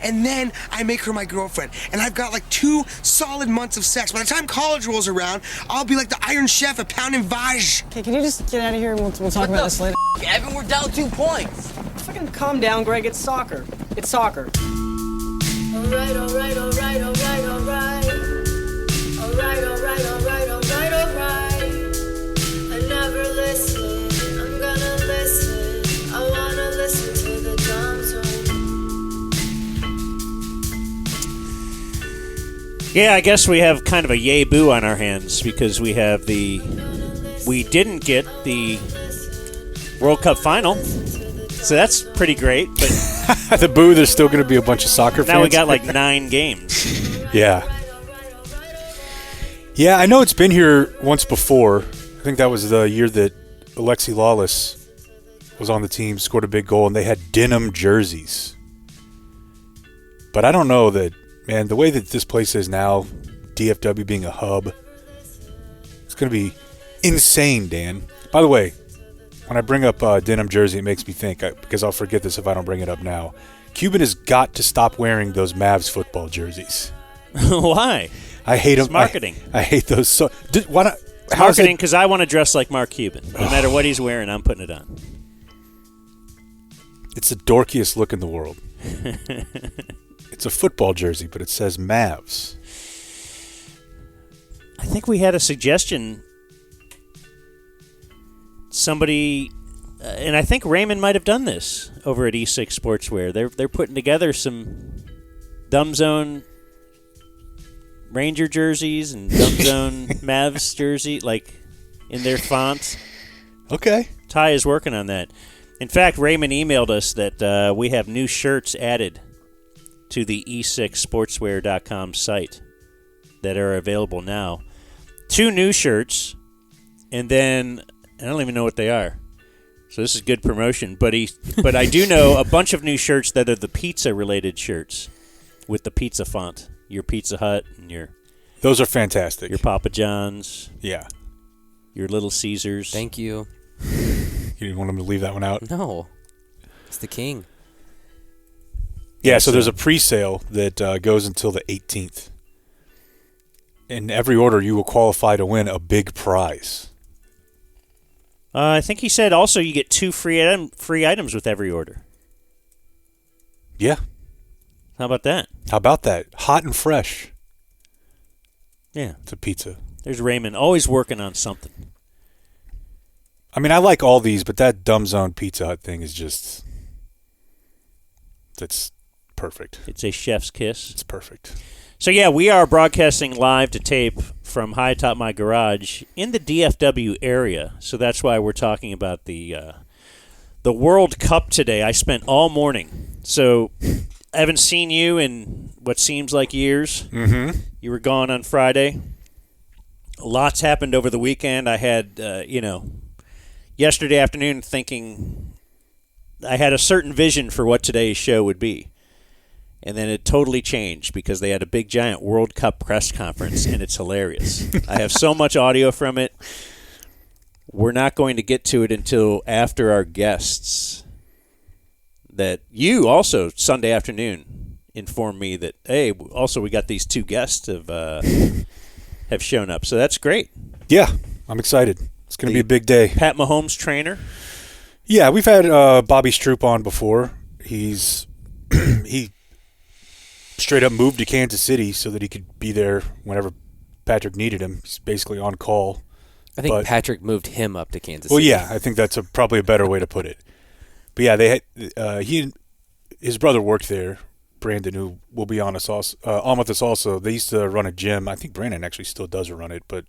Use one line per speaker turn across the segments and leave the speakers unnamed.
and then I make her my girlfriend. And I've got like 2 solid months of sex. By the time college rolls around, I'll be like the Iron Chef at Pound and Vaj.
Okay, can you just get out of here and we'll talk about this later?
Evan, we're down 2 points.
Fucking calm down, Greg. It's soccer. It's soccer.
Alright, alright, alright, alright, alright. Alright, alright, alright, alright, alright. I never listen, I'm gonna listen. I wanna listen to the dumb zone.
Yeah, I guess we have kind of a yay boo on our hands because we didn't get the World Cup final. So that's pretty great. But
the boo, there's still going to be a bunch of soccer fans.
Now we got like 9 games.
Yeah. Yeah, I know it's been here once before. I think that was the year that Alexi Lawless was on the team, scored a big goal, and they had denim jerseys. But I don't know that, man, the way that this place is now, DFW being a hub, it's going to be insane, Dan. By the way, when I bring up denim jersey, it makes me think, because I'll forget this if I don't bring it up now. Cuban has got to stop wearing those Mavs football jerseys.
Why?
I hate them.
It's marketing.
I hate those. So, why not?
Marketing, because I want to dress like Mark Cuban. No matter what he's wearing, I'm putting it on.
It's the dorkiest look in the world. It's a football jersey, but it says Mavs.
I think we had a suggestion. Somebody, and I think Raymond might have done this over at E6 Sportswear. They're putting together some Dumb Zone Ranger jerseys and Dumb Zone Mavs jersey, like in their font.
Okay.
Ty is working on that. In fact, Raymond emailed us that we have new shirts added to the e6sportswear.com site that are available now. 2 new shirts, and then I don't even know what they are. So this is good promotion. But I do know a bunch of new shirts that are the pizza-related shirts with the pizza font. Your Pizza Hut and your...
Those are fantastic.
Your Papa John's.
Yeah.
Your Little Caesars.
Thank you.
You didn't want him to leave that one out?
No. It's the king.
Yeah, so there's a pre-sale that goes until the 18th. In every order, you will qualify to win a big prize.
I think he said also you get 2 free items with every order.
Yeah.
How about that?
How about that? Hot and fresh.
Yeah.
It's a pizza.
There's Raymond, always working on something.
I mean, I like all these, but that Dumb Zone Pizza Hut thing is just... That's perfect.
It's a chef's kiss.
It's perfect.
So, yeah, we are broadcasting live to tape from high atop my garage in the DFW area. So that's why we're talking about the World Cup today. I spent all morning. So I haven't seen you in what seems like years.
Mm-hmm.
You were gone on Friday. Lots happened over the weekend. I had, yesterday afternoon thinking I had a certain vision for what today's show would be. And then it totally changed because they had a big, giant World Cup press conference, and it's hilarious. I have so much audio from it. We're not going to get to it until after our guests. That you also, Sunday afternoon, informed me that, hey, also we got these 2 guests have shown up. So that's great.
Yeah, I'm excited. It's going to be a big day.
Pat Mahomes trainer.
Yeah, we've had Bobby Stroupe on before. He straight up moved to Kansas City so that he could be there whenever Patrick needed him. He's basically on call.
I think Patrick moved him up to Kansas City.
Well, yeah, I think that's probably a better way to put it. But yeah, they had, he and his brother worked there, Brandon, who will be on with us also. They used to run a gym. I think Brandon actually still does run it, but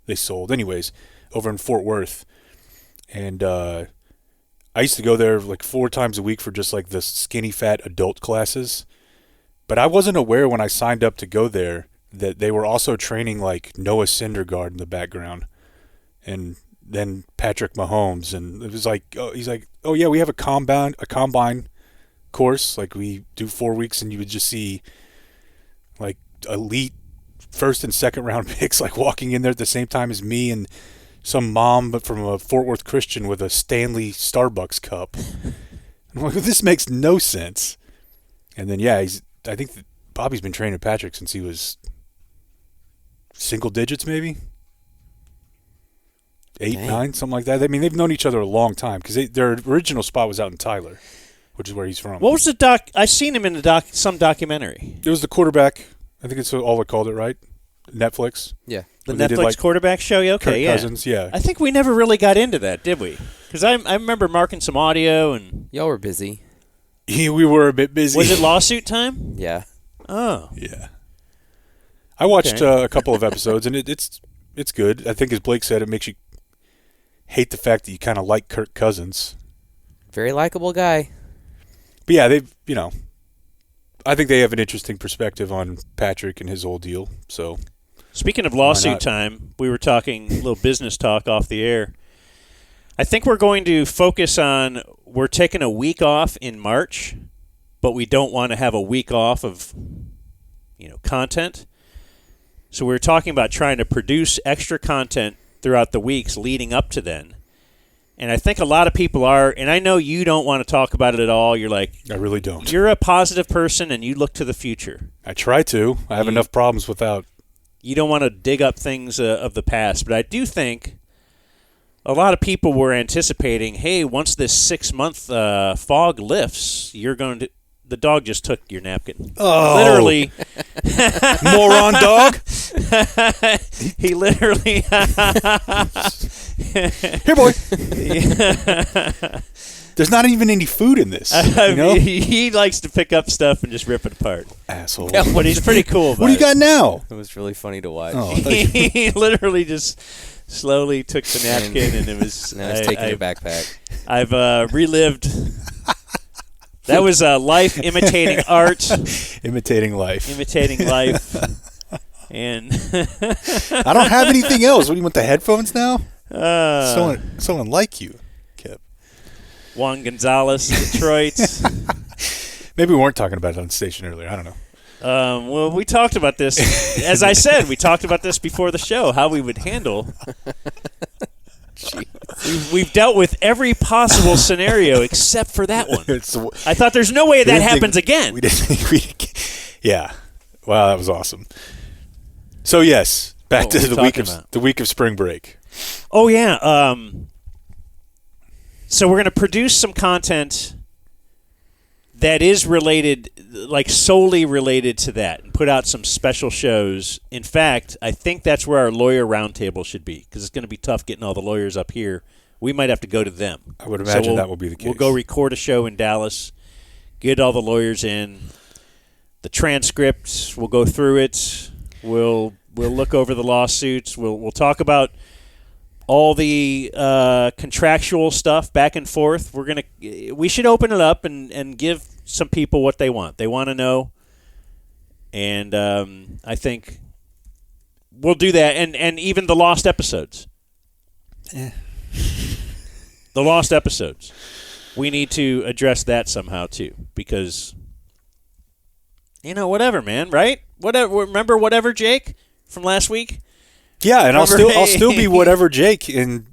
they sold. Anyways, over in Fort Worth. And I used to go there like 4 times a week for just like the skinny fat adult classes. But I wasn't aware when I signed up to go there that they were also training like Noah Syndergaard in the background. And then Patrick Mahomes. And it was like, he's like, oh yeah, we have a combine course. Like we do 4 weeks and you would just see like elite first and second round picks like walking in there at the same time as me and some mom but from a Fort Worth Christian with a Stanley Starbucks cup. I'm like, this makes no sense. And then, yeah, I think that Bobby's been training Patrick since he was single digits, maybe 8, 9, something like that. I mean, they've known each other a long time because their original spot was out in Tyler, which is where he's from.
What was the doc? I seen him in the some documentary.
It was the quarterback. I think it's all they called it, right? Netflix.
Yeah.
The
Where they
Netflix
did, like,
quarterback show. Yeah, okay,
Kirk
yeah.
Cousins, yeah.
I think we never really got into that, did we? Because I remember marking some audio and.
Y'all were busy.
We were a bit busy.
Was it lawsuit time?
Yeah.
Oh.
Yeah. I watched a couple of episodes, and it's good. I think, as Blake said, it makes you hate the fact that you kind of like Kirk Cousins.
Very likable guy.
But yeah, I think they have an interesting perspective on Patrick and his whole deal. So,
Speaking of lawsuit time, we were talking a little business talk off the air. I think we're going to focus on we're taking a week off in March, but we don't want to have a week off of content. So we were talking about trying to produce extra content throughout the weeks leading up to then. And I think a lot of people are, and I know you don't want to talk about it at all. You're like,
I really don't.
You're a positive person and you look to the future.
I try to. I have enough problems without.
You don't want to dig up things of the past. But I do think a lot of people were anticipating, hey, once this 6-month fog lifts, you're going to. The dog just took your napkin.
Oh.
Literally.
Moron dog?
He literally.
Here, boy. There's not even any food in this. You know?
He likes to pick up stuff and just rip it apart.
Asshole.
But he's pretty cool about
What do you got now?
It was really funny to watch.
Oh,
He literally just slowly took the napkin and it was.
Now he's taking your backpack.
I've relived. That was life imitating art.
Imitating life.
Imitating life. And
I don't have anything else. What do you want, the headphones now? Someone like you, Kip.
Juan Gonzalez, Detroit.
Maybe we weren't talking about it on the station earlier. I don't know.
Well, we talked about this. As I said, we talked about this before the show, how we would handle. We've dealt with every possible scenario except for that one. I thought there's no way that happens again.
Yeah. Wow, that was awesome. So yes, back to the week of spring break.
Oh yeah. So we're going to produce some content that is related, like solely related to that, and put out some special shows. In fact, I think that's where our lawyer roundtable should be, because it's going to be tough getting all the lawyers up here. We might have to go to them.
I would imagine that will be the case.
We'll go record a show in Dallas, get all the lawyers in, the transcripts. We'll go through it. We'll look over the lawsuits. We'll talk about all the contractual stuff back and forth. We should open it up and give some people what they want. They want to know, and I think we'll do that. And even the lost episodes. The lost episodes. We need to address that somehow too, because whatever, man, right? Whatever. Remember whatever, Jake, from last week?
Yeah, and I'll still be whatever, Jake, and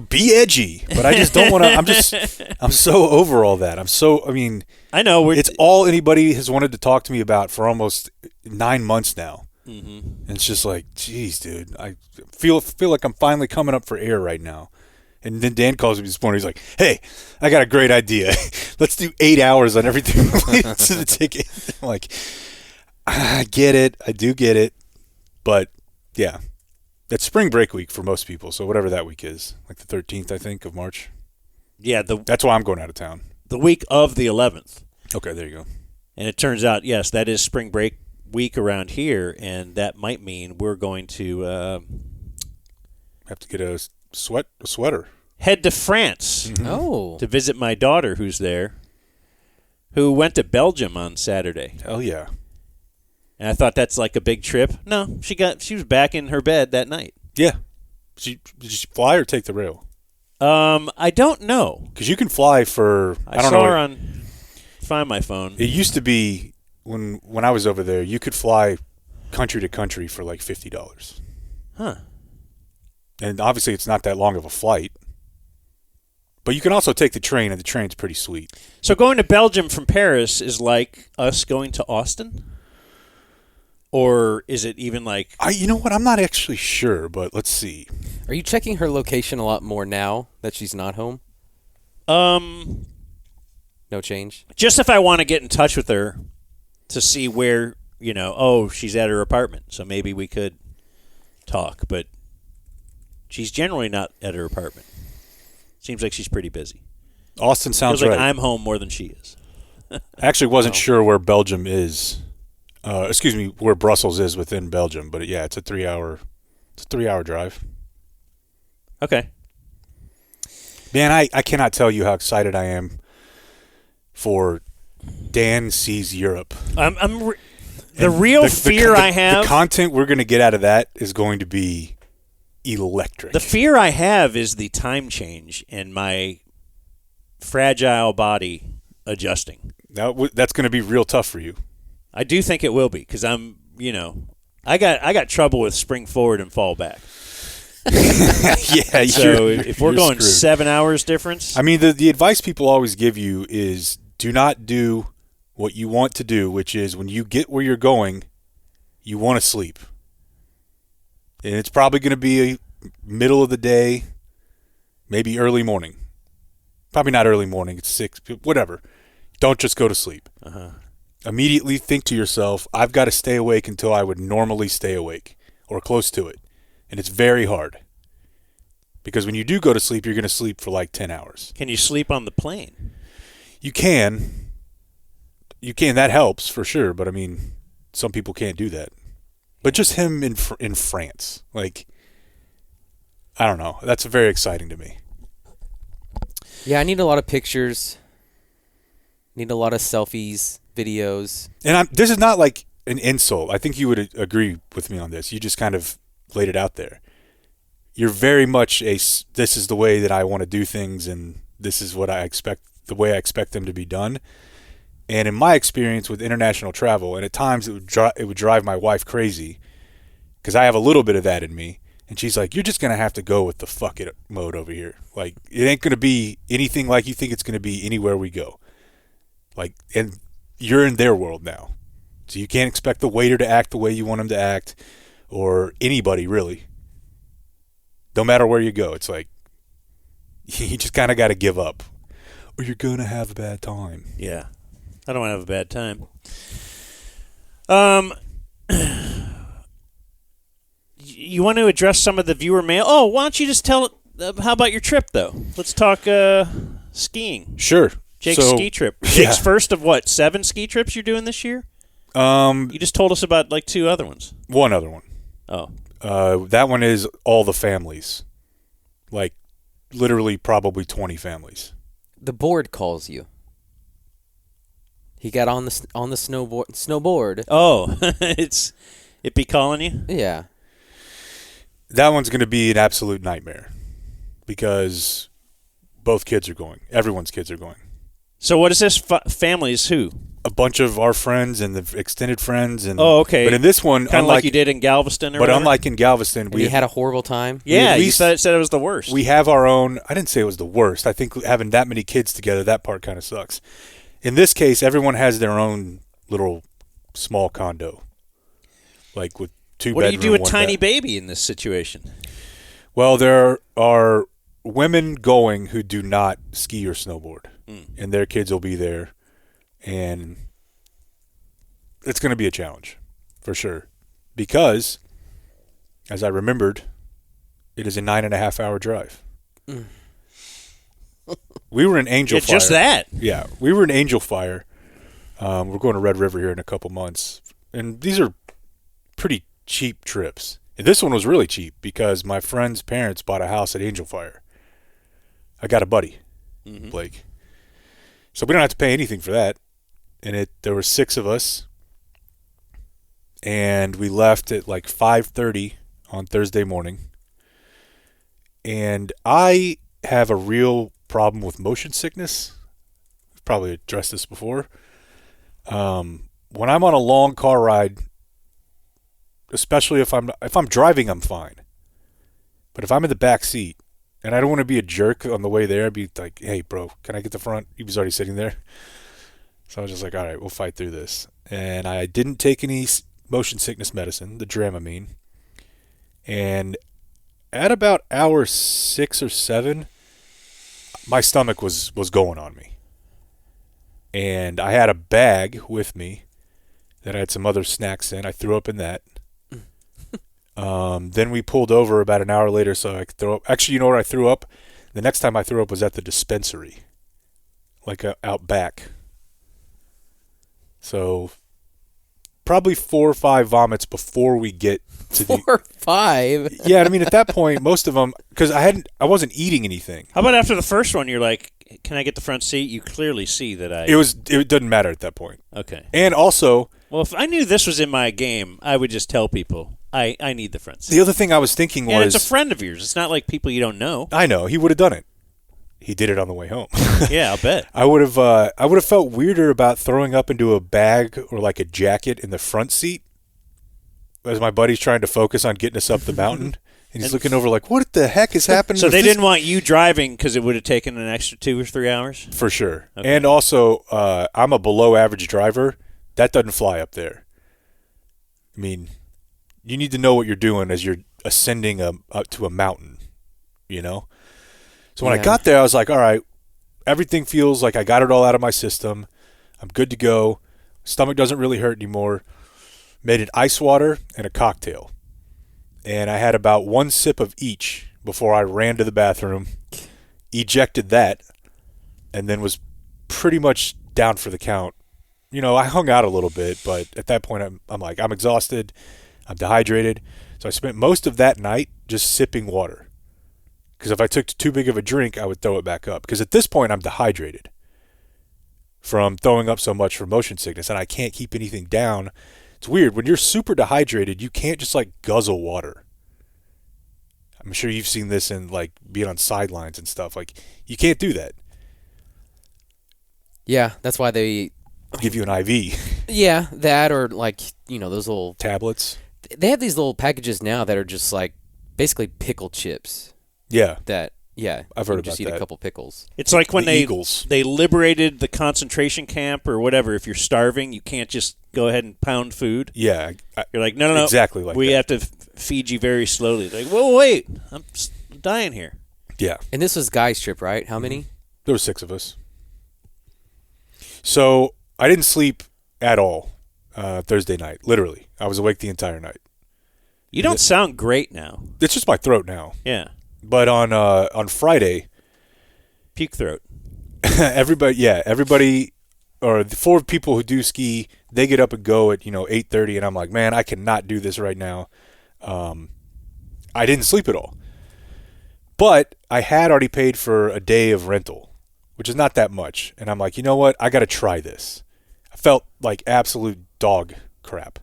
be edgy. But I just don't want to. I'm so over all that. I know it's all anybody has wanted to talk to me about for almost 9 months now. Mm-hmm. And it's just like, geez, dude, I feel like I'm finally coming up for air right now. And then Dan calls me this morning. He's like, "Hey, I got a great idea. Let's do 8 hours on everything related to the ticket." I'm like, I get it. I do get it. But yeah. It's spring break week for most people, so whatever that week is, like the 13th, I think, of March.
Yeah,
that's why I'm going out of town.
The week of the 11th.
Okay, there you go.
And it turns out, yes, that is spring break week around here, and that might mean we're going to
have to get a sweater.
Head to France.
Mm-hmm. Oh,
to visit my daughter, who's there, who went to Belgium on Saturday.
Hell yeah.
And I thought that's like a big trip. No, she was back in her bed that night.
Yeah. Did she fly or take the rail?
I don't know.
Because you can fly for, I don't know.
I saw her on Find My Phone.
It used to be, when I was over there, you could fly country to country for like $50.
Huh.
And obviously it's not that long of a flight. But you can also take the train, and the train's pretty sweet.
So going to Belgium from Paris is like us going to Austin? Or is it even like...
You know what? I'm not actually sure, but let's see.
Are you checking her location a lot more now that she's not home? No change?
Just if I want to get in touch with her to see where, she's at her apartment. So maybe we could talk. But she's generally not at her apartment. Seems like she's pretty busy.
Austin sounds
Feels like
right.
I'm home more than she is.
I actually wasn't sure where Belgium is. Where Brussels is within Belgium. But yeah, it's a 3-hour drive.
Okay.
Man, I cannot tell you how excited I am for Dan Sees Europe.
The real fear I have...
The content we're going to get out of that is going to be electric.
The fear I have is the time change and my fragile body adjusting.
That's going to be real tough for you.
I do think it will be because I'm, I got trouble with spring forward and fall back.
Yeah,
so if we're going
screwed.
7 hours difference,
I mean, the advice people always give you is do not do what you want to do, which is when you get where you're going, you want to sleep. And it's probably going to be a middle of the day, maybe early morning. Probably not early morning. It's 6, whatever. Don't just go to sleep. Immediately think to yourself, I've got to stay awake until I would normally stay awake or close to it. And it's very hard. Because when you do go to sleep, you're going to sleep for like 10 hours.
can you sleep on the plane?
You can. That helps for sure. But I mean, some people can't do that. But just him in France. Like, I don't know. That's very exciting to me.
Yeah, I need a lot of pictures. Need a lot of selfies, videos.
And this is not like an insult. I think you would agree with me on this. You just kind of laid it out there. You're very much this is the way that I want to do things, and this is what I expect, the way I expect them to be done. And in my experience with international travel, and at times it would drive my wife crazy because I have a little bit of that in me. And she's like, you're just going to have to go with the fuck it mode over here. Like, it ain't going to be anything like you think it's going to be anywhere we go. Like, and you're in their world now. So you can't expect the waiter to act the way you want him to act, or anybody really. No matter where you go, it's like, you just kind of got to give up, or you're going to have a bad time.
Yeah. I don't want to have a bad time. You want to address some of the viewer mail? Oh, why don't you just tell how about your trip, though? Let's talk skiing.
Sure.
Jake's ski trip.
Yeah.
Jake's first of what, 7 ski trips you're doing this year? You just told us about like 2 other ones.
One other one.
Oh.
That one is all the families. Like, literally probably 20 families.
The board calls you. He got on the snowboard.
Oh, it be calling you?
Yeah.
That one's going to be an absolute nightmare because both kids are going. Everyone's kids are going.
So what is this? Families who?
A bunch of our friends and the extended friends. And
oh, okay.
But in this one,
kind of like you did in Galveston, or
but
whatever?
unlike in Galveston,
we had a horrible time.
Yeah, you said it was the worst.
We have our own. I didn't say it was the worst. I think having that many kids together, that part kind of sucks. In this case, everyone has their own little small condo, like with 2 bedrooms.
What do you do with tiny baby in this situation?
Well, there are women going who do not ski or snowboard, and their kids will be there, and it's going to be a challenge for sure because, as I remembered, it is a 9.5-hour drive. We were in Angel Fire.
Just that.
Yeah, we were in Angel Fire. We're going to Red River here in a couple months, and these are pretty cheap trips. And this one was really cheap because my friend's parents bought a house at Angel Fire. I got a buddy, Blake. So we don't have to pay anything for that. And there were 6 of us, and we left at like 5:30 on Thursday morning. And I have a real problem with motion sickness. I've probably addressed this before. When I'm on a long car ride, especially if I'm driving, I'm fine. But if I'm in the back seat, And I don't want to be a jerk on the way there. I'd be like, hey, bro, can I get the front? He was already sitting there. So I was just like, all right, we'll fight through this. And I didn't take any motion sickness medicine, the Dramamine. And at about hour 6 or 7, my stomach was going on me. And I had a bag with me that I had some other snacks in. I threw up in that. Then we pulled over about an hour later so I could throw up. Actually, you know where I threw up? The next time I threw up was at the dispensary, like out back. So probably 4 or 5 vomits before we get to
4 or 5.
Yeah, I mean at that point, most of them, because I wasn't eating anything.
How about after the first one? You're like, can I get the front seat? You clearly see that I.
It doesn't matter at that point.
Okay.
And also,
well, if I knew this was in my game, I would just tell people I need the front seat.
The other thing I was thinking was,
and it's a friend of yours. It's not like people you don't know.
I know he would have done it. He did it on the way home.
Yeah, I'll bet.
I would have felt weirder about throwing up into a bag or like a jacket in the front seat as my buddy's trying to focus on getting us up the mountain. And he's looking over like, what the heck is happening?
So they didn't want you driving because it would have taken an extra 2 or 3 hours?
For sure.
Okay.
And also, I'm a below average driver. That doesn't fly up there. I mean, you need to know what you're doing as you're ascending up to a mountain, you know? So when I got there, I was like, all right, everything feels like I got it all out of my system. I'm good to go. Stomach doesn't really hurt anymore. Made it ice water and a cocktail. And I had about 1 sip of each before I ran to the bathroom, ejected that, and then was pretty much down for the count. You know, I hung out a little bit, but at that point I'm like, I'm exhausted. I'm dehydrated. So I spent most of that night just sipping water. Because if I took too big of a drink, I would throw it back up. Because at this point, I'm dehydrated from throwing up so much from motion sickness, and I can't keep anything down. It's weird. When you're super dehydrated, you can't just, like, guzzle water. I'm sure you've seen this in, like, being on sidelines and stuff. Like, you can't do that.
Yeah, that's why they
give you an IV.
Yeah, that or, like, you know, those little
tablets.
They have these little packages now that are just, like, basically pickle chips.
Yeah.
I've
heard about
just eat
that.
a couple pickles.
It's like when they liberated the concentration camp or whatever. If you're starving, you can't just go ahead and pound food.
Yeah.
You're like, no.
Exactly like
we
that.
have to feed you very slowly. Like, well, wait. I'm dying here.
Yeah.
And this was guys' trip, right? How many?
There were 6 of us. So I didn't sleep at all Thursday night. Literally. I was awake the entire night.
You don't sound great now.
It's just my throat now.
Yeah.
But on Friday,
puke throat.
everybody, or the 4 people who do ski, they get up and go at 8:30, and I'm like, man, I cannot do this right now. I didn't sleep at all, but I had already paid for a day of rental, which is not that much, and I'm like, you know what, I got to try this. I felt like absolute dog crap,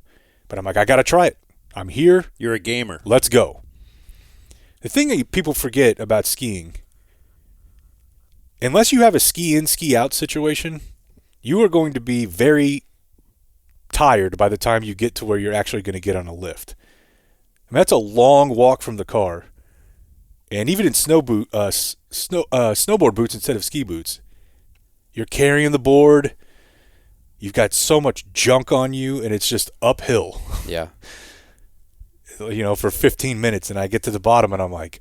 but I'm like, I got to try it. I'm here.
You're a gamer.
Let's go. The thing that people forget about skiing, unless you have a ski in, ski out situation, you are going to be very tired by the time you get to where you're actually going to get on a lift. I mean, that's a long walk from the car. And even in snowboard boots instead of ski boots, you're carrying the board. You've got so much junk on you, and it's just uphill.
Yeah.
For 15 minutes, and I get to the bottom, and I'm like,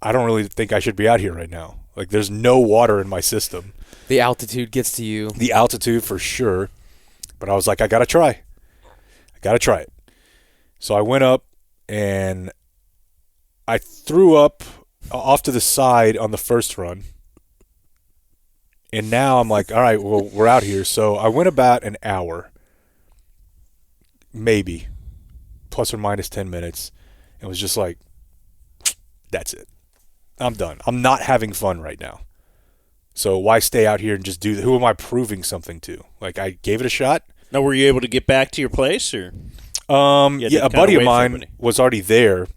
I don't really think I should be out here right now. Like, there's no water in my system.
The altitude gets to you.
The altitude for sure. But I was like, I got to try. I got to try it. So I went up, and I threw up off to the side on the first run. And now I'm like, all right, well, we're out here. So I went about an hour, maybe, plus or minus 10 minutes, and was just like, that's it. I'm done. I'm not having fun right now. So why stay out here and just do that? Who am I proving something to? Like, I gave it a shot.
Now, were you able to get back to your place? Or
yeah, a buddy of mine was already there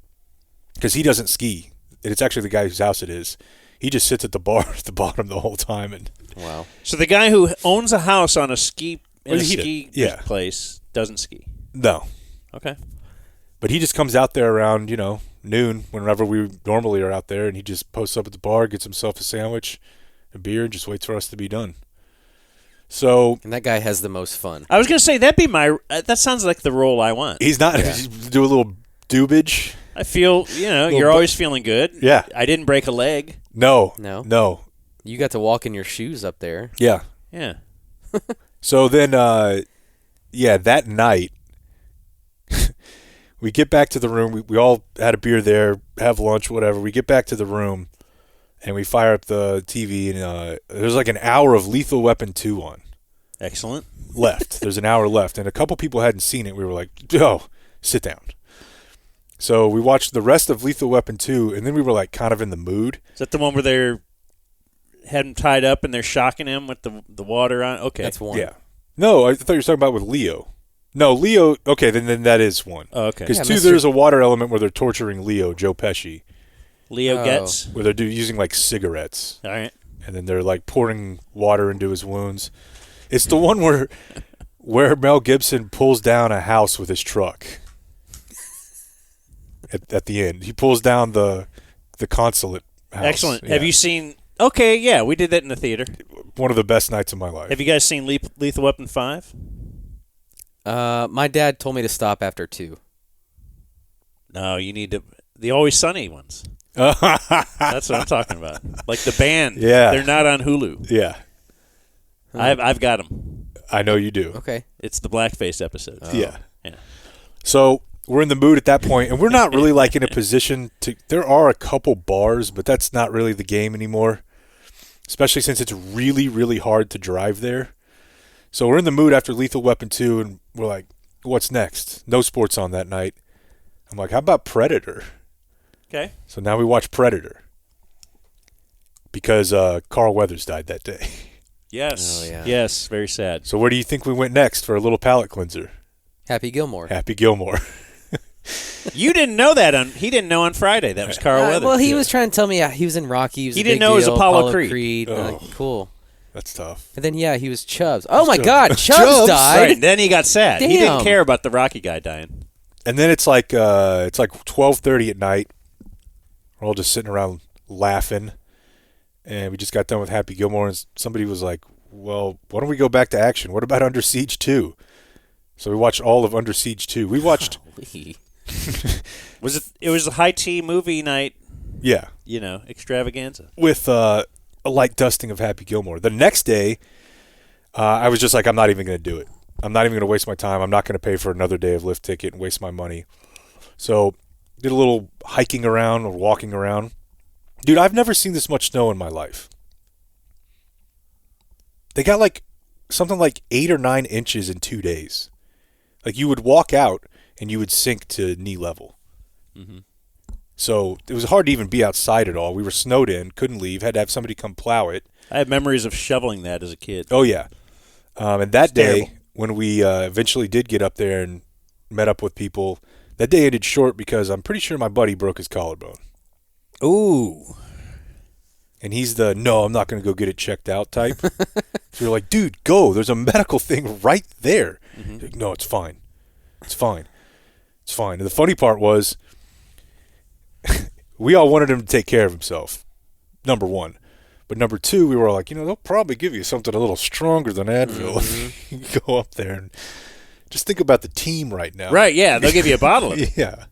because he doesn't ski. It's actually the guy whose house it is. He just sits at the bar at the bottom the whole time. And
wow.
So the guy who owns a house on a ski
place
doesn't ski?
No.
Okay.
But he just comes out there around, noon, whenever we normally are out there, and he just posts up at the bar, gets himself a sandwich, a beer, and just waits for us to be done. So
And that guy has the most fun.
I was going to say, that'd be my. That sounds like the role I want.
he's not do a little doobage.
I feel, you're always feeling good.
Yeah.
I didn't break a leg.
No.
No.
You got to walk in your shoes up there.
Yeah.
Yeah.
So then, that night, we get back to the room. We all had a beer there, have lunch, whatever. We get back to the room, and we fire up the TV, and there's like an hour of Lethal Weapon 2 on.
Excellent.
Left. There's an hour left, and a couple people hadn't seen it. We were like, "Oh, sit down." So we watched the rest of Lethal Weapon 2, and then we were like kind of in the mood.
Is that the one where they're had him tied up and they're shocking him with the water on? Okay.
That's one.
Yeah. No, I thought you were talking about with Leo. No, Leo. Okay, then that is one.
Oh, okay.
Because
Yeah,
2, there's a water element where they're torturing Leo, Joe Pesci,
Leo gets.
where they're using like cigarettes,
All right.
and then they're like pouring water into his wounds. It's the one where Mel Gibson pulls down a house with his truck. At the end, he pulls down the consulate house.
Excellent.
Yeah.
Have you seen? Okay, yeah, we did that in the theater.
One of the best nights of my life.
Have you guys seen Lethal Weapon 5?
My dad told me to stop after 2.
No, you need to. The Always Sunny ones. That's what I'm talking about. Like the band.
Yeah.
They're not on Hulu.
Yeah,
I've got them.
I know you do.
Okay.
It's the blackface episode.
Yeah.
Yeah.
So we're in the mood at that point, and we're not really like in a position to. There are a couple bars, but that's not really the game anymore. Especially since it's really, really hard to drive there. So we're in the mood after Lethal Weapon 2, and we're like, what's next? No sports on that night. I'm like, how about Predator?
Okay.
So now we watch Predator. Because Carl Weathers died that day.
Yes.
Oh, yeah.
Yes. Very sad.
So where do you think we went next for a little palate cleanser?
Happy Gilmore.
Happy Gilmore.
You didn't know that he didn't know on Friday that was Carl Weathers.
Well, he was trying to tell me he was in Rocky.
He didn't know it was Apollo Creed.
I'm like, cool.
That's tough.
And then, he was Chubbs. Oh, my God. Chubbs
Chubbs.
died.
Right. Then he got sad. He didn't
Damn.
care about the Rocky guy dying.
And then it's like 12:30 at night. We're all just sitting around laughing. And we just got done with Happy Gilmore, and somebody was like, well, why don't we go back to action? What about Under Siege 2? So we watched all of Under Siege 2. We watched...
Golly.
It was a high tea movie night,
Yeah.
extravaganza.
With a light dusting of Happy Gilmore. The next day, I was just like, I'm not even going to do it. I'm not even going to waste my time. I'm not going to pay for another day of lift ticket and waste my money. So did a little hiking around or walking around. Dude, I've never seen this much snow in my life. They got like something like 8 or 9 inches in 2 days. Like you would walk out and you would sink to knee level.
Mm-hmm.
So it was hard to even be outside at all. We were snowed in, couldn't leave, had to have somebody come plow it.
I have memories of shoveling that as a kid.
Oh, yeah. And that
It's
day,
terrible.
when we eventually did get up there and met up with people, that day ended short because I'm pretty sure my buddy broke his collarbone.
Ooh.
And he's the, no, I'm not going to go get it checked out type. So you're like, dude, go. There's a medical thing right there.
Mm-hmm.
Like, no, it's fine. It's fine. It's fine. And the funny part was, we all wanted him to take care of himself, number one. But number two, we were like, they'll probably give you something a little stronger than Advil if you go up there. And just think about the team right now.
Right, yeah. They'll give you a bottle of it.
Yeah.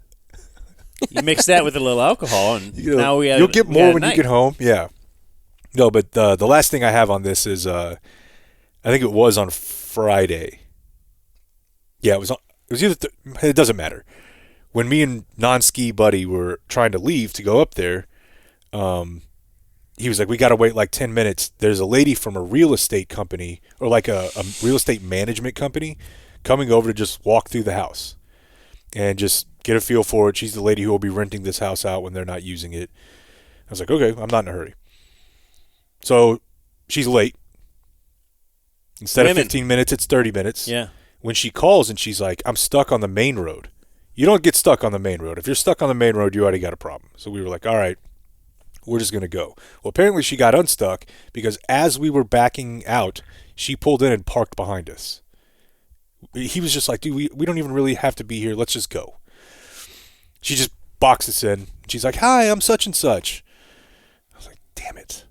You mix that with a little alcohol, and now
you'll get more when you get home. Yeah. No, but the last thing I have on this is, I think it was on Friday. Yeah, it was either. It doesn't matter. When me and non-ski buddy were trying to leave to go up there, he was like, "We got to wait like 10 minutes." There's a lady from a real estate company or like a real estate management company coming over to just walk through the house and just get a feel for it. She's the lady who will be renting this house out when they're not using it. I was like, okay, I'm not in a hurry. So she's late. Instead of 15 minutes, it's 30 minutes.
Yeah.
When she calls and she's like, I'm stuck on the main road. You don't get stuck on the main road. If you're stuck on the main road, you already got a problem. So we were like, all right, we're just going to go. Well, apparently she got unstuck because as we were backing out, she pulled in and parked behind us. He was just like, dude, we don't even really have to be here. Let's just go. She just box this in. She's like, "Hi, I'm such and such." I was like, "Damn it!"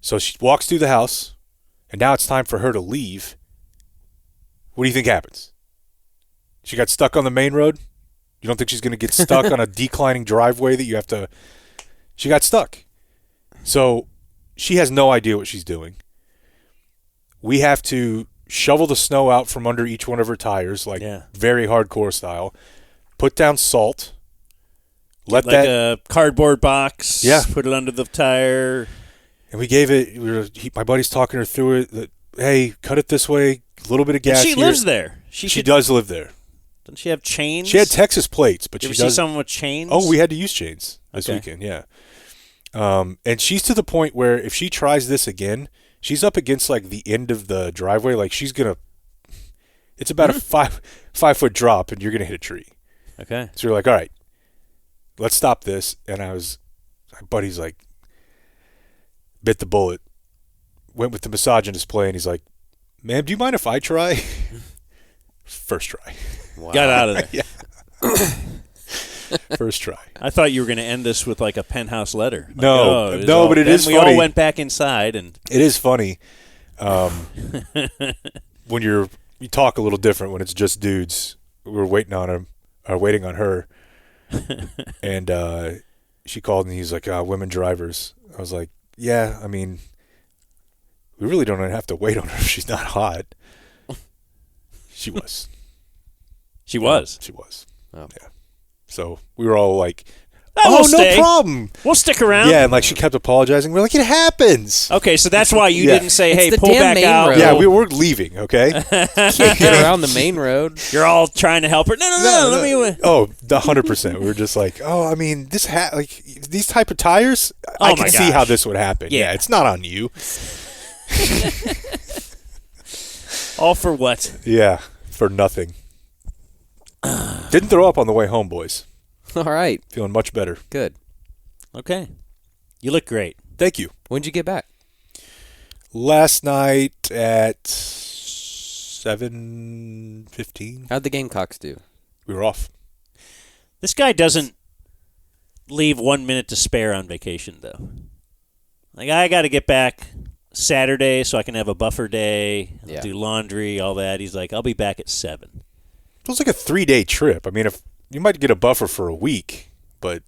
So she walks through the house, and now it's time for her to leave. What do you think happens? She got stuck on the main road. You don't think she's going to get stuck on a declining driveway that you have to... She got stuck. So she has no idea what she's doing. We have to shovel the snow out from under each one of her tires, like very hardcore style. Put down salt.
Like a cardboard box.
Yeah.
Put it under the tire.
And we gave it... my buddy's talking her through it. That, hey, cut it this way. A little bit of gas.
And she lives there.
She does live there.
Doesn't she have chains?
She had Texas plates, but
Did
she
you
does...
see someone with chains?
Oh, we had to use chains this weekend, yeah. And she's to the point where if she tries this again, she's up against like the end of the driveway. Like she's gonna, it's about a 5 foot drop, and you're gonna hit a tree.
Okay.
So you're like, all right, let's stop this. And my buddy's like, bit the bullet, went with the misogynist play, and he's like, "Ma'am, do you mind if I try?" First try.
Wow. Got out of there.
Yeah. First try.
I thought you were going to end this with like a penthouse letter. Like,
no, but it is funny.
We all went back inside, and
it is funny when you talk a little different when it's just dudes. We're waiting on her, and she called and he's like, "Women drivers." I was like, "Yeah, I mean, we really don't have to wait on her if she's not hot." She was.
She was.
She was.
Oh.
Yeah. So we were all like,
we'll
no
stay.
problem.
We'll stick around.
Yeah, and like she kept apologizing. We're like, it happens.
Okay, so that's why you
Yeah.
didn't say,
It's
"Hey,
the
pull
damn
back
main
out."
road.
Yeah, we were leaving, okay?
Can't get around the main road.
You're all trying to help her. No, let me.
Oh, 100%. We were just like, I mean, these type of tires, I
Oh
can
my
see
gosh.
how this would happen.
Yeah.
Yeah, it's not on you.
All for what?
Yeah, for nothing. Didn't throw up on the way home, boys.
All right.
Feeling much better.
Good.
Okay. You look great.
Thank you.
When'd you get back?
Last night at 7:15.
How'd the Gamecocks do?
We were off.
This guy doesn't leave 1 minute to spare on vacation, though. Like, I got to get back Saturday so I can have a buffer day,
Yeah.
do laundry, all that. He's like, I'll be back at 7.
It was like a 3-day trip. I mean, if you might get a buffer for a week, but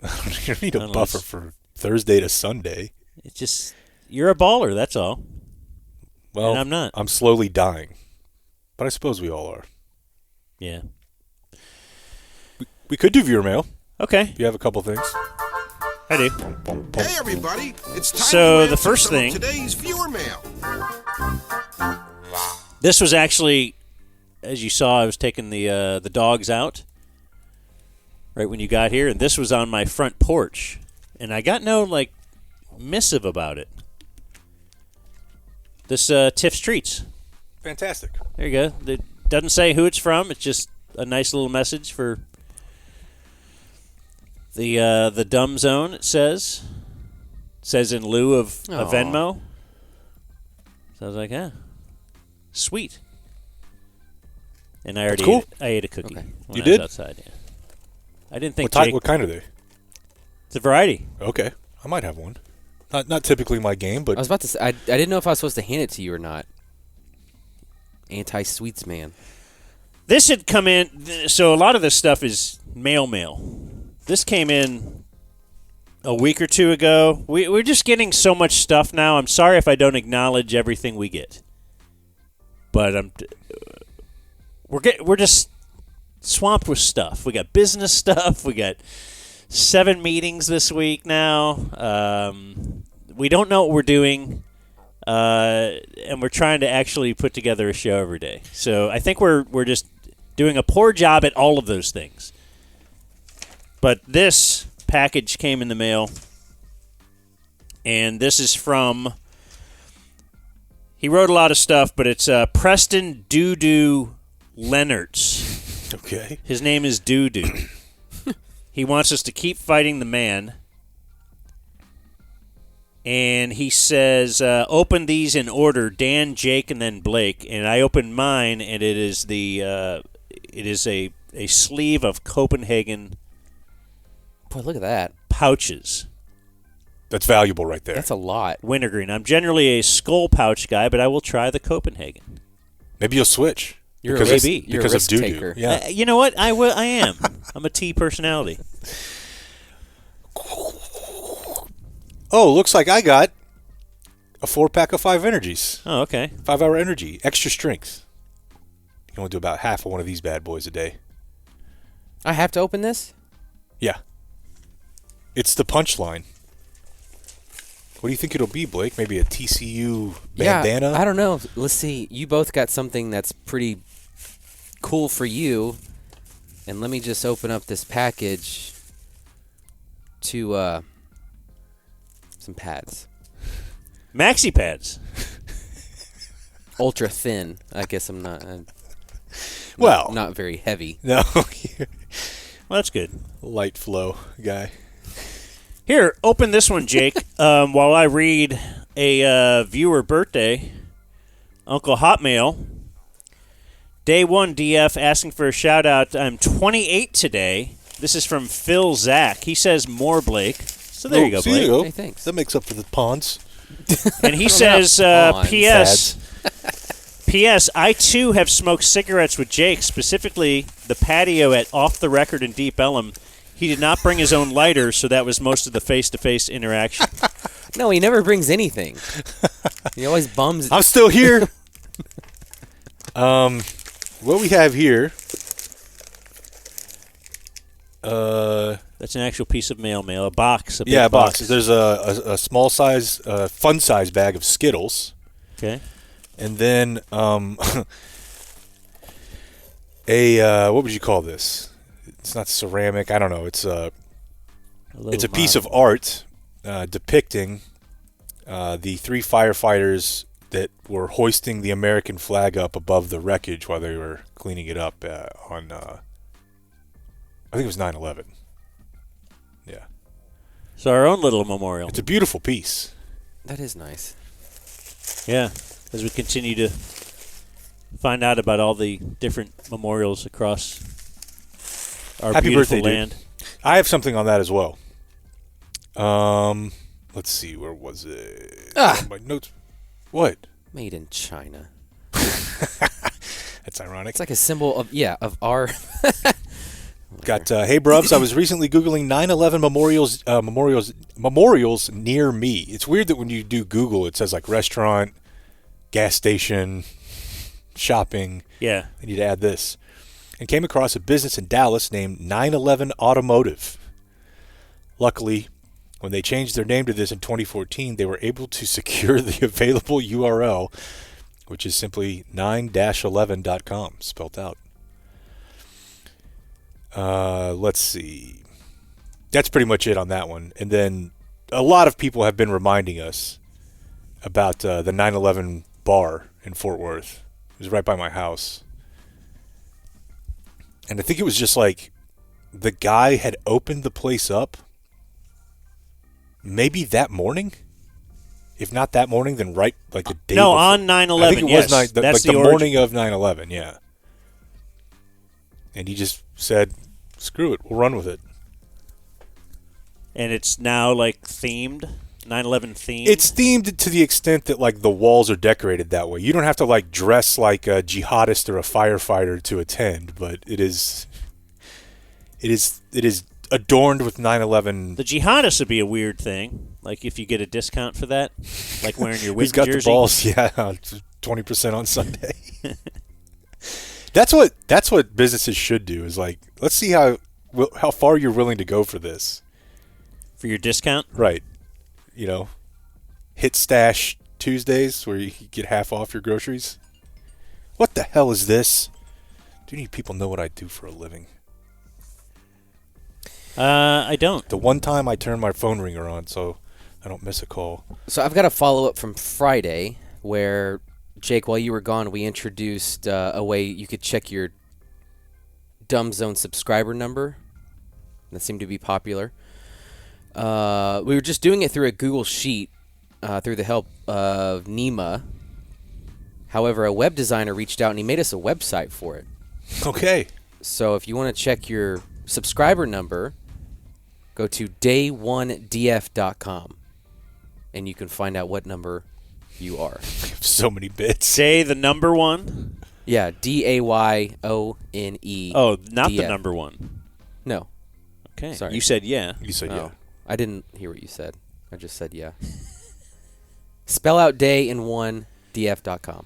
you don't need a buffer for Thursday to Sunday.
It's just, you're a baller, that's all.
Well,
And I'm not.
I'm slowly dying, but I suppose we all are.
Yeah.
We could do viewer mail.
Okay,
If you have a couple things.
I do.
Hey everybody, it's time
So,
to
the
answer
first
some of
thing-
today's viewer mail.
This was actually, as you saw, I was taking the dogs out right when you got here, and this was on my front porch, and I got no missive about it. This Tiff's Treats.
Fantastic.
There you go. It doesn't say who it's from. It's just a nice little message for the dumb zone. It says in lieu of a
Aw.
Venmo. So I was like, sweet. And I already
cool.
I ate a cookie
Okay.
when
You
I was
did?
outside. Yeah. I didn't think
What kind are they?
it's a variety.
Okay, I might have one. Not typically my game, but
I was about to say, I didn't know if I was supposed to hand it to you or not. Anti-sweets man.
This had come in, so a lot of this stuff is mail. This came in a week or two ago. We're just getting so much stuff now. I'm sorry if I don't acknowledge everything we get, but we're just swamped with stuff. We got business stuff. We got 7 meetings this week now. We don't know what we're doing. And we're trying to actually put together a show every day. So I think we're just doing a poor job at all of those things. But this package came in the mail, and this is from, he wrote a lot of stuff, but it's Preston Doo-Doo Leonards.
okay.
His name is Doo-Doo. He wants us to keep fighting the man. And he says, open these in order, Dan, Jake, and then Blake. And I opened mine, and it is a sleeve of Copenhagen
Boy, look at that.
pouches.
That's valuable right there.
That's a lot.
Wintergreen. I'm generally a skull pouch guy, but I will try the Copenhagen.
Maybe you'll switch.
You're
because
a
of-
risk- you're a
because
risk
of doo-doo.
taker.
Yeah.
You know what? I will. I am. I'm a T personality.
Oh, looks like I got a 4-pack of 5 energies.
Oh, okay.
5-hour energy, extra strength. You can only do about half of one of these bad boys a day.
I have to open this?
Yeah. It's the punchline. What do you think it'll be, Blake? Maybe a TCU bandana?
Yeah, I don't know. Let's see. You both got something that's pretty cool for you. And let me just open up this package to some pads.
Maxi pads.
Ultra thin. I guess I'm not.
Well.
not very heavy.
No.
Well, that's good.
Light flow guy.
Here, open this one, Jake, while I read a viewer birthday. Uncle Hotmail. Day 1 DF asking for a shout out. I'm 28 today. This is from Phil Zach. He says more Blake. So there you go,
see,
Blake.
there you go.
Hey, thanks.
That makes up for the pawns.
And he says,
Pawns.
P.S. P.S. I, too, have smoked cigarettes with Jake, specifically the patio at Off the Record in Deep Ellum. He did not bring his own lighter, so that was most of the face-to-face interaction.
No, he never brings anything. He always bums.
I'm still here. What we have here.
That's an actual piece of mail, a box. A big
Yeah, a box. There's a small size, fun size bag of Skittles.
Okay.
And then what would you call this? It's not ceramic. I don't know. It's a piece of art depicting the 3 firefighters that were hoisting the American flag up above the wreckage while they were cleaning it up on I think it was 9/11. Yeah.
So our own little memorial.
It's a beautiful piece.
That is nice.
Yeah, as we continue to find out about all the different memorials across our
Happy
beautiful
birthday, dude.
land.
I have something on that as well. Let's see, where was it? My notes. What?
Made in China.
That's ironic.
It's like a symbol of our.
Got hey bruvs, I was recently googling 9/11 memorials near me. It's weird that when you do Google, it says like restaurant, gas station, shopping.
Yeah.
I need to add this. And came across a business in Dallas named 9/11 Automotive. Luckily, when they changed their name to this in 2014, they were able to secure the available URL, which is simply 9-11.com, spelt out. Let's see. That's pretty much it on that one. And then a lot of people have been reminding us about the 9/11 bar in Fort Worth. It was right by my house. And I think it was just like the guy had opened the place up maybe that morning. If not that morning, then right like the day
No,
before.
on 9/11,
I think it
yes.
was
That's
the
the origin.
morning of 9/11, yeah. And he just said, screw it, we'll run with it.
And it's now like themed, 9/11 themed.
It's themed to the extent that like the walls are decorated that way. You don't have to like dress like a jihadist or a firefighter to attend, but it is adorned with 9/11.
The jihadists would be a weird thing. Like if you get a discount for that, like wearing your
Who's
Witten
got
jersey.
the balls? Yeah, 20% on Sunday. That's what businesses should do. Is like, let's see how far you're willing to go for this.
For your discount?
Right. You know, hit stash Tuesdays where you get half off your groceries. What the hell is this? Do you need people know what I do for a living?
I don't.
The one time I turn my phone ringer on so I don't miss a call.
So I've got a follow-up from Friday where, Jake, while you were gone, we introduced a way you could check your Dumb Zone subscriber number. That seemed to be popular. We were just doing it through a Google Sheet through the help of Nima. However, a web designer reached out and he made us a website for it.
Okay.
So if you want to check your subscriber number, go go to day1df.com, and you can find out what number you are.
So many bits.
Say the number one.
Yeah, DAYONE.
Oh, not the number one.
No.
Okay.
Sorry.
You said yeah.
You said
Oh, I didn't hear what you said. I just said yeah. Spell out day in one, df.com.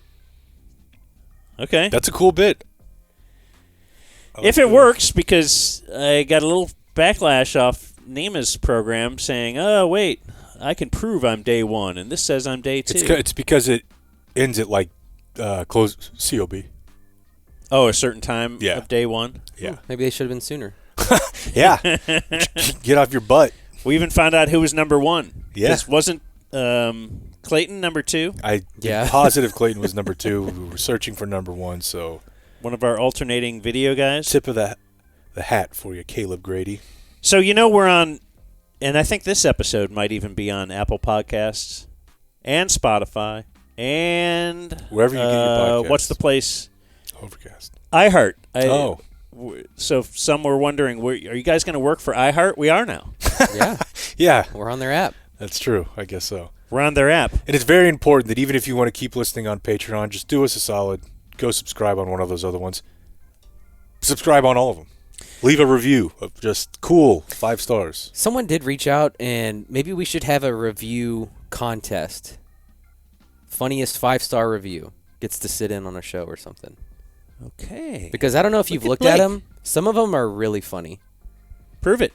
Okay.
That's a cool bit.
If it works, because I got a little backlash off Nema's program saying, oh, wait, I can prove I'm day one, and this says I'm day two.
It's because it ends at like close COB.
Oh, a certain time
Yeah.
of day one?
Yeah.
Maybe they should have been sooner.
Yeah. Get off your butt.
We even found out who was number one.
Yeah.
This wasn't Clayton number two?
I'm
Yeah.
positive Clayton was number 2. We were searching for number 1, so
One of our alternating video guys?
tip of the hat for you, Caleb Grady.
So, you know, we're on, and I think this episode might even be on Apple Podcasts and Spotify and
Wherever you get your podcasts.
what's the place?
Overcast.
iHeart. So some were wondering, are you guys going to work for iHeart? We are now.
Yeah,
Yeah,
we're on their app.
that's true. I guess so.
We're on their app.
And it's very important that even if you want to keep listening on Patreon, just do us a solid. Go subscribe on one of those other ones. Subscribe on all of them. Leave a review of just cool 5 stars.
Someone did reach out, and maybe we should have a review contest. Funniest 5-star review gets to sit in on a show or something.
Okay.
Because I don't know if you've
at
looked at
Blake.
them. Some of them are really funny.
Prove it.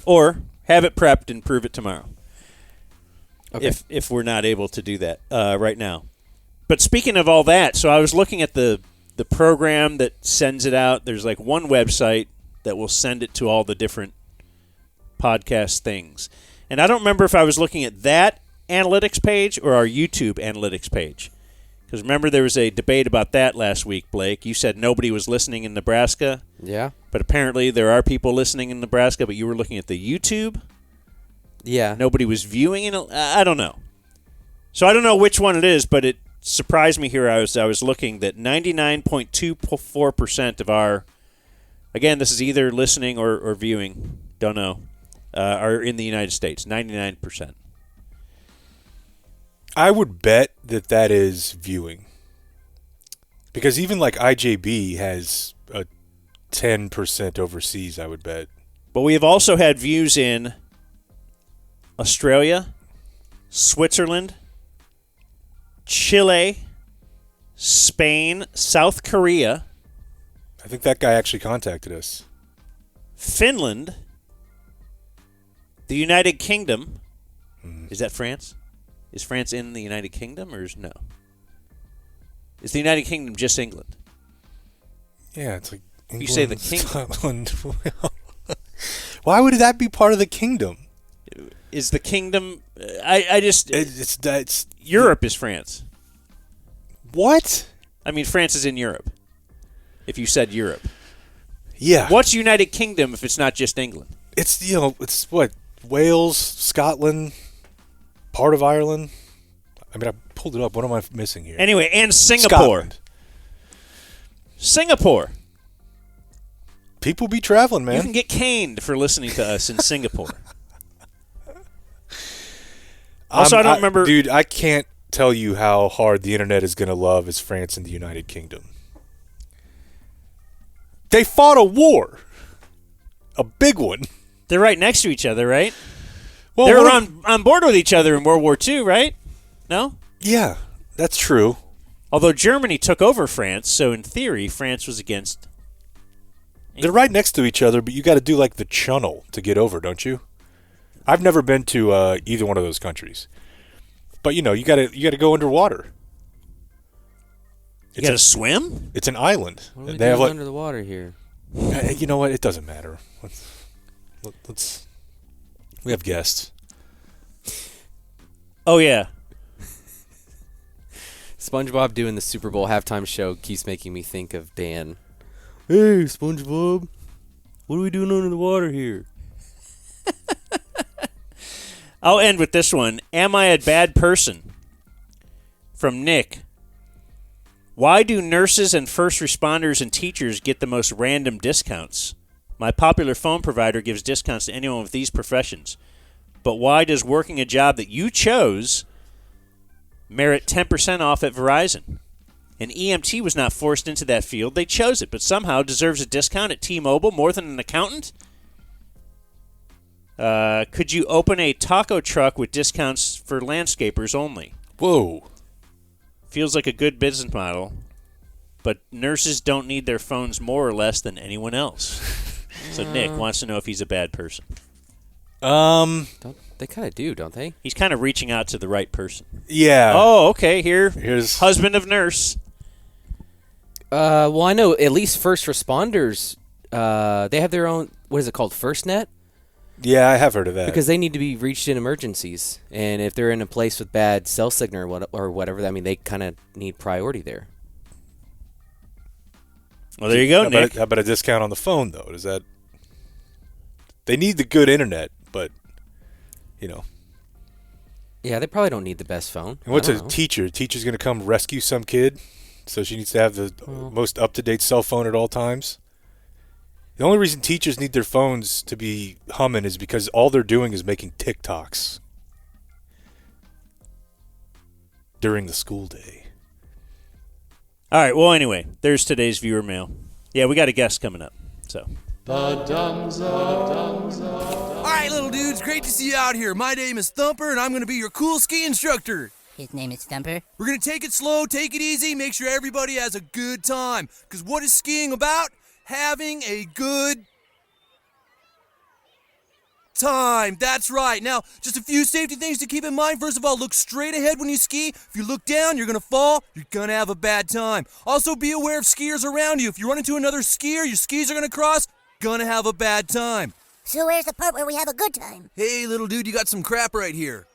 Or have it prepped and prove it tomorrow.
Okay.
If we're not able to do that right now. But speaking of all that, so I was looking at the program that sends it out. There's like one website that will send it to all the different podcast things. And I don't remember if I was looking at that analytics page or our YouTube analytics page. Because remember there was a debate about that last week, Blake. You said nobody was listening in Nebraska.
Yeah.
But apparently there are people listening in Nebraska, but you were looking at the YouTube.
Yeah.
Nobody was viewing it. I don't know. So I don't know which one it is, but it surprised me here. I was looking that 99.24% of our, again, this is either listening or viewing, don't know, are in the United States. 99%.
I would bet that is viewing. Because even like IJB has a 10% overseas, I would bet.
But we have also had views in Australia, Switzerland, Chile, Spain, South Korea,
I think that guy actually contacted us.
Finland, the United Kingdom. Is that France? Is France in the United Kingdom or is no? Is the United Kingdom just England?
Yeah, it's like England,
You say the kingdom.
Scotland. Why would that be part of the kingdom?
Is the kingdom? I just
It's
Europe is France.
what?
I mean, France is in Europe. If you said Europe,
Yeah.
what's United Kingdom if it's not just England?
It's it's what, Wales, Scotland, part of Ireland. I mean, I pulled it up. What am I missing here?
Anyway, and Singapore.
Scotland.
Singapore.
People be traveling,
You
man.
can get caned for listening to us in Singapore. Also, I don't remember.
Dude, I can't tell you how hard the internet is going to love is France and the United Kingdom. They fought a war. A big one.
They're right next to each other, right?
Well,
They were
what if-
on board with each other in World War II, right? No?
Yeah, that's true.
Although Germany took over France, so in theory, France was against.
They're right next to each other, but you got to do like the channel to get over, don't you? I've never been to either one of those countries, but you got to go underwater.
You got to swim?
It's an island.
What are we
They have
doing
like,
under the water here?
you know what? It doesn't matter. Let's. We have guests.
Oh, yeah.
SpongeBob doing the Super Bowl halftime show keeps making me think of Dan. Hey, SpongeBob. What are we doing under the water here?
I'll end with this one. Am I a bad person? From Nick. Why do nurses and first responders and teachers get the most random discounts? My popular phone provider gives discounts to anyone with these professions. But why does working a job that you chose merit 10% off at Verizon? An EMT was not forced into that field. They chose it, but somehow deserves a discount at T-Mobile more than an accountant? Could you open a taco truck with discounts for landscapers only?
Whoa.
Feels like a good business model, but nurses don't need their phones more or less than anyone else. So Nick wants to know if he's a bad person.
They kind of do, don't they?
He's kind of reaching out to the right person.
Yeah.
Oh, okay.
Here's
husband of nurse.
Well, I know at least first responders, they have their own, what is it called, FirstNet?
Yeah, I have heard of that.
Because they need to be reached in emergencies. And if they're in a place with bad cell signal or whatever, I mean, they kind of need priority there.
Well, there you go, Nick.
How about a discount on the phone, though? Does that... They need the good internet, but, you know.
Yeah, they probably don't need the best phone.
And what's
I
a
don't know.
teacher? A teacher's going to come rescue some kid, so she needs to have the most up-to-date cell phone at all times? The only reason teachers need their phones to be humming is because all they're doing is making TikToks during the school day.
All right. Well, anyway, there's today's viewer mail. Yeah, we got a guest coming up. So.
All right, little dudes, great to see you out here. My name is Thumper, and I'm going to be your cool ski instructor.
His name is Thumper.
We're going to take it slow, take it easy, make sure everybody has a good time. Because what is skiing about? Having a good time. That's right. Now, just a few safety things to keep in mind. First of all, look straight ahead when you ski. If you look down, you're going to fall. You're going to have a bad time. Also, be aware of skiers around you. If you run into another skier, your skis are going to cross, going to have a bad time.
So where's the part where we have a good time?
Hey, little dude, you got some crap right here.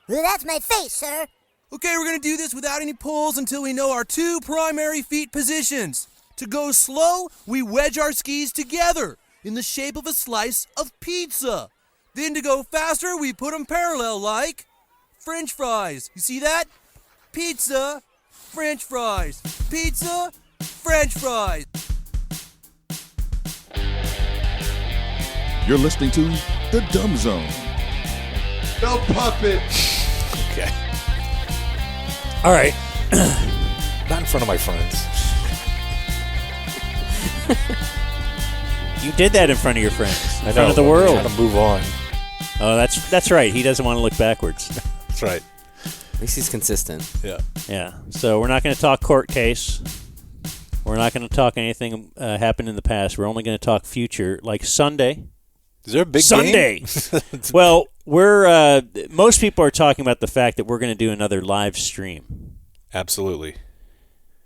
Well, that's my face, sir.
Okay, we're going to do this without any pulls until we know our two primary feet positions. To go slow, we wedge our skis together in the shape of a slice of pizza. Then to go faster, we put them parallel like French fries. You see that? Pizza, French fries. Pizza, French fries.
You're listening to The Dumb Zone.
No puppet.
Okay.
All right.
Not in front of my friends.
You did that in front of your friends. In
I
front
know,
of the
I'm
world.
trying to move on.
Oh, that's right. He doesn't want to look backwards.
That's right.
At least he's consistent.
Yeah.
Yeah. So we're not going to talk court case. We're not going to talk anything happened in the past. We're only going to talk future, like Sunday.
Is there a big
Sunday?
game?
Well, we're most people are talking about the fact that we're going to do another live stream.
Absolutely.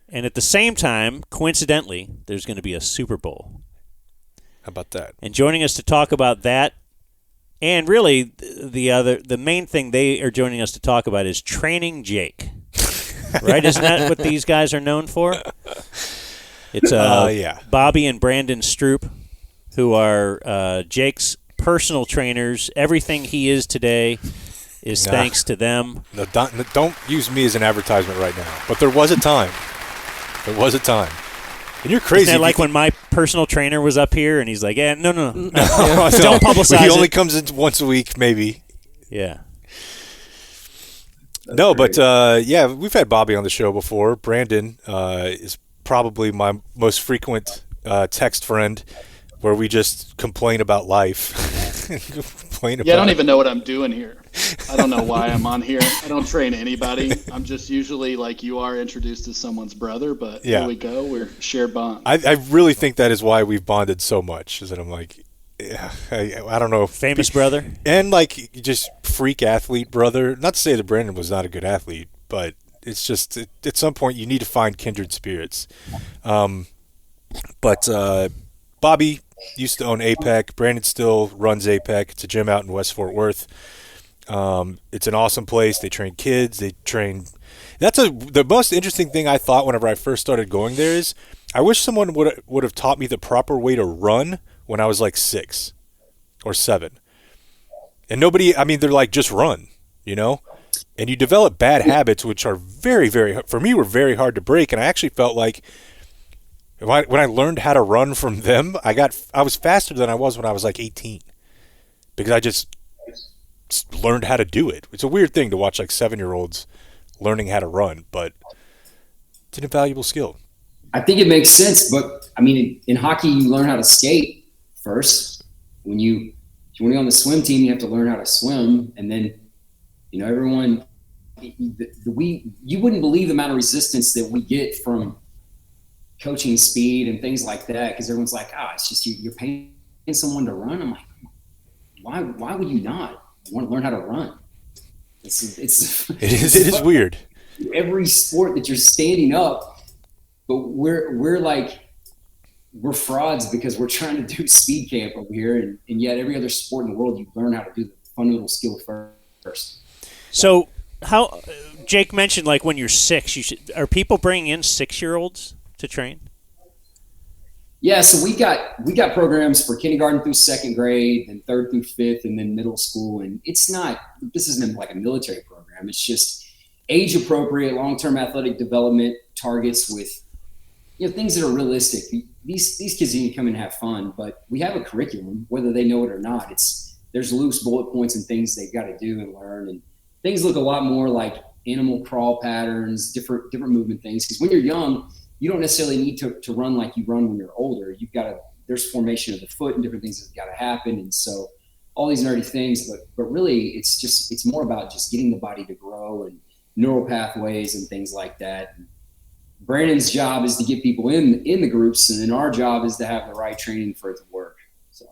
And at the same time, coincidentally, there's going to be a Super Bowl.
How about that?
And joining us to talk about that, and really the main thing they are joining us to talk about is training Jake. Right? Isn't that what these guys are known for? It's
yeah.
Bobby and Brandon Stroupe, who are Jake's personal trainers. Everything he is today is thanks to them.
No, don't use me as an advertisement right now. But there was a time. There was a time. And you're crazy.
Isn't that like when my personal trainer was up here and he's like, no. Don't
Don't
publicize
He only
it.
comes in once a week, maybe.
Yeah.
No, but yeah, we've had Bobby on the show before. Brandon is probably my most frequent text friend, where we just complain about life.
I don't even know what I'm doing here. I don't know why I'm on here. I don't train anybody. I'm just usually, like you are, introduced as someone's brother, but
Yeah.
here we go. We're shared bond.
I really think that is why we've bonded so much. Is that I'm like, yeah, I don't know.
Famous brother?
And like just freak athlete brother. Not to say that Brandon was not a good athlete, but it's just at some point you need to find kindred spirits. But Bobby used to own APEC. Brandon still runs APEC. It's a gym out in West Fort Worth. It's an awesome place. They train kids. They train. The most interesting thing I thought whenever I first started going there is I wish someone would have taught me the proper way to run when I was like 6 or 7. And nobody, I mean, they're like, just run, you know? And you develop bad habits, which are very, very, for me, were very hard to break. And I actually felt like When I learned how to run from them, I was faster than I was when I was like 18 because I just learned how to do it. It's a weird thing to watch like 7-year-olds learning how to run, but it's an invaluable skill.
I think it makes sense, but I mean, in hockey, you learn how to skate first. When you're on the swim team, you have to learn how to swim, and then everyone. You wouldn't believe the amount of resistance that we get from coaching speed and things like that, because everyone's like, it's just you're paying someone to run. I'm like, why would you not want to learn how to run? It
is weird.
Every sport that you're standing up. But we're frauds because we're trying to do speed camp over here, and yet every other sport in the world you learn how to do the fundamental skill first.
So how Jake mentioned like when you're 6, are people bringing in 6-year-olds to train?
Yeah, so we got programs for kindergarten through 2nd grade, then 3rd through 5th, and then middle school. And this isn't like a military program. It's just age appropriate, long-term athletic development targets with things that are realistic. These kids need to come and have fun, but we have a curriculum, whether they know it or not. There's loose bullet points and things they've got to do and learn, and things look a lot more like animal crawl patterns, different movement things. Because when you're young, you don't necessarily need to run like you run when you're older. There's formation of the foot and different things that got to happen, and so all these nerdy things. But really, it's more about just getting the body to grow and neural pathways and things like that. Brandon's job is to get people in the groups, and then our job is to have the right training for it to work. So,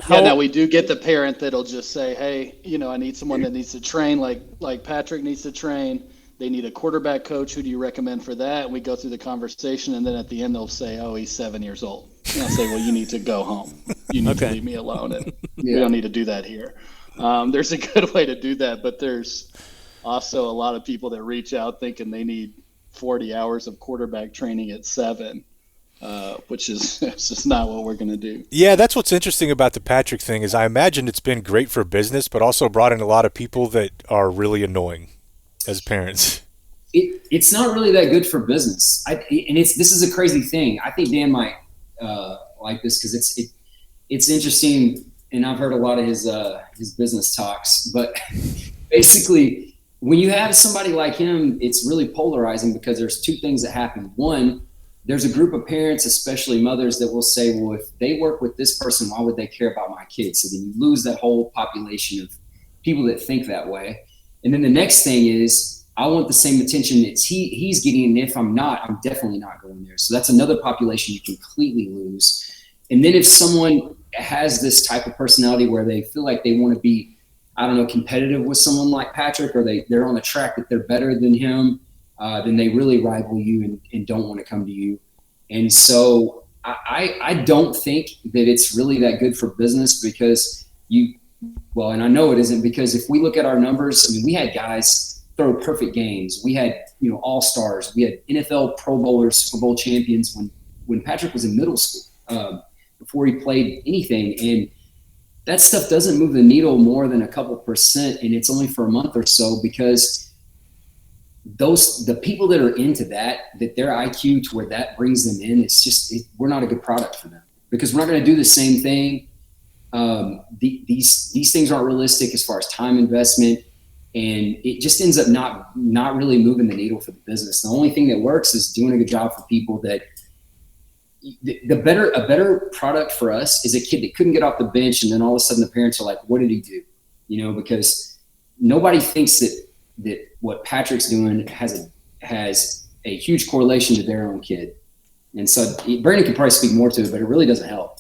now we do get the parent that'll just say, "Hey, I need someone that needs to train, like Patrick needs to train. They need a quarterback coach. Who do you recommend for that?" And we go through the conversation, and then at the end they'll say, "Oh, he's 7 years old." And I'll say, "Well, you need to go home. You need to leave me alone, and we don't need to do that here." There's a good way to do that, but there's also a lot of people that reach out thinking they need 40 hours of quarterback training at 7, which is just not what we're going to do.
Yeah, that's what's interesting about the Patrick thing is I imagine it's been great for business, but also brought in a lot of people that are really annoying as parents.
It's not really that good for business. This is a crazy thing. I think Dan might like this because it's interesting, and I've heard a lot of his business talks. But basically, when you have somebody like him, it's really polarizing because there's 2 things that happen. One, there's a group of parents, especially mothers, that will say, well, if they work with this person, why would they care about my kids? So then you lose that whole population of people that think that way. And then the next thing is, I want the same attention that he's getting, and if I'm not, I'm definitely not going there. So that's another population you completely lose. And then if someone has this type of personality where they feel like they want to be, competitive with someone like Patrick, or they're on the track that they're better than him, then they really rival you and don't want to come to you. And so I don't think that it's really that good for business because and I know it isn't, because if we look at our numbers, we had guys throw perfect games. We had, all-stars. We had NFL Pro Bowlers, Super Bowl champions when Patrick was in middle school, before he played anything. And that stuff doesn't move the needle more than a couple percent, and it's only for a month or so because the people that are into that their IQ to where that brings them in, we're not a good product for them because we're not going to do the same thing. These things aren't realistic as far as time investment, and it just ends up not really moving the needle for the business. The only thing that works is doing a good job for people that. A better product for us is a kid that couldn't get off the bench, and then all of a sudden the parents are like, "What did he do?" Because nobody thinks that what Patrick's doing has a huge correlation to their own kid. And so Brandon could probably speak more to it, but it really doesn't help.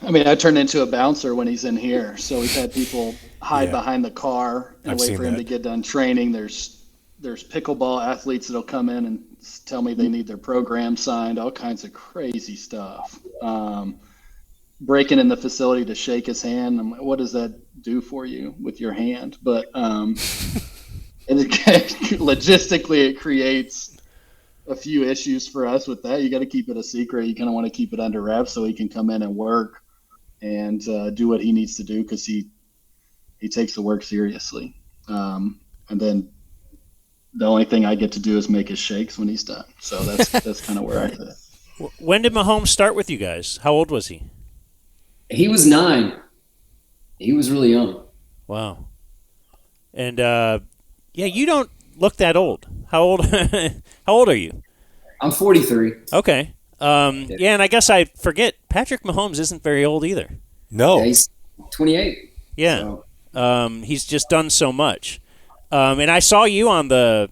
I turned into a bouncer when he's in here, so we've had people hide behind the car and wait for him to get done training. There's pickleball athletes that'll come in and tell me they need their program signed, all kinds of crazy stuff. Breaking in the facility to shake his hand. I'm like, what does that do for you with your hand? But logistically, it creates a few issues for us with that. You got to keep it a secret. You kind of want to keep it under wraps so he can come in and work and do what he needs to do because he takes the work seriously. And then the only thing I get to do is make his shakes when he's done. So that's kind of where I fit.
when did Mahomes start with you guys? How old was he?
He was 9. He was really young.
Wow. And you don't look that old. How old? How old are you?
I'm 43.
Okay. And I guess I forget Patrick Mahomes isn't very old either.
No.
Yeah, he's 28.
Yeah.
So.
He's just done so much. And I saw you on the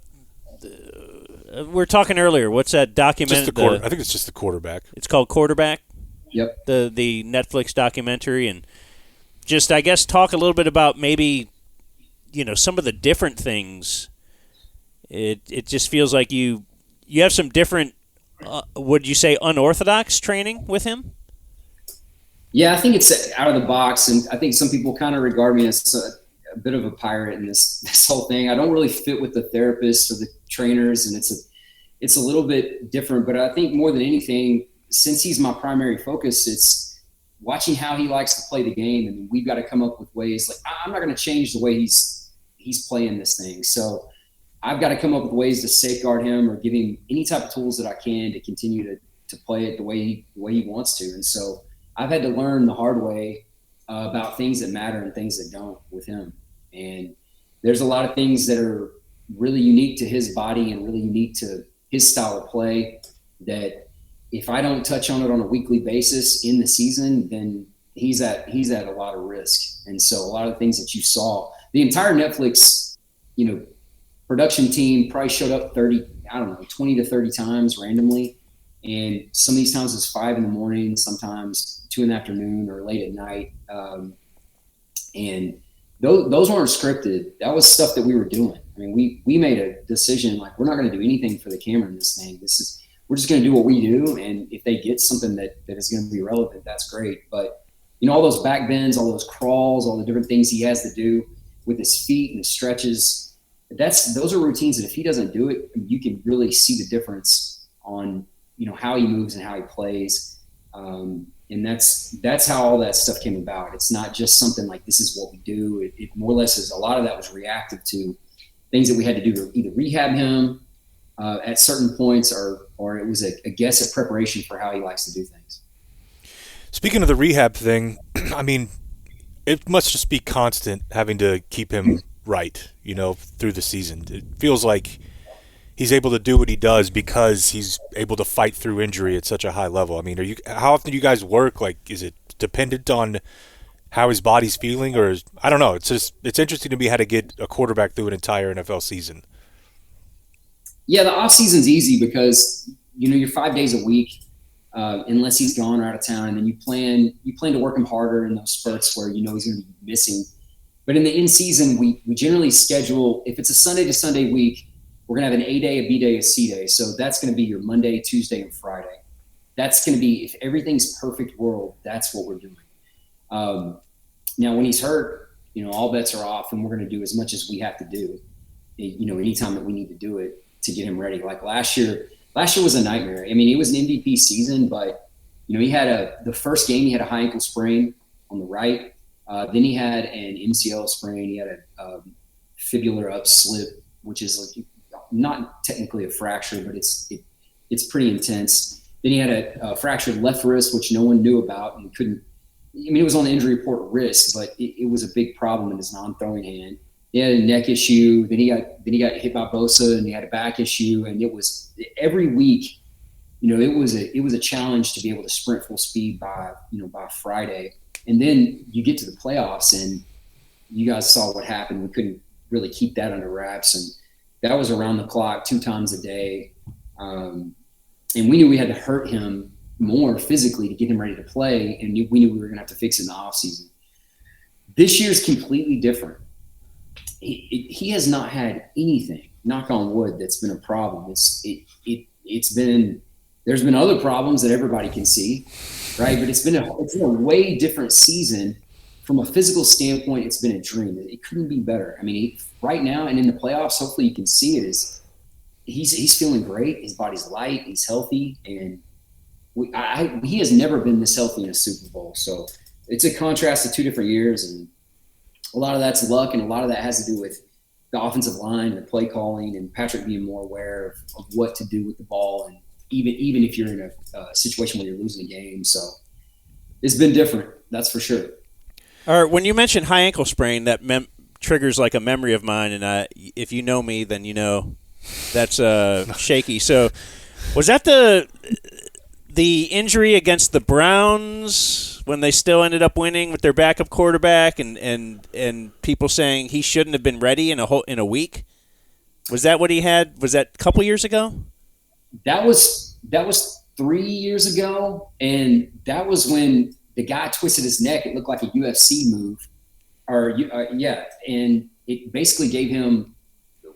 we were talking earlier. What's that documentary?
I think it's just the quarterback.
It's called Quarterback.
Yep.
The Netflix documentary, and just I guess talk a little bit about maybe some of the different things. It just feels like you have some different. Would you say unorthodox training with him?
Yeah, I think it's out of the box, and I think some people kind of regard me as a bit of a pirate in this whole thing. I don't really fit with the therapists or the trainers, and it's a little bit different. But I think more than anything, since he's my primary focus, it's watching how he likes to play the game, and we've got to come up with ways. Like I'm not going to change the way he's playing this thing, so I've got to come up with ways to safeguard him or give him any type of tools that I can to continue to play it the way he wants to. And so I've had to learn the hard way about things that matter and things that don't with him. And there's a lot of things that are really unique to his body and really unique to his style of play that if I don't touch on it on a weekly basis in the season, then he's at a lot of risk. And so a lot of the things that you saw, the entire Netflix, production team probably showed up 20 to 30 times randomly. And some of these times it's 5 a.m, sometimes 2 p.m, or late at night. And those weren't scripted. That was stuff that we were doing. I mean, we made a decision, like, we're not going to do anything for the camera in this thing. We're just going to do what we do. And if they get something that is going to be relevant, that's great. But, all those back bends, all those crawls, all the different things he has to do with his feet and the stretches, those are routines that if he doesn't do it, you can really see the difference on, how he moves and how he plays. And that's how all that stuff came about. It's not just something like this is what we do. It more or less is, a lot of that was reactive to things that we had to do to either rehab him at certain points or it was a guess at preparation for how he likes to do things.
Speaking of the rehab thing, I mean, it must just be constant having to keep him right, through the season. It feels like he's able to do what he does because he's able to fight through injury at such a high level. I mean, how often do you guys work? Like, is it dependent on how his body's feeling, or I don't know. It's interesting to me how to get a quarterback through an entire NFL season.
Yeah, the off season's easy because you're 5 days a week, unless he's gone or out of town, and then you plan to work him harder in those spurts where he's going to be missing. But in the in season, we generally schedule, if it's a Sunday to Sunday week, we're going to have an A day, a B day, a C day. So that's going to be your Monday, Tuesday, and Friday. That's going to be, if everything's perfect world, that's what we're doing. Now, when he's hurt, all bets are off, and we're going to do as much as we have to do, anytime that we need to do it to get him ready. Like last year was a nightmare. I mean, it was an MVP season, but, he had the first game, he had a high ankle sprain on the right. Then he had an MCL sprain. He had a fibular upslip, which is like not technically a fracture, but it's pretty intense. Then he had a fractured left wrist, which no one knew about and couldn't. I mean, it was on the injury report wrist, but it was a big problem in his non-throwing hand. He had a neck issue. Then he got hit by Bosa, and he had a back issue. And it was every week. It was a challenge to be able to sprint full speed by Friday. And then you get to the playoffs, and you guys saw what happened. We couldn't really keep that under wraps, and that was around the clock, 2 times a day. And we knew we had to hurt him more physically to get him ready to play, and we knew we were going to have to fix it in the off season. This year's completely different. He has not had anything, knock on wood, that's been a problem. It's been, there's been other problems that everybody can see, right? But it's been a way different season from a physical standpoint. It's been a dream. It couldn't be better. I mean, right now and in the playoffs, hopefully you can see it, he's feeling great. His body's light. He's healthy, and he has never been this healthy in a Super Bowl. So it's a contrast to 2 different years, and a lot of that's luck, and a lot of that has to do with the offensive line and the play calling, and Patrick being more aware of what to do with the ball. And even if you're in a situation where you're losing a game. So it's been different, that's for sure.
All right, when you mentioned high ankle sprain, that triggers like a memory of mine, and if you know me, then you know that's shaky. So was that the injury against the Browns when they still ended up winning with their backup quarterback, and people saying he shouldn't have been ready in a week? Was that what he had? Was that a couple years ago?
That was 3 years ago, and that was when the guy twisted his neck. It looked like a UFC move, and it basically gave him.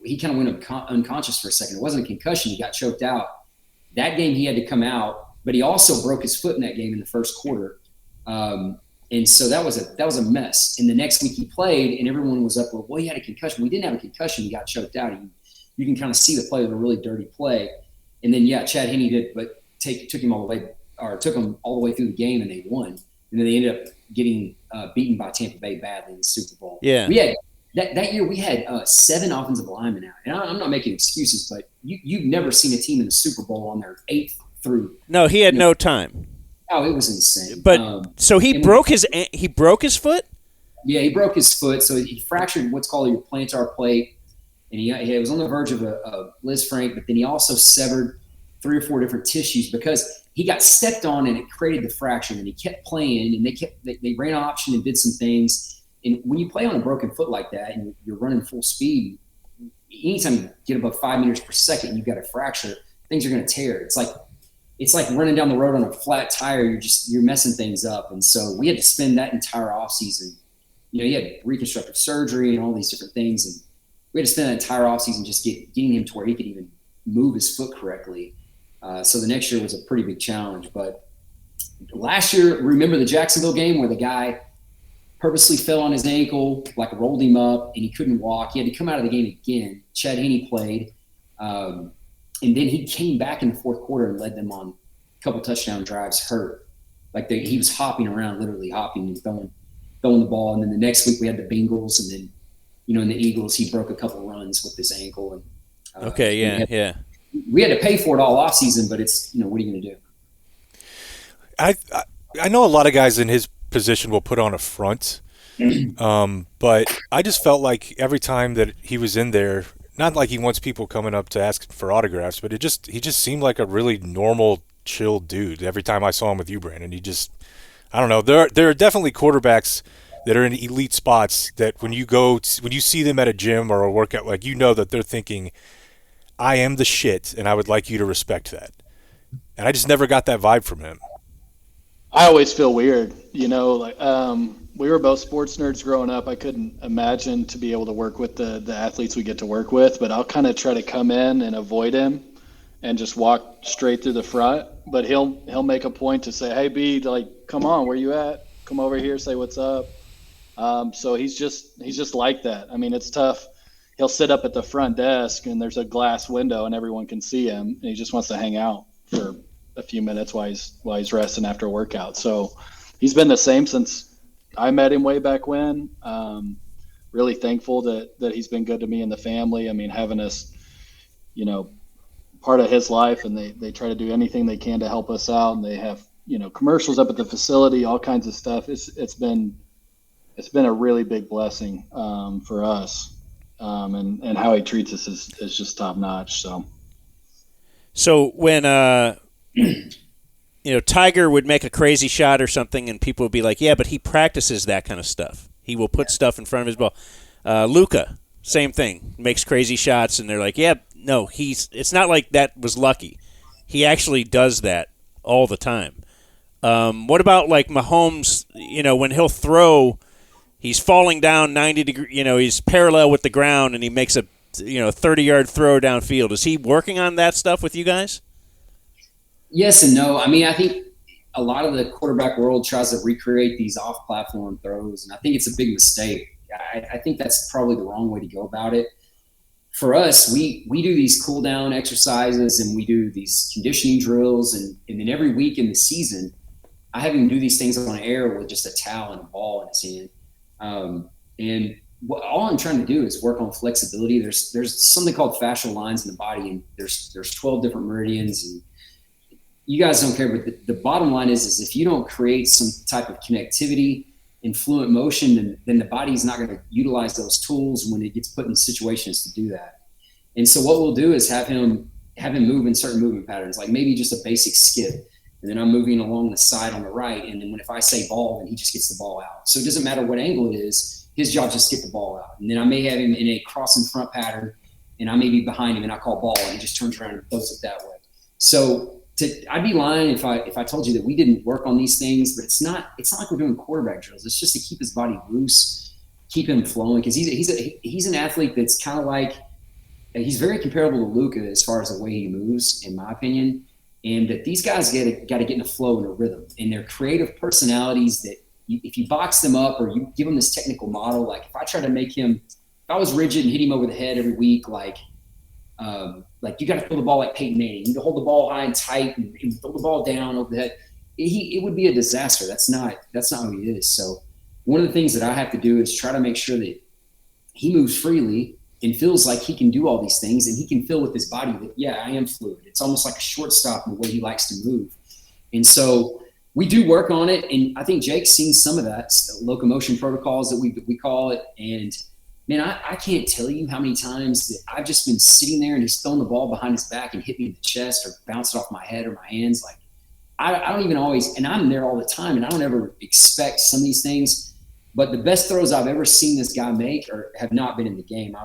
He kind of went unconscious for a second. It wasn't a concussion; he got choked out. That game he had to come out, but he also broke his foot in that game in the first quarter, and so that was a mess. And the next week he played, and everyone was up. Well, he had a concussion. We didn't have a concussion. He got choked out. You can kind of see the play of a really dirty play. And then Chad Henne did, but took him all the way through the game, and they won. And then they ended up getting beaten by Tampa Bay badly in the Super Bowl.
Yeah,
we had that year. We had 7 offensive linemen out, and I'm not making excuses, but you've never seen a team in the Super Bowl on their 8th through.
No, he had no time.
Oh, it was insane.
But so he broke his foot.
Yeah, he broke his foot. So he fractured what's called your plantar plate. And he was on the verge of a Liz Frank, but then he also severed 3 or 4 different tissues because he got stepped on and it created the fracture. And he kept playing, and they ran option and did some things. And when you play on a broken foot like that and you're running full speed, anytime you get above 5 meters per second, you've got a fracture. Things are going to tear. It's like running down the road on a flat tire. You're messing things up. And so we had to spend that entire off season. He had reconstructive surgery and all these different things, and we had to spend that entire offseason just getting him to where he could even move his foot correctly. So the next year was a pretty big challenge. But last year, remember the Jacksonville game where the guy purposely fell on his ankle, like rolled him up, and he couldn't walk. He had to come out of the game again. Chad Henne played. And then he came back in the fourth quarter and led them on a couple touchdown drives hurt. He was hopping around, literally hopping and throwing the ball. And then the next week we had the Bengals, and then in the Eagles, he broke a couple runs with his ankle. And we had to pay for it all off season, but it's what are you going to do?
I know a lot of guys in his position will put on a front, but I just felt like every time that he was in there, not like he wants people coming up to ask for autographs, but he just seemed like a really normal, chill dude. Every time I saw him with you, Brandon, I don't know. There are definitely quarterbacks that are in elite spots that when you see them at a gym or a workout, that they're thinking, I am the shit, and I would like you to respect that. And I just never got that vibe from him.
I always feel weird, we were both sports nerds growing up. I couldn't imagine to be able to work with the athletes we get to work with, but I'll kind of try to come in and avoid him and just walk straight through the front. But he'll make a point to say, hey, B, come on, where you at? Come over here, say what's up. So he's just like that. I mean, it's tough. He'll sit up at the front desk and there's a glass window and everyone can see him, and he just wants to hang out for a few minutes while he's resting after a workout. So he's been the same since I met him way back when. Really thankful that he's been good to me and the family. I mean, having us, part of his life, and they try to do anything they can to help us out, and they have, commercials up at the facility, all kinds of stuff. It's been a really big blessing for us, and how he treats us is just top notch.
So when Tiger would make a crazy shot or something, and people would be like, "Yeah, but he practices that kind of stuff. He will put stuff in front of his ball." Luka, same thing, makes crazy shots, and they're like, "Yeah, no, it's not like that was lucky. He actually does that all the time." What about Mahomes? When he'll throw, he's falling down 90 degrees. He's parallel with the ground, and he makes a 30-yard throw downfield. Is he working on that stuff with you guys?
Yes and no. I mean, I think a lot of the quarterback world tries to recreate these off-platform throws, and I think it's a big mistake. I think that's probably the wrong way to go about it. For us, we do these cool-down exercises, and we do these conditioning drills, and then every week in the season, I have him do these things on air with just a towel and a ball in his hand. And all I'm trying to do is work on flexibility. There's something called fascial lines in the body, and there's 12 different meridians, and you guys don't care, but the bottom line is if you don't create some type of connectivity and fluent motion, then the body's not going to utilize those tools when it gets put in situations to do that. And so what we'll do is have him move in certain movement patterns, like maybe just a basic skip. And then I'm moving along the side on the right. And then if I say ball, then he just gets the ball out. So it doesn't matter what angle it is, his job is just get the ball out. And then I may have him in a cross and front pattern, and I may be behind him and I call ball and he just turns around and throws it that way. So I'd be lying if I told you that we didn't work on these things, but it's not like we're doing quarterback drills. It's just to keep his body loose, keep him flowing. Cause he's an athlete that's kind of like, he's very comparable to Luka as far as the way he moves, in my opinion. And that these guys got to get in a flow and a rhythm, and their creative personalities that if you box them up or you give them this technical model, like if I try to make him, if I was rigid and hit him over the head every week, like you got to throw the ball like Peyton Manning, you need to hold the ball high and tight and throw the ball down over the head. It would be a disaster. That's not who he is. So one of the things that I have to do is try to make sure that he moves freely and feels like he can do all these things, and he can feel with his body that, yeah, I am fluid. It's almost like a shortstop in the way he likes to move. And so we do work on it, and I think Jake's seen some of that, locomotion protocols that we call it. And, man, I can't tell you how many times that I've just been sitting there and he's throwing the ball behind his back and hit me in the chest or bounce it off my head or my hands. Like, I don't even always – and I'm there all the time, and I don't ever expect some of these things. But the best throws I've ever seen this guy make have not been in the game.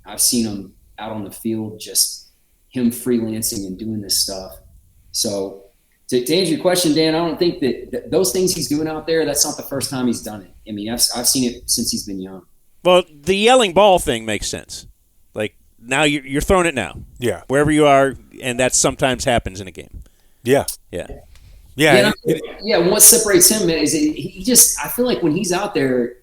I've seen him out on the field, just him freelancing and doing this stuff. So to answer your question, Dan, I don't think that those things he's doing out there, that's not the first time he's done it. I mean, I've seen it since he's been young.
Well, the yelling ball thing makes sense. Like, now you're throwing it now.
Yeah.
Wherever you are, and that sometimes happens in a game.
Yeah.
Yeah.
Yeah.
What separates him is I feel like when he's out there,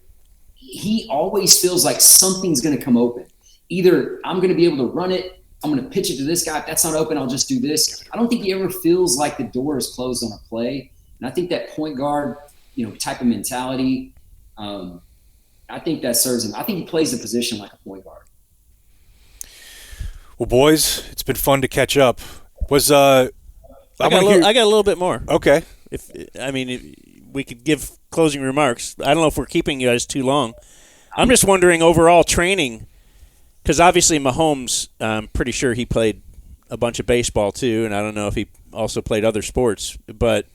he always feels like something's going to come open. Either I'm going to be able to run it, I'm going to pitch it to this guy. If that's not open, I'll just do this. I don't think he ever feels like the door is closed on a play. And I think that point guard, type of mentality, I think that serves him. I think he plays the position like a point guard.
Well, boys, it's been fun to catch up. I got
a little bit more.
Okay.
If we could give closing remarks. I don't know if we're keeping you guys too long. I'm just wondering overall training. Because obviously Mahomes, I'm pretty sure he played a bunch of baseball too, and I don't know if he also played other sports. But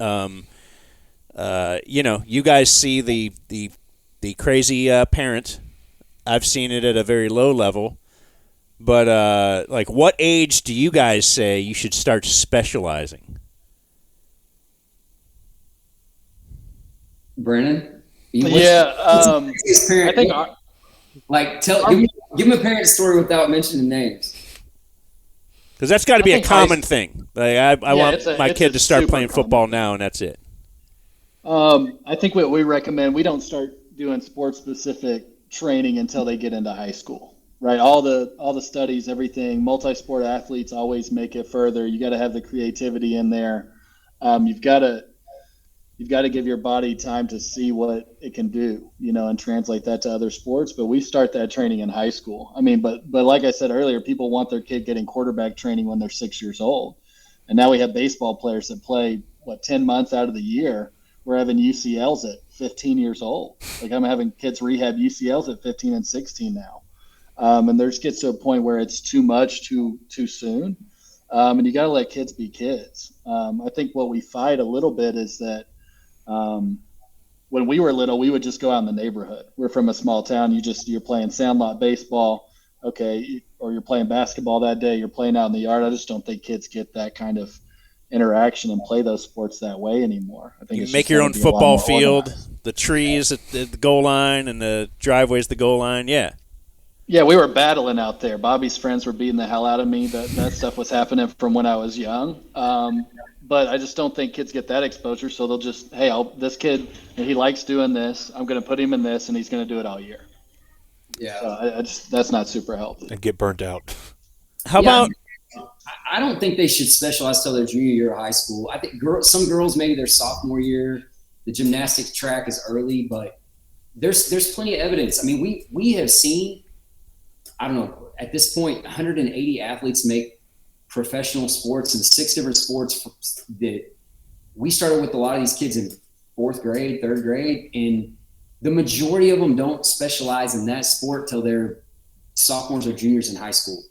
you guys see the crazy parent. I've seen it at a very low level. But what age do you guys say you should start specializing?
Brandon?
I think.
Give him a parent story without mentioning names.
Because that's got to be a common thing. Like I want my kid to start playing football now, and that's it.
I think what we recommend, we don't start doing sports-specific training until they get into high school, right? All the studies, everything, multi-sport athletes always make it further. You got to have the creativity in there. You've got to give your body time to see what it can do, and translate that to other sports. But we start that training in high school. I mean, but like I said earlier, people want their kid getting quarterback training when they're 6 years old. And now we have baseball players that play, 10 months out of the year. We're having UCLs at 15 years old. Like, I'm having kids rehab UCLs at 15 and 16 now. And there just gets to a point where it's too much too soon. And you got to let kids be kids. I think what we fight a little bit is that, when we were little, we would just go out in the neighborhood. We're from a small town. You're playing sandlot baseball, okay, or you're playing basketball that day. You're playing out in the yard. I just don't think kids get that kind of interaction and play those sports that way anymore. I think
you make your own football field, the trees at the goal line, and the driveways the goal line. Yeah.
Yeah, we were battling out there. Bobby's friends were beating the hell out of me. That stuff was happening from when I was young. But I just don't think kids get that exposure. So they'll just, hey, this kid, he likes doing this. I'm going to put him in this, and he's going to do it all year.
Yeah.
So that's not super healthy.
And get burnt out.
How about?
I don't think they should specialize till their junior year of high school. I think some girls, maybe their sophomore year, the gymnastics track is early, but there's plenty of evidence. I mean, we have seen, I don't know, at this point, 180 athletes make professional sports and 6 different sports that we started with a lot of these kids in 4th grade, 3rd grade, and the majority of them don't specialize in that sport till they're sophomores or juniors in high school.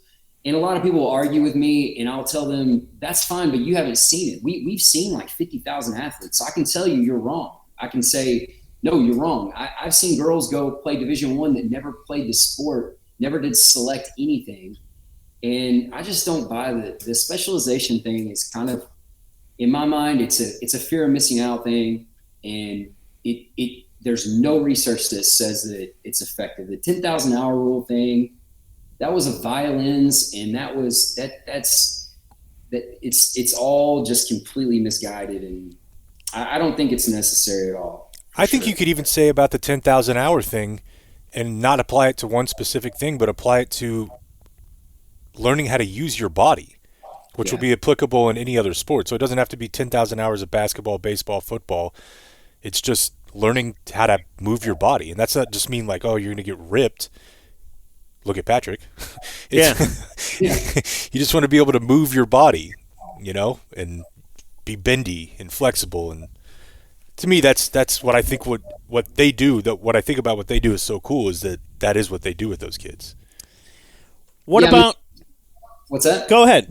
And a lot of people will argue with me, and I'll tell them, that's fine, but you haven't seen it. We've seen like 50,000 athletes. So I can tell you you're wrong. I can say, no, you're wrong. I've seen girls go play Division I that never played the sport, never did select anything. And I just don't buy the specialization thing is kind of, in my mind, it's a fear of missing out thing. And there's no research that says that it's effective. The 10,000 hour rule thing, that was a violins, and it's all just completely misguided, and I don't think it's necessary at all.
I think you could even say about the 10,000 hour thing and not apply it to one specific thing, but apply it to learning how to use your body, which will be applicable in any other sport. So it doesn't have to be 10,000 hours of basketball, baseball, football. It's just learning how to move your body. And that's not just mean like, oh, you're going to get ripped. Look at Patrick. You just want to be able to move your body, and be bendy and flexible. And to me, that's what I think what they do. What I think about what they do is so cool is that is what they do with those kids.
What about?
What's that?
Go ahead.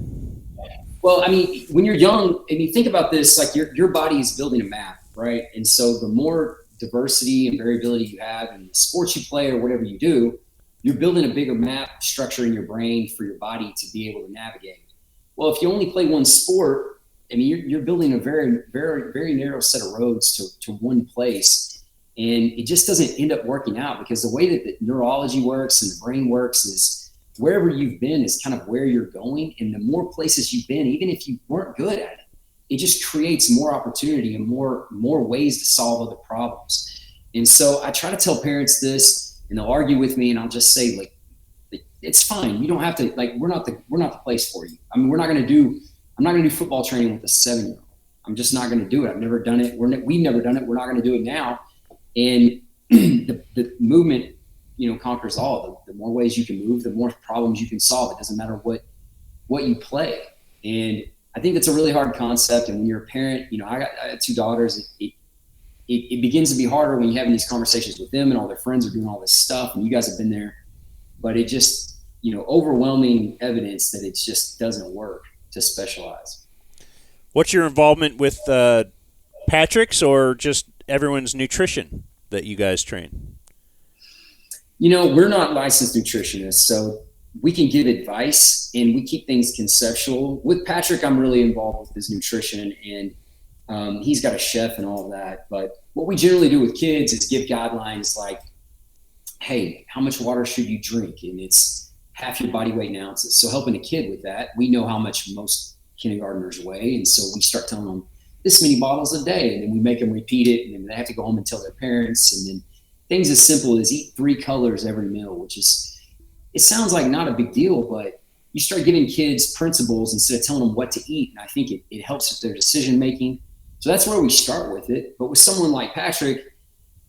Well, I mean, when you're young, and you think about this, like your body is building a map, right? And so the more diversity and variability you have in the sports you play or whatever you do, you're building a bigger map structure in your brain for your body to be able to navigate. Well, if you only play one sport, I mean, you're building a very, very, very narrow set of roads to one place. And it just doesn't end up working out, because the way that the neurology works and the brain works is wherever you've been is kind of where you're going. And the more places you've been, even if you weren't good at it, it just creates more opportunity and more ways to solve other problems. And so I try to tell parents this, and they'll argue with me, and I'll just say, like, it's fine. You don't have to, like, we're not the place for you. I mean, I'm not going to do football training with a 7-year-old. I'm just not going to do it. I've never done it. We've never done it. We're not going to do it now. And the movement, conquers all. The more ways you can move, the more problems you can solve. It doesn't matter what you play. And I think that's a really hard concept. And when you're a parent, I got 2 daughters. It begins to be harder when you're having these conversations with them and all their friends are doing all this stuff, and you guys have been there. But it just, overwhelming evidence that it just doesn't work to specialize.
What's your involvement with Patrick's or just everyone's nutrition that you guys train?
We're not licensed nutritionists, so we can give advice and we keep things conceptual. With Patrick, I'm really involved with his nutrition, and he's got a chef and all of that. But what we generally do with kids is give guidelines like, hey, how much water should you drink? And it's half your body weight in ounces. So helping a kid with that, we know how much most kindergartners weigh. And so we start telling them this many bottles a day, and then we make them repeat it, and then they have to go home and tell their parents. And then things as simple as eat 3 colors every meal, which is, it sounds like not a big deal, but you start giving kids principles instead of telling them what to eat. And I think it helps with their decision making. So that's where we start with it. But with someone like Patrick,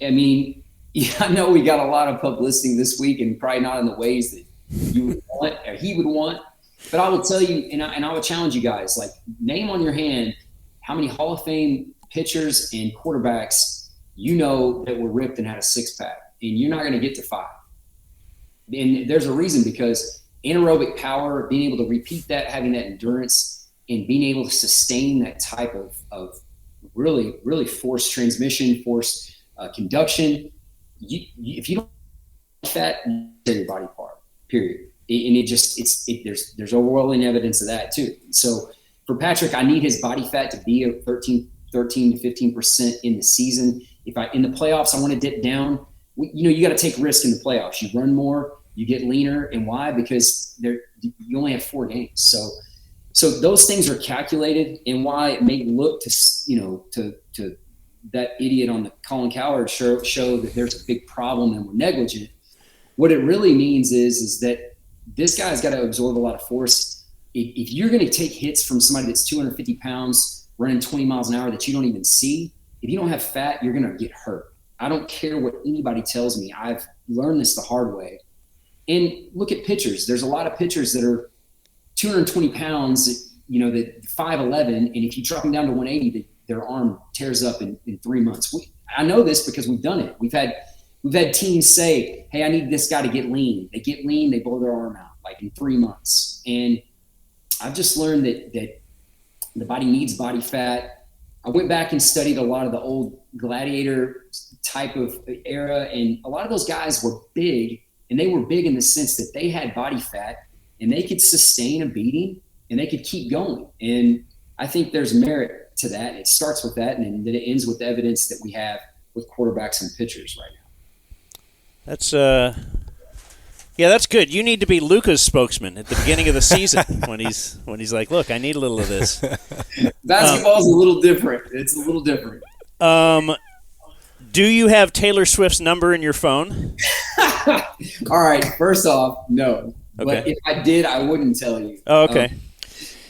I mean, I know we got a lot of publicity this week, and probably not in the ways that you would want or he would want. But I will tell you, and I would challenge you guys, like, name on your hand how many Hall of Fame pitchers and quarterbacks that were ripped and had a 6-pack, and you're not going to get to 5. And there's a reason, because anaerobic power, being able to repeat that, having that endurance, and being able to sustain that type of really, really forced transmission, forced conduction. If you don't like that, it's your body part, period. And there's overwhelming evidence of that too. So for Patrick, I need his body fat to be at 13 to 15% in the season. In the playoffs, I want to dip down. You got to take risk in the playoffs. You run more, you get leaner. And why? Because you only have 4 games. So those things are calculated, and why it may look to that idiot on the Colin Cowherd show that there's a big problem and we're negligent. What it really means is that this guy's got to absorb a lot of force. If you're going to take hits from somebody that's 250 pounds running 20 miles an hour that you don't even see, if you don't have fat, you're going to get hurt. I don't care what anybody tells me. I've learned this the hard way. And look at pitchers. There's a lot of pitchers that are 220 pounds, that 5'11", and if you drop them down to 180, their arm tears up in 3 months. I know this because we've done it. We've had teams say, hey, I need this guy to get lean. They get lean, they blow their arm out like in 3 months. And I've just learned that the body needs body fat. I went back and studied a lot of the old gladiator type of era, and a lot of those guys were big, and they were big in the sense that they had body fat and they could sustain a beating and they could keep going. And I think there's merit to that. It starts with that, and then it ends with the evidence that we have with quarterbacks and pitchers right now.
That's that's good. You need to be Luca's spokesman at the beginning of the season when he's like, look, I need a little of this.
Basketball's a little different. It's a little different.
Do you have Taylor Swift's number in your phone?
All right. First off, no.
Okay.
But if I did, I wouldn't tell you.
Oh, okay.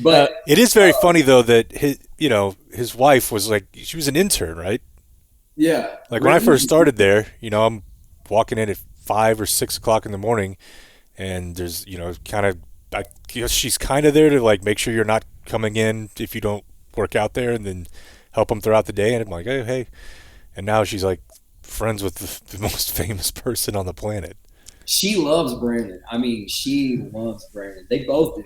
But
it is very funny though that his wife was like, she was an intern, right?
Yeah.
Like when I first started there, I'm walking in at 5 or 6 o'clock in the morning, and there's I guess she's kind of there to like make sure you're not coming in if you don't work out there, and then help them throughout the day. And I'm like, hey. And now she's like friends with the most famous person on the planet.
She loves Brandon. I mean, she loves Brandon. They both do.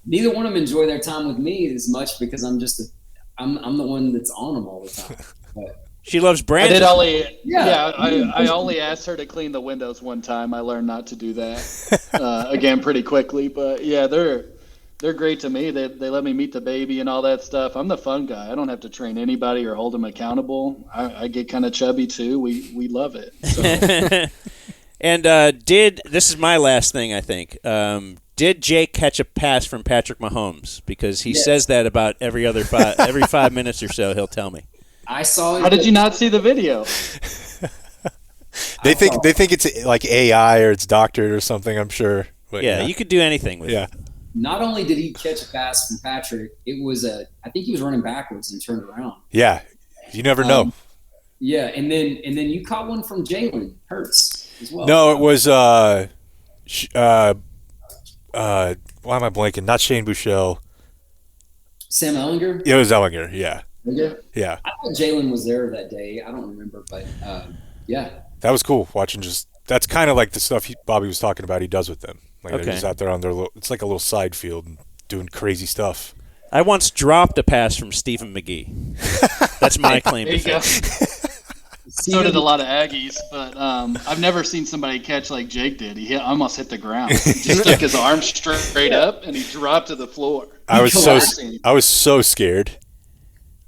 Neither one of them enjoy their time with me as much because I'm the one that's on them all the time. But
she loves Brandon.
I only asked her to clean the windows one time. I learned not to do that again pretty quickly. But yeah, they're great to me. They let me meet the baby and all that stuff. I'm the fun guy. I don't have to train anybody or hold them accountable. I get kind of chubby too. We love it. So.
And this is my last thing, I think. Did Jake catch a pass from Patrick Mahomes? Because he says that about every 5 minutes or so. He'll tell me.
I saw it.
How did you not see the video?
They think it's like AI or it's doctored or something, I'm sure. But
yeah, you could do anything with it.
Not only did he catch a pass from Patrick, it was I think he was running backwards and turned around.
Yeah, you never know.
Yeah, and then you caught one from Jalen Hurts as well.
No, it was why am I blanking? Not Shane Buechele.
Sam Ellinger?
It was Ellinger, yeah.
Yeah. I thought Jalen was there that day. I don't remember, but yeah.
That was cool watching. That's kind of like the stuff Bobby was talking about he does with them. Like he's out there on it's like a little side field and doing crazy stuff.
I once dropped a pass from Stephen McGee. That's my claim to fame.
So did a lot of Aggies, but I've never seen somebody catch like Jake did. He almost hit the ground. He just stuck his arm straight up and he dropped to the floor.
I was so scared.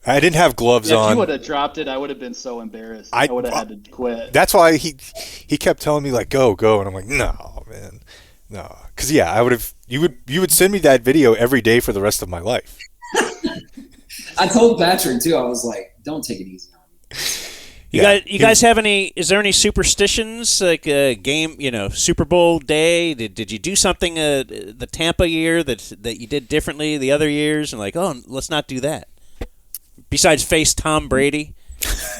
I didn't have gloves on.
If you would have dropped it, I would have been so embarrassed. I would have had to quit.
That's why he kept telling me like go, and I'm like, no, man, no, because I would have. You would send me that video every day for the rest of my life.
I told Patrick too. I was like, don't take it easy on me.
You guys have any? Is there any superstitions like a game? Super Bowl day. Did you do something the Tampa year that you did differently the other years? And like, let's not do that. Besides face Tom Brady,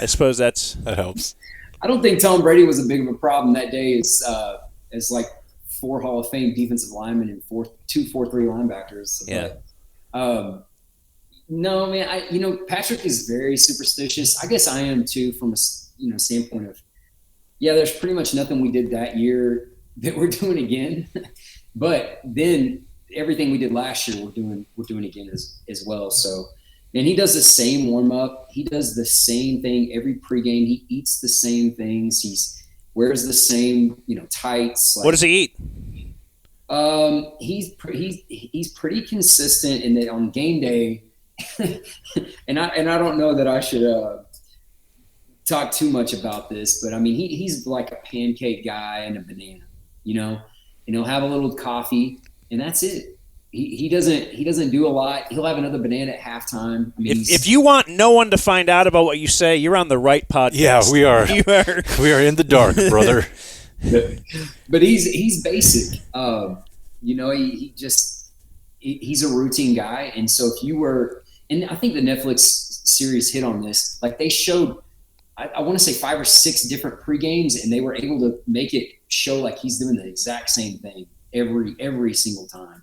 I suppose that
helps.
I don't think Tom Brady was a big of a problem that day. As like 4 Hall of Fame defensive linemen and 2 4-3 linebackers.
Yeah.
But, no, man. Patrick is very superstitious. I guess I am too, from a standpoint of, there's pretty much nothing we did that year that we're doing again. But then everything we did last year, we're doing again as well. So. And he does the same warm-up. He does the same thing every pregame. He eats the same things. He wears the same, tights.
What does he eat?
He's pretty consistent in that on game day. and I don't know that I should talk too much about this, but I mean he's like a pancake guy and a banana, and he'll have a little coffee and that's it. He doesn't do a lot. He'll have another banana at halftime. I mean,
if you want no one to find out about what you say, you're on the right podcast.
Yeah, we are. We are in the dark, brother.
But he's basic. He's a routine guy, and so if you were, and I think the Netflix series hit on this. Like they showed, I want to say 5 or 6 different pre-games, and they were able to make it show like he's doing the exact same thing every single time.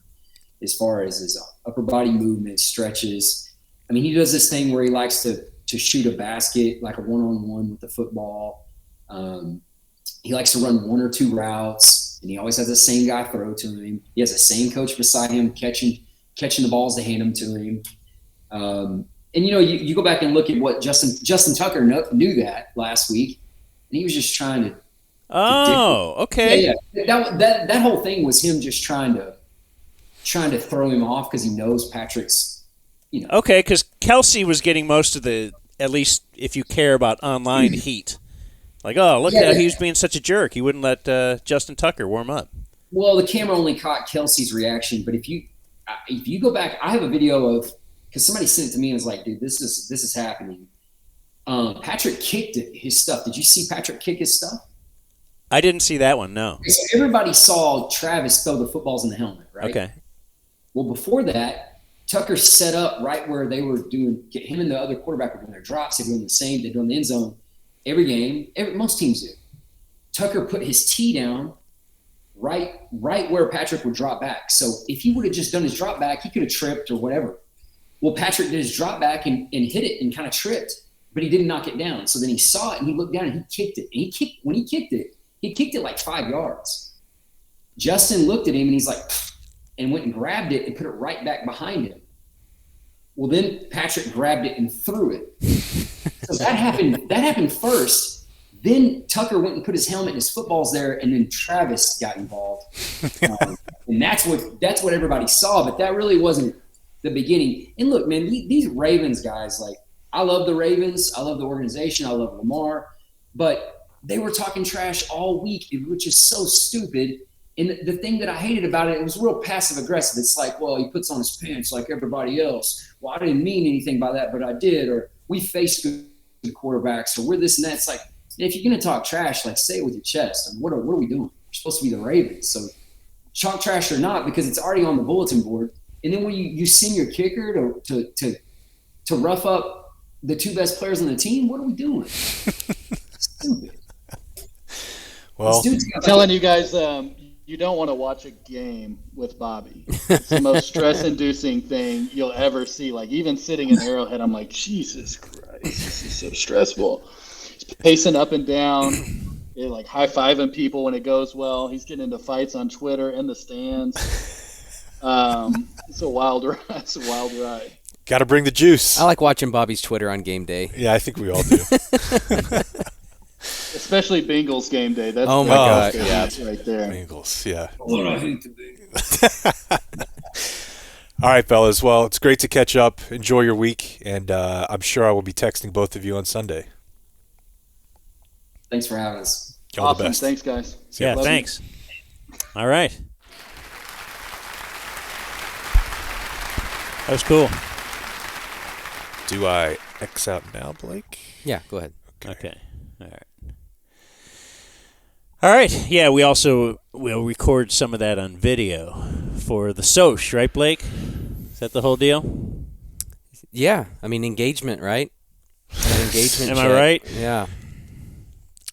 as far as his upper body movement, stretches. I mean, he does this thing where he likes to shoot a basket, like a one-on-one with the football. He likes to run 1 or 2 routes, and he always has the same guy throw to him. He has the same coach beside him catching the balls to hand them to him. And, you go back and look at what Justin Tucker knew that last week, and he was just trying to.
Oh, okay.
Yeah. That whole thing was him just trying to throw him off because he knows Patrick's.
Okay, because Kelsey was getting most of the, at least if you care about online heat. Like, oh, look how he was being such a jerk. He wouldn't let Justin Tucker warm up.
Well, the camera only caught Kelsey's reaction, but if you go back, I have a video of, because somebody sent it to me and was like, dude, this is happening. Patrick kicked his stuff. Did you see Patrick kick his stuff?
I didn't see that one, no.
So everybody saw Travis throw the footballs in the helmet, right?
Okay.
Well, before that, Tucker set up right where they were him and the other quarterback were doing their drops. They're doing the same. They're doing the end zone every game. Most teams do. Tucker put his tee down right where Patrick would drop back. So if he would have just done his drop back, he could have tripped or whatever. Well, Patrick did his drop back and hit it and kind of tripped, but he didn't knock it down. So then he saw it and he looked down and he kicked it. And when he kicked it like 5 yards. Justin looked at him and he's like, and went and grabbed it and put it right back behind him. Well, then Patrick grabbed it and threw it. So that happened first. Then Tucker went and put his helmet and his footballs there, and then Travis got involved. And that's what everybody saw, but that really wasn't the beginning. And look, man, these Ravens guys, like, I love the Ravens. I love the organization. I love Lamar. But they were talking trash all week, which is so stupid. And the thing that I hated about it was real passive aggressive. It's like, well, he puts on his pants like everybody else. Well, I didn't mean anything by that, but I did. Or we face good quarterbacks, or we're this and that. It's like, if you're going to talk trash, like, say it with your chest. I mean, what are we doing? We're supposed to be the Ravens. So talk trash or not, because it's already on the bulletin board. And then when you send your kicker to rough up the 2 best players on the team, what are we doing? Stupid.
Well,
I'm telling you guys, you don't want to watch a game with Bobby. It's the most stress-inducing thing you'll ever see. Like, even sitting in Arrowhead, I'm like, Jesus Christ, this is so stressful. He's pacing up and down, like high-fiving people when it goes well. He's getting into fights on Twitter in the stands. It's a wild ride. It's a wild ride.
Got to bring the juice.
I like watching Bobby's Twitter on game day.
Yeah, I think we all do.
Especially Bengals game day. That's
oh my God,
yeah, right there.
Bengals, yeah.
What I hate to be.
All right, fellas. Well, it's great to catch up. Enjoy your week, and I'm sure I will be texting both of you on Sunday.
Thanks for having us.
All
Awesome.
the best.
Thanks, guys.
Yeah,
Love
thanks. All right. That was cool.
Do I X out now, Blake?
Yeah, go ahead.
Okay. All right. All right. Yeah, we also will record some of that on video for the Soch, right, Blake? Is that the whole deal?
Yeah, I mean engagement, right? That engagement.
Am
check.
I right?
Yeah.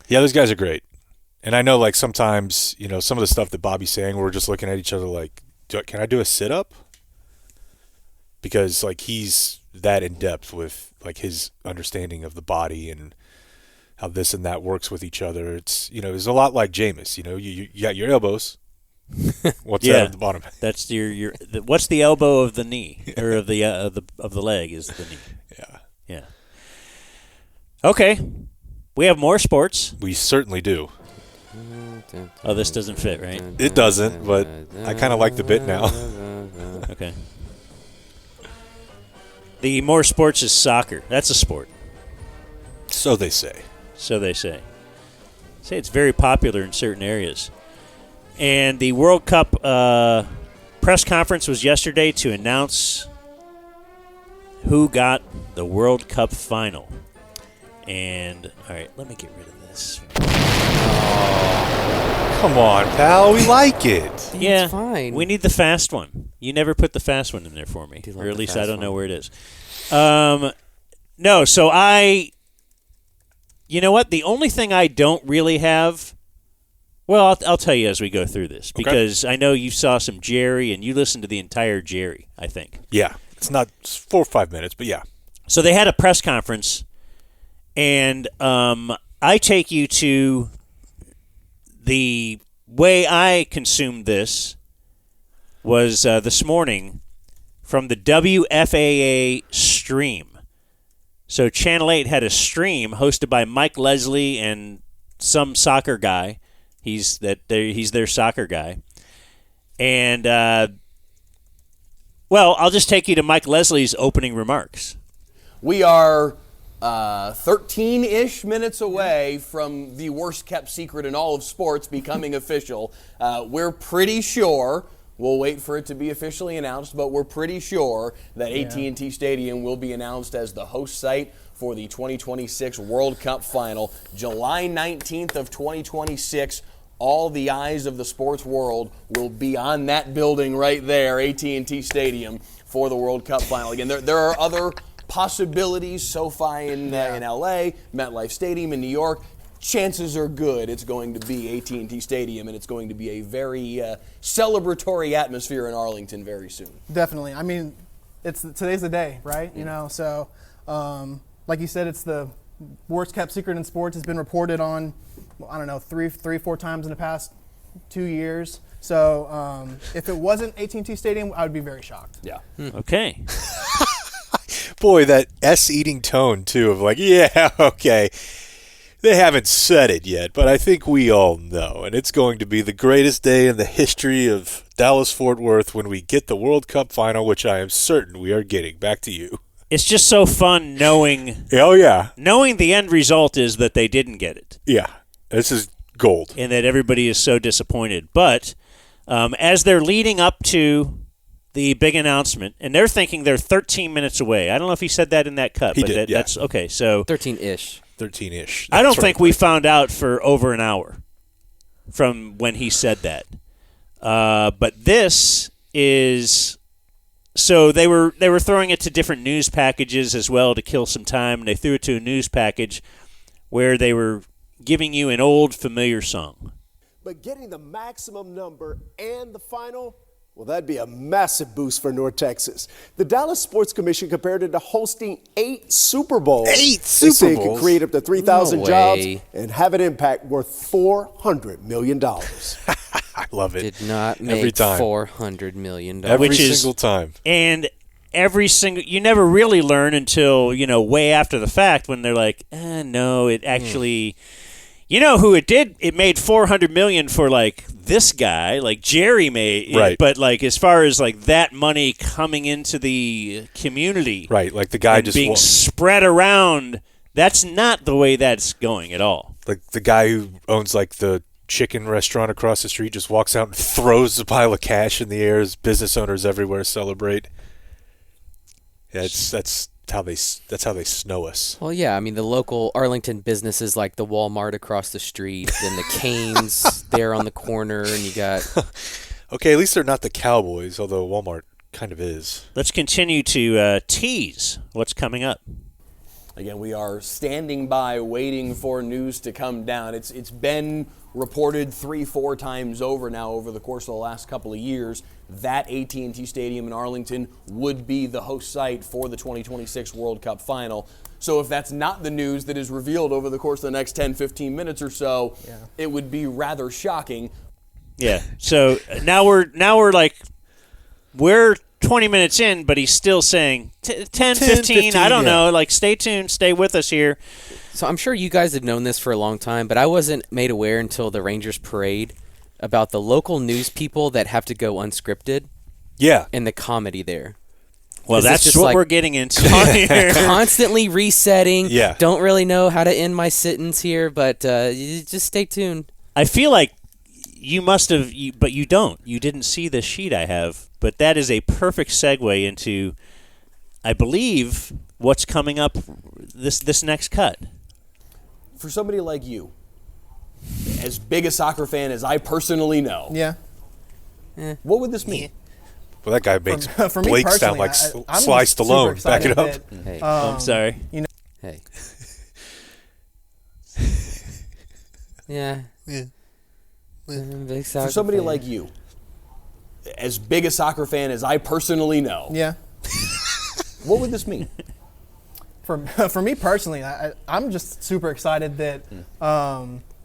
Yeah, those guys are great. And I know, like, sometimes, some of the stuff that Bobby's saying, we're just looking at each other like, can I do a sit-up? Because, like, he's that in-depth with, like, his understanding of the body and how this and that works with each other. It's, it's a lot like Jameis. You got your elbows. What's that at the bottom?
That's what's the elbow of the knee, or of the leg is the knee. Yeah. Okay. We have more sports.
We certainly do.
Oh, this doesn't fit, right?
It doesn't, but I kind of like the bit now.
Okay. The more sports is soccer. That's a sport.
So they say.
So they say. Say it's very popular in certain areas. And the World Cup press conference was yesterday to announce who got the World Cup final. And, all right, let me get rid of this.
Come on, pal. We like it.
Yeah,
it's fine.
We need the fast one. You never put the fast one in there for me. Or at least I don't know where it is. No, so you know what? The only thing I don't really have, Well, I'll tell you as we go through this, because I know you saw some Jerry, and you listened to the entire Jerry, I think.
Yeah. It's not 4 or 5 minutes, but yeah.
So they had a press conference, and I take you to the way I consumed this was this morning from the WFAA stream. So Channel 8 had a stream hosted by Mike Leslie and some soccer guy. He's their soccer guy. And, I'll just take you to Mike Leslie's opening remarks.
We are 13-ish minutes away from the worst-kept secret in all of sports becoming official. We're pretty sure, we'll wait for it to be officially announced, but we're pretty sure that AT&T Stadium will be announced as the host site for the 2026 World Cup Final. July 19th of 2026, all the eyes of the sports world will be on that building right there, AT&T Stadium, for the World Cup Final. Again, there are other possibilities, SoFi in LA, MetLife Stadium in New York. Chances are good it's going to be AT&T Stadium, and it's going to be a very celebratory atmosphere in Arlington very soon.
Definitely. I mean, today's the day, right? You know, so like you said, it's the worst kept secret in sports. It's been reported on, I don't know, three, 4 times in the past 2 years. So if it wasn't AT&T Stadium, I would be very shocked.
Yeah.
Okay.
Boy, that S-eating tone, too, of like, yeah, okay. They haven't said it yet, but I think we all know. And it's going to be the greatest day in the history of Dallas-Fort Worth when we get the World Cup Final, which I am certain we are getting. Back to you.
It's just so fun knowing.
Oh, yeah.
Knowing the end result is that they didn't get it.
Yeah. This is gold.
And that everybody is so disappointed. But as they're leading up to the big announcement, and they're thinking they're 13 minutes away. I don't know if he said that in that cut.
He
but
did,
that's okay. So
13-ish.
13-ish.
I don't think we found out for over an hour from when he said that. But this is so they were throwing it to different news packages as well to kill some time, and they threw it to a news package where they were giving you an old familiar song.
But getting the maximum number and the final, well, that'd be a massive boost for North Texas. The Dallas Sports Commission compared it to hosting 8 Super Bowls.
8
They
Super
say it
Bowls?
could create up to 3,000
No
jobs
way.
and have an impact worth $400 million.
I love it.
Did not
Every
make
time.
$400 million.
Every single time.
And you never really learn until, way after the fact when they're like, no, it actually, you know who it did? It made $400 million for like this guy, like Jerry made,
right.
But like as far as like that money coming into the community,
right? Like the guy
and
just
being spread around, that's not the way that's going at all.
Like the guy who owns like the chicken restaurant across the street just walks out and throws a pile of cash in the air as business owners everywhere celebrate. Yeah, that's how they snow us.
Well, yeah, I mean the local Arlington businesses like the Walmart across the street and the Canes there on the corner, and you got.
Okay, at least they're not the Cowboys, although Walmart kind of is.
Let's continue to tease what's coming up.
Again, we are standing by waiting for news to come down. It's been reported 3-4 times over now over the course of the last couple of years that AT&T Stadium in Arlington would be the host site for the 2026 World Cup Final. So if that's not the news that is revealed over the course of the next 10-15 minutes or so, it would be rather shocking.
Yeah. So now we're like we're 20 minutes in, but he's still saying 10, 15, I don't know. Like, stay tuned, stay with us here.
So I'm sure you guys have known this for a long time, but I wasn't made aware until the Rangers parade about the local news people that have to go unscripted.
Yeah.
And the comedy there.
Well, that's
just
what
like
we're getting into here.
Constantly resetting.
Yeah.
Don't really know how to end my sentence here, but just stay tuned.
I feel like you must have, but you don't. You didn't see the sheet I have, but that is a perfect segue into, I believe, what's coming up this next cut.
For somebody like you, as big a soccer fan as I personally know, what would this mean?
Well, that guy makes
for me
Blake sound
personally,
like
I'm
Sly
just super
Stallone. Back it
excited
up.
that,
Hey.
I'm sorry.
You know,
Hey. Yeah. Big
For
soccer
somebody
fan.
like you, as big a soccer fan as I personally know,
Yeah.
what would this mean?
For me personally, I'm just super excited that,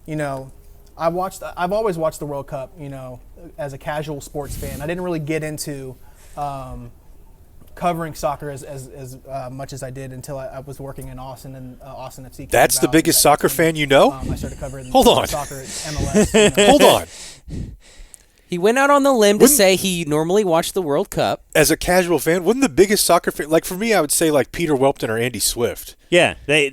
you know, I've always watched the World Cup, you know, as a casual sports fan. I didn't really get into covering soccer as much as I did until I was working in Austin and Austin FC. came
That's the
about.
biggest soccer fan you know?
I started covering
Hold on.
soccer at MLS. You know.
Hold on.
He went out on the limb to say he normally watched the World Cup.
As a casual fan, wouldn't the biggest soccer fan, like for me, I would say like Peter Welpton or Andy Swift.
Yeah, they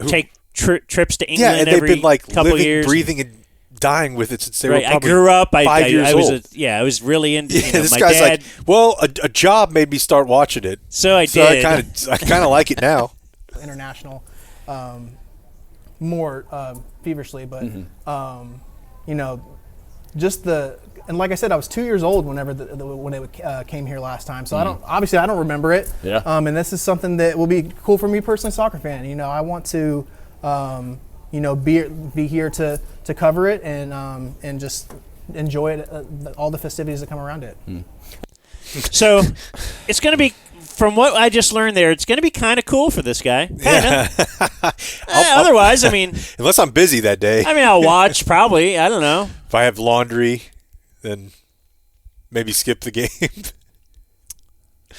take trips to England
Yeah, and they've
every
been like
couple
living,
years.
breathing, and dying with it since they
Right,
were
I
probably
grew up.
5 years
I was
old.
I was really into.
Yeah,
You know,
this
my
guy's
dad,
like, well, a job made me start watching it.
So I
So
did.
I kind of like it now.
International, more feverishly, but you know, just and like I said, I was 2 years old whenever when it came here last time. So I don't remember it.
Yeah.
And this is something that will be cool for me personally, soccer fan. You know, I want to, you know, be here to cover it and just enjoy it, all the festivities that come around it.
So it's going to be, from what I just learned there, it's going to be kind of cool for this guy. Kind of. Otherwise, I mean,
unless I'm busy that day.
I mean, I'll watch probably. I don't know.
If I have laundry, then maybe skip the game.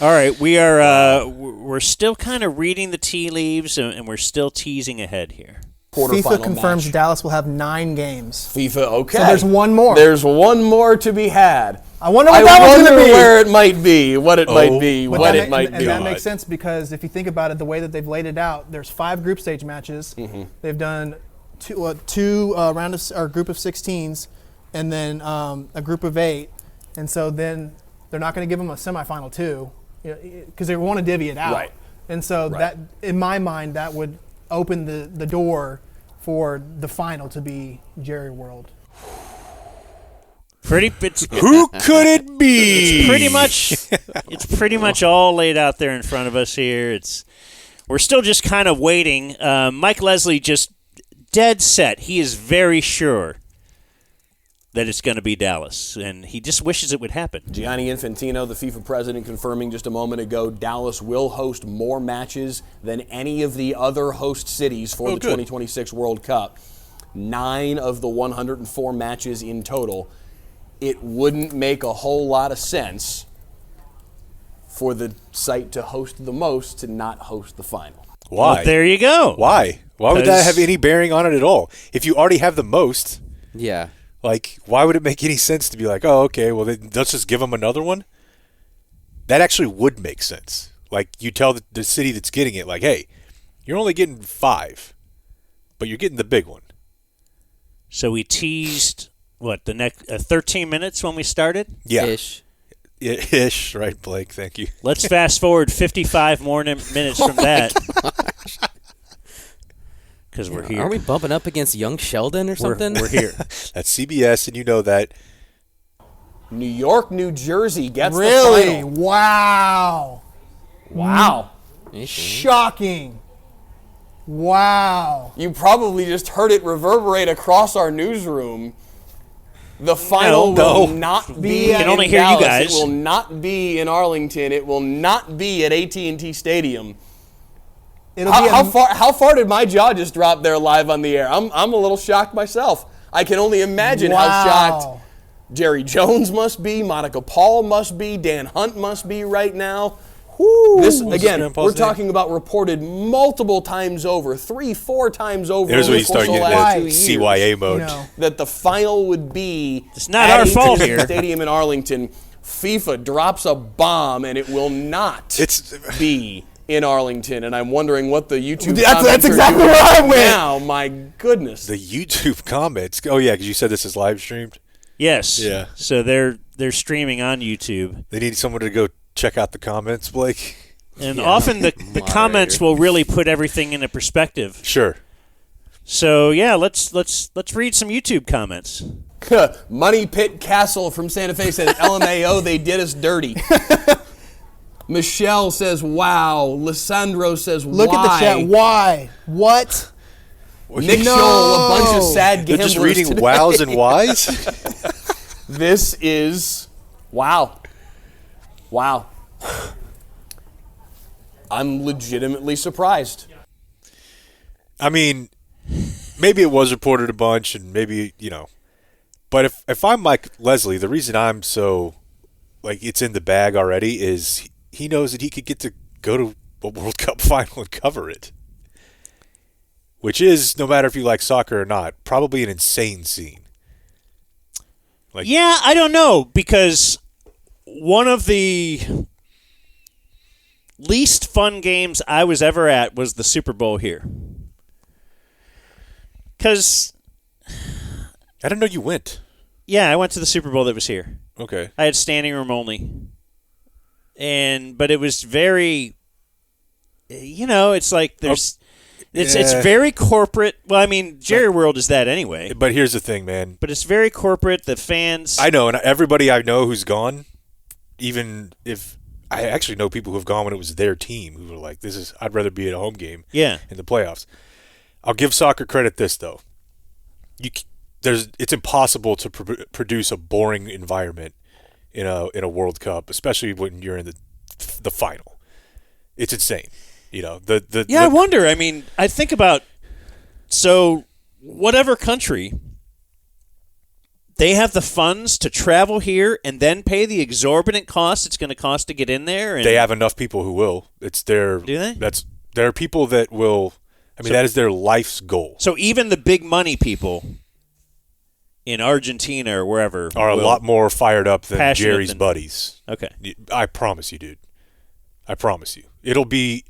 All right, we're still kind of reading the tea leaves, and we're still teasing ahead here.
FIFA confirms Dallas will have 9 games.
FIFA, okay.
So there's one more.
There's one more to be had.
I wonder what that one's going to be.
Where it might be, what it might be,
But
what it might be.
And that makes sense because if you think about it, the way that they've laid it out, there's 5 group stage matches. They've done two group of 16s, and then a group of 8, and so then they're not going to give them a semifinal too, because they want to divvy it out.
Right.
And so that, in my mind, that would open the door for the final to be Jerry World.
Who could it be?
It's pretty much all laid out there in front of us here. We're still just kind of waiting. Mike Leslie just dead set. He is very sure that it's going to be Dallas, and he just wishes it would happen.
Gianni Infantino, the FIFA president, confirming just a moment ago, Dallas will host more matches than any of the other host cities for the 2026 World Cup. 9 of the 104 matches in total. It wouldn't make a whole lot of sense for the site to host the most to not host the final.
Why?
Well, there you go.
Why would that have any bearing on it at all? If you already have the most,
yeah.
Like, why would it make any sense to be like, oh, okay, well, let's just give them another one? That actually would make sense. Like, you tell the city that's getting it, like, hey, you're only getting 5, but you're getting the big one.
So we teased, the next 13 minutes when we started?
Yeah.
Ish.
Right, Blake, thank you.
Let's fast forward 55 more minutes from that. Because we're here.
Are we bumping up against Young Sheldon or something?
We're here.
That's CBS, and you know that.
New York, New Jersey gets the
Really?
final.
Wow.
Wow.
Shocking. Wow.
You probably just heard it reverberate across our newsroom. The final will not be
You can only
in
hear you
Dallas.
guys.
It will not be in Arlington. It will not be at AT&T Stadium. How far did my jaw just drop there live on the air? I'm a little shocked myself. I can only imagine how shocked Jerry Jones must be, Monica Paul must be, Dan Hunt must be right now. This again, we're talking about reported multiple times over, 3-4 times over.
There's where you start getting that
2 years,
CYA mode.
that the final would be.
It's not our fault here.
Stadium in Arlington. FIFA drops a bomb, and it will not be in Arlington. And I'm wondering what the YouTube.
That's exactly where I went.
Now, my goodness.
The YouTube comments. Oh yeah, because you said this is live streamed.
Yes.
Yeah.
So they're streaming on YouTube.
They need someone to go check out the comments, Blake.
And often the comments will really put everything into perspective.
Sure.
So yeah, let's read some YouTube comments.
Money Pit Castle from Santa Fe says, LMAO, they did us dirty. Michelle says, wow. Lissandro says, why?
Look at the chat. Why? What?
Nick Scholl, a bunch of sad
They're
gamblers
just reading
today.
wows and whys?
This is wow. I'm legitimately surprised.
I mean, maybe it was reported a bunch, and maybe, but if I'm Mike Leslie, the reason I'm so, it's in the bag already is he knows that he could get to go to a World Cup final and cover it. Which is, no matter if you like soccer or not, probably an insane scene.
Yeah, I don't know, because one of the least fun games I was ever at was the Super Bowl here. Because
I didn't know you went.
Yeah, I went to the Super Bowl that was here.
Okay.
I had standing room only. But it was very, it's like there's, it's very corporate. Well, I mean, Jerry World is that anyway.
But here's the thing, man.
But it's very corporate. The fans.
I know, and everybody I know who's gone, even if I actually know people who have gone when it was their team who were like, I'd rather be at a home game in the playoffs. I'll give soccer credit this, though. It's impossible to produce a boring environment in a World Cup, especially when you're in the final. It's insane. I
wonder. I mean, I think about whatever country, they have the funds to travel here and then pay the exorbitant cost it's going to cost to get in there. And
they have enough people who will. Do
they?
There are people that will. I mean, that is their life's goal.
So even the big money people in Argentina or wherever
are a lot more fired up than Jerry's buddies.
Okay.
I promise you, dude. I promise you. It'll be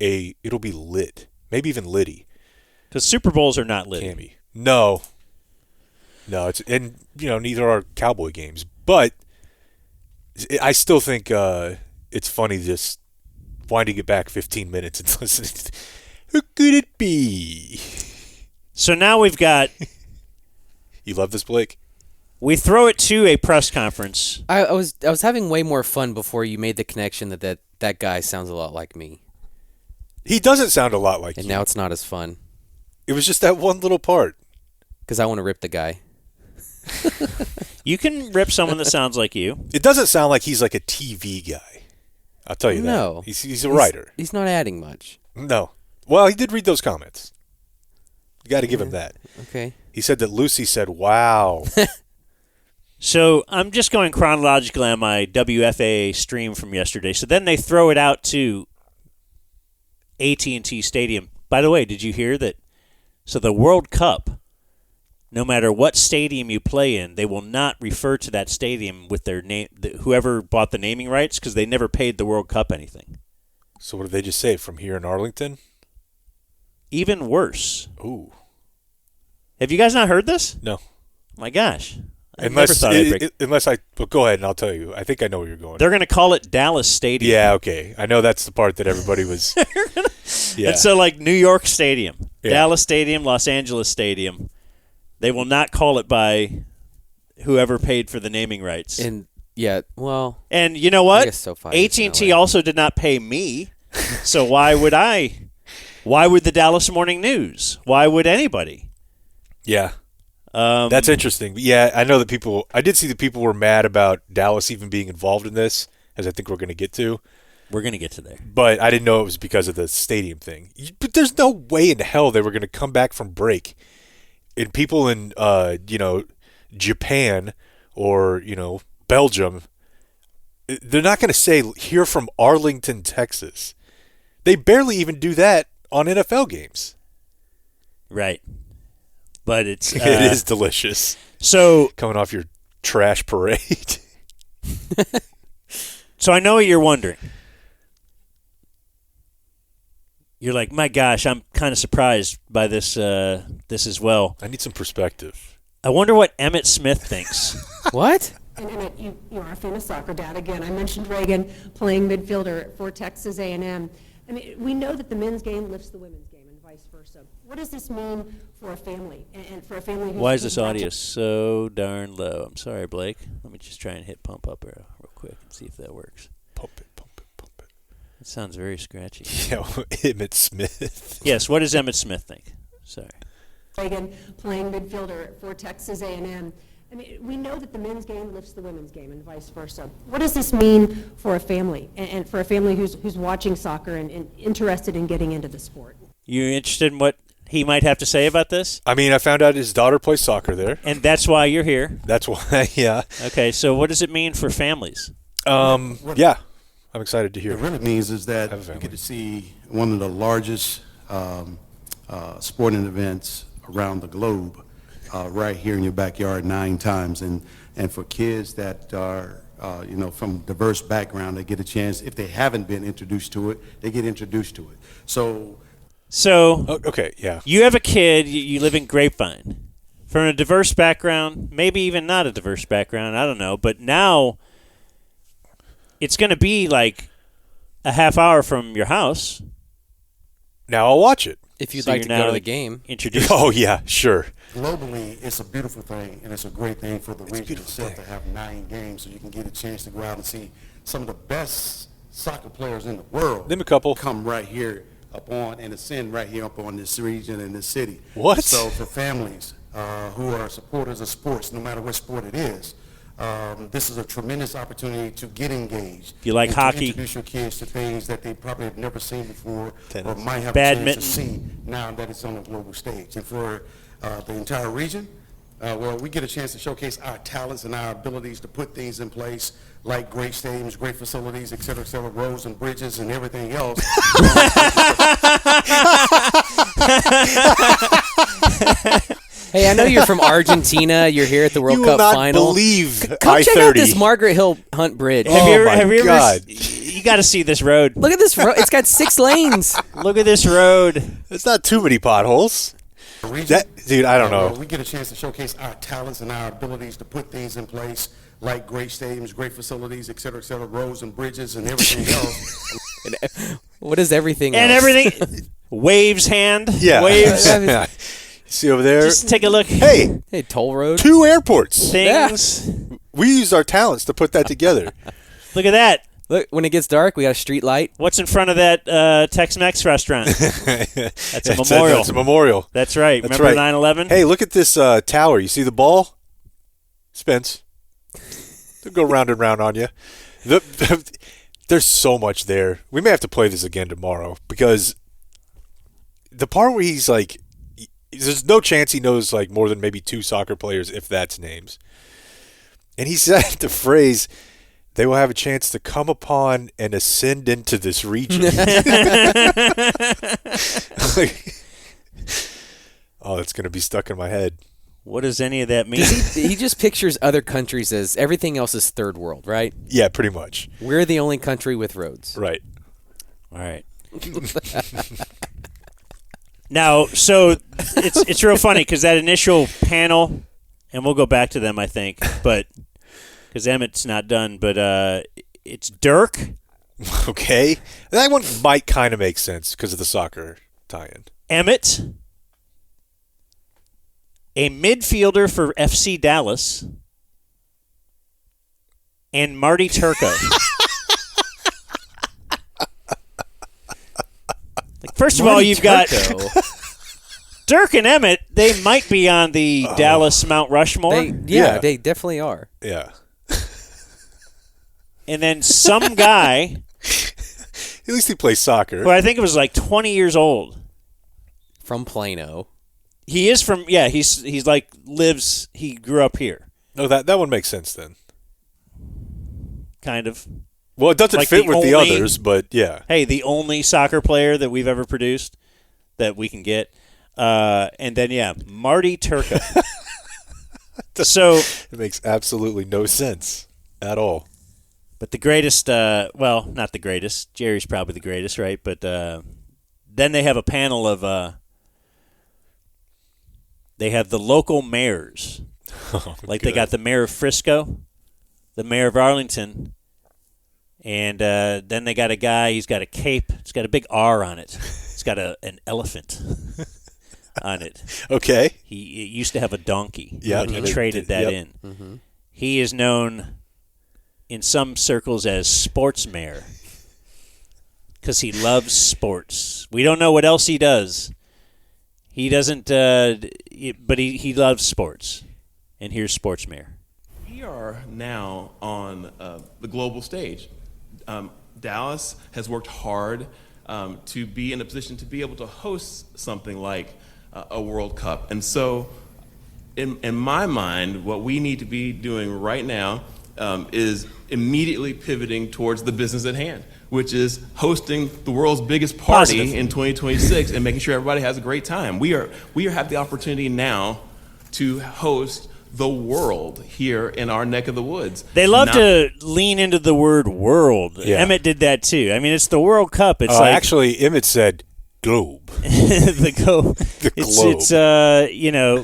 lit. Maybe even litty.
Because Super Bowls are not lit.
Cammy. No, neither are Cowboy games. But I still think it's funny just winding it back 15 minutes and listening. Who could it be?
So now we've got.
You love this, Blake?
We throw it to a press conference.
I was having way more fun before you made the connection that guy sounds a lot like me.
He doesn't sound a lot like you.
And now it's not as fun.
It was just that one little part.
Because I want to rip the guy.
You can rip someone that sounds like you.
It doesn't sound like he's like a TV guy. I'll tell you that.
No.
He's a writer.
He's not adding much.
No. Well, he did read those comments. You got to give him that.
Okay.
He said that Lucy said, wow.
So I'm just going chronologically on my WFAA stream from yesterday. So then they throw it out to AT&T Stadium. By the way, did you hear that? So the World Cup, no matter what stadium you play in, they will not refer to that stadium with their name, whoever bought the naming rights, because they never paid the World Cup anything.
So what did they just say? From here in Arlington?
Even worse.
Ooh.
Have you guys not heard this?
No.
My gosh.
Well, go ahead and I'll tell you. I think I know where you're going.
They're going to call it Dallas Stadium.
Yeah, okay. I know that's the part that everybody was.
Yeah. And so, like New York Stadium,
yeah.
Dallas Stadium, Los Angeles Stadium, they will not call it by whoever paid for the naming rights.
And yeah, well.
And you know what?
I guess SoFi
AT&T also did not pay me, so why would I? Why would the Dallas Morning News? Why would anybody?
Yeah. That's interesting. Yeah, I know that I did see that people were mad about Dallas even being involved in this, as I think we're going to get to.
We're going to get to there.
But I didn't know it was because of the stadium thing. But there's no way in hell they were going to come back from break. And people in, Japan or, Belgium, they're not going to say, here from Arlington, Texas. They barely even do that on NFL games.
Right. But it's
it is delicious.
So
coming off your trash parade.
So I know what you're wondering. You're like, my gosh, I'm kind of surprised by this as well.
I need some perspective.
I wonder what Emmitt Smith thinks.
What?
And Emmett, you are a famous soccer dad. Again, I mentioned Reagan playing midfielder for Texas A&M. I mean, we know that the men's game lifts the women's game and vice versa. What does this mean for a family and for a family who's...
Why is this audio so darn low? I'm sorry, Blake. Let me just try and hit pump up real quick and see if that works.
Pump it.
It sounds very scratchy.
Yeah, Emmitt Smith.
Yes, what does Emmitt Smith think? Sorry.
Reagan playing midfielder for Texas A&M. I mean, we know that the men's game lifts the women's game and vice versa. What does this mean for a family and for a family who's watching soccer and interested in getting into the sport?
You interested in what he might have to say about this?
I mean, I found out his daughter plays soccer there.
And that's why you're here?
That's why, yeah.
Okay, so what does it mean for families?
Yeah, I'm excited to hear.
What it really means is that you get to see one of the largest sporting events around the globe right here in your backyard 9 times. And for kids that are, from diverse background, they get a chance. If they haven't been introduced to it, they get introduced to it. So,
okay, yeah.
You have a kid, you live in Grapevine. From a diverse background, maybe even not a diverse background, I don't know. But now it's going to be like a half hour from your house.
Now I'll watch it.
If you'd like to go to the game.
Introduce.
Oh, yeah, sure.
Globally, it's a beautiful thing, and it's a great thing for the region itself to have 9 games, so you can get a chance to go out and see some of the best soccer players in the world.
Name a couple.
Come right here up on and ascend right here up on this region and this city.
What?
So for families who are supporters of sports, no matter what sport it is, this is a tremendous opportunity to get engaged.
If you like
and
hockey,
to introduce your kids to things that they probably have never seen before, or might have
badminton,
a chance to see now that it's on a global stage. And for the entire region, well, we get a chance to showcase our talents and our abilities to put things in place, like great stadiums, great facilities, et cetera, roads and bridges and everything else.
Hey, I know you're from Argentina. You're here at the World
You
Cup
will not
final.
believe
Come check out
I-30.
this Margaret Hill Hunt Bridge.
Have you ever
God.
you got to see this road.
Look at this road. It's got 6 lanes.
Look at this road.
It's not too many potholes. Dude, I don't know.
We get a chance to showcase our talents and our abilities to put things in place, like great stadiums, great facilities, et cetera, roads and bridges and everything else.
What is everything
And
else?
everything. Waves hand.
Yeah.
Waves.
Yeah. See over there?
Just take a look.
Hey,
toll road.
2 airports.
Things.
We used our talents to put that together.
Look at that.
Look, when it gets dark, we got a street light.
What's in front of that Tex-Mex restaurant? That's a memorial.
That's a memorial.
That's right.
That's
Remember
right.
9/11?
Hey, look at this tower. You see the ball? Spence. They'll go round and round on you. There's so much there. We may have to play this again tomorrow because the part where he's like, there's no chance he knows like more than maybe 2 soccer players, if that's names. And he said the phrase, they will have a chance to come upon and ascend into this region. Oh, it's going to be stuck in my head.
What does any of that mean?
He just pictures other countries as everything else is third world, right?
Yeah, pretty much.
We're the only country with roads.
Right.
All right. Now, so it's real funny because that initial panel, and we'll go back to them, I think, but because Emmett's not done, but it's Dirk.
Okay. That one might kind of make sense because of the soccer tie-in.
Emmett, a midfielder for FC Dallas, and Marty Turco. First of all, you've got Dirk and Emmett. They might be on the Dallas Mount Rushmore.
They definitely are.
Yeah.
And then some guy.
At least he plays soccer.
Who I think it was like 20 years old.
From Plano.
He is from, yeah, he's like lives, he grew up here.
No, that one makes sense then.
Kind of.
Well, it doesn't
Like
fit
the
with the
only-
others, but yeah.
Hey, the only soccer player that we've ever produced that we can get. And then, yeah, Marty Turco. So
it makes absolutely no sense at all.
But the greatest, well, not the greatest. Jerry's probably the greatest, right? But then they have a panel of, they have the local mayors. Like they got the mayor of Frisco, the mayor of Arlington, and then they got a guy, he's got a cape. It's got a big R on it. It's got an elephant on it.
Okay.
He used to have a donkey,
Yeah,
but he traded that in.
Mm-hmm.
He is known in some circles as sports mayor because he loves sports. We don't know what else he does. He doesn't. but he loves sports. And here's Sports Mayor.
We are now on the global stage. Dallas has worked hard to be in a position to be able to host something like a World Cup. And so, in my mind, what we need to be doing right now is immediately pivoting towards the business at hand, which is hosting the world's biggest party in 2026 and making sure everybody has a great time. We have the opportunity now to host the world here in our neck of the woods.
They love to lean into the word world. Yeah. Emmett did that too. I mean, it's the World Cup. It's
actually, Emmett said globe.
The globe. It's you know,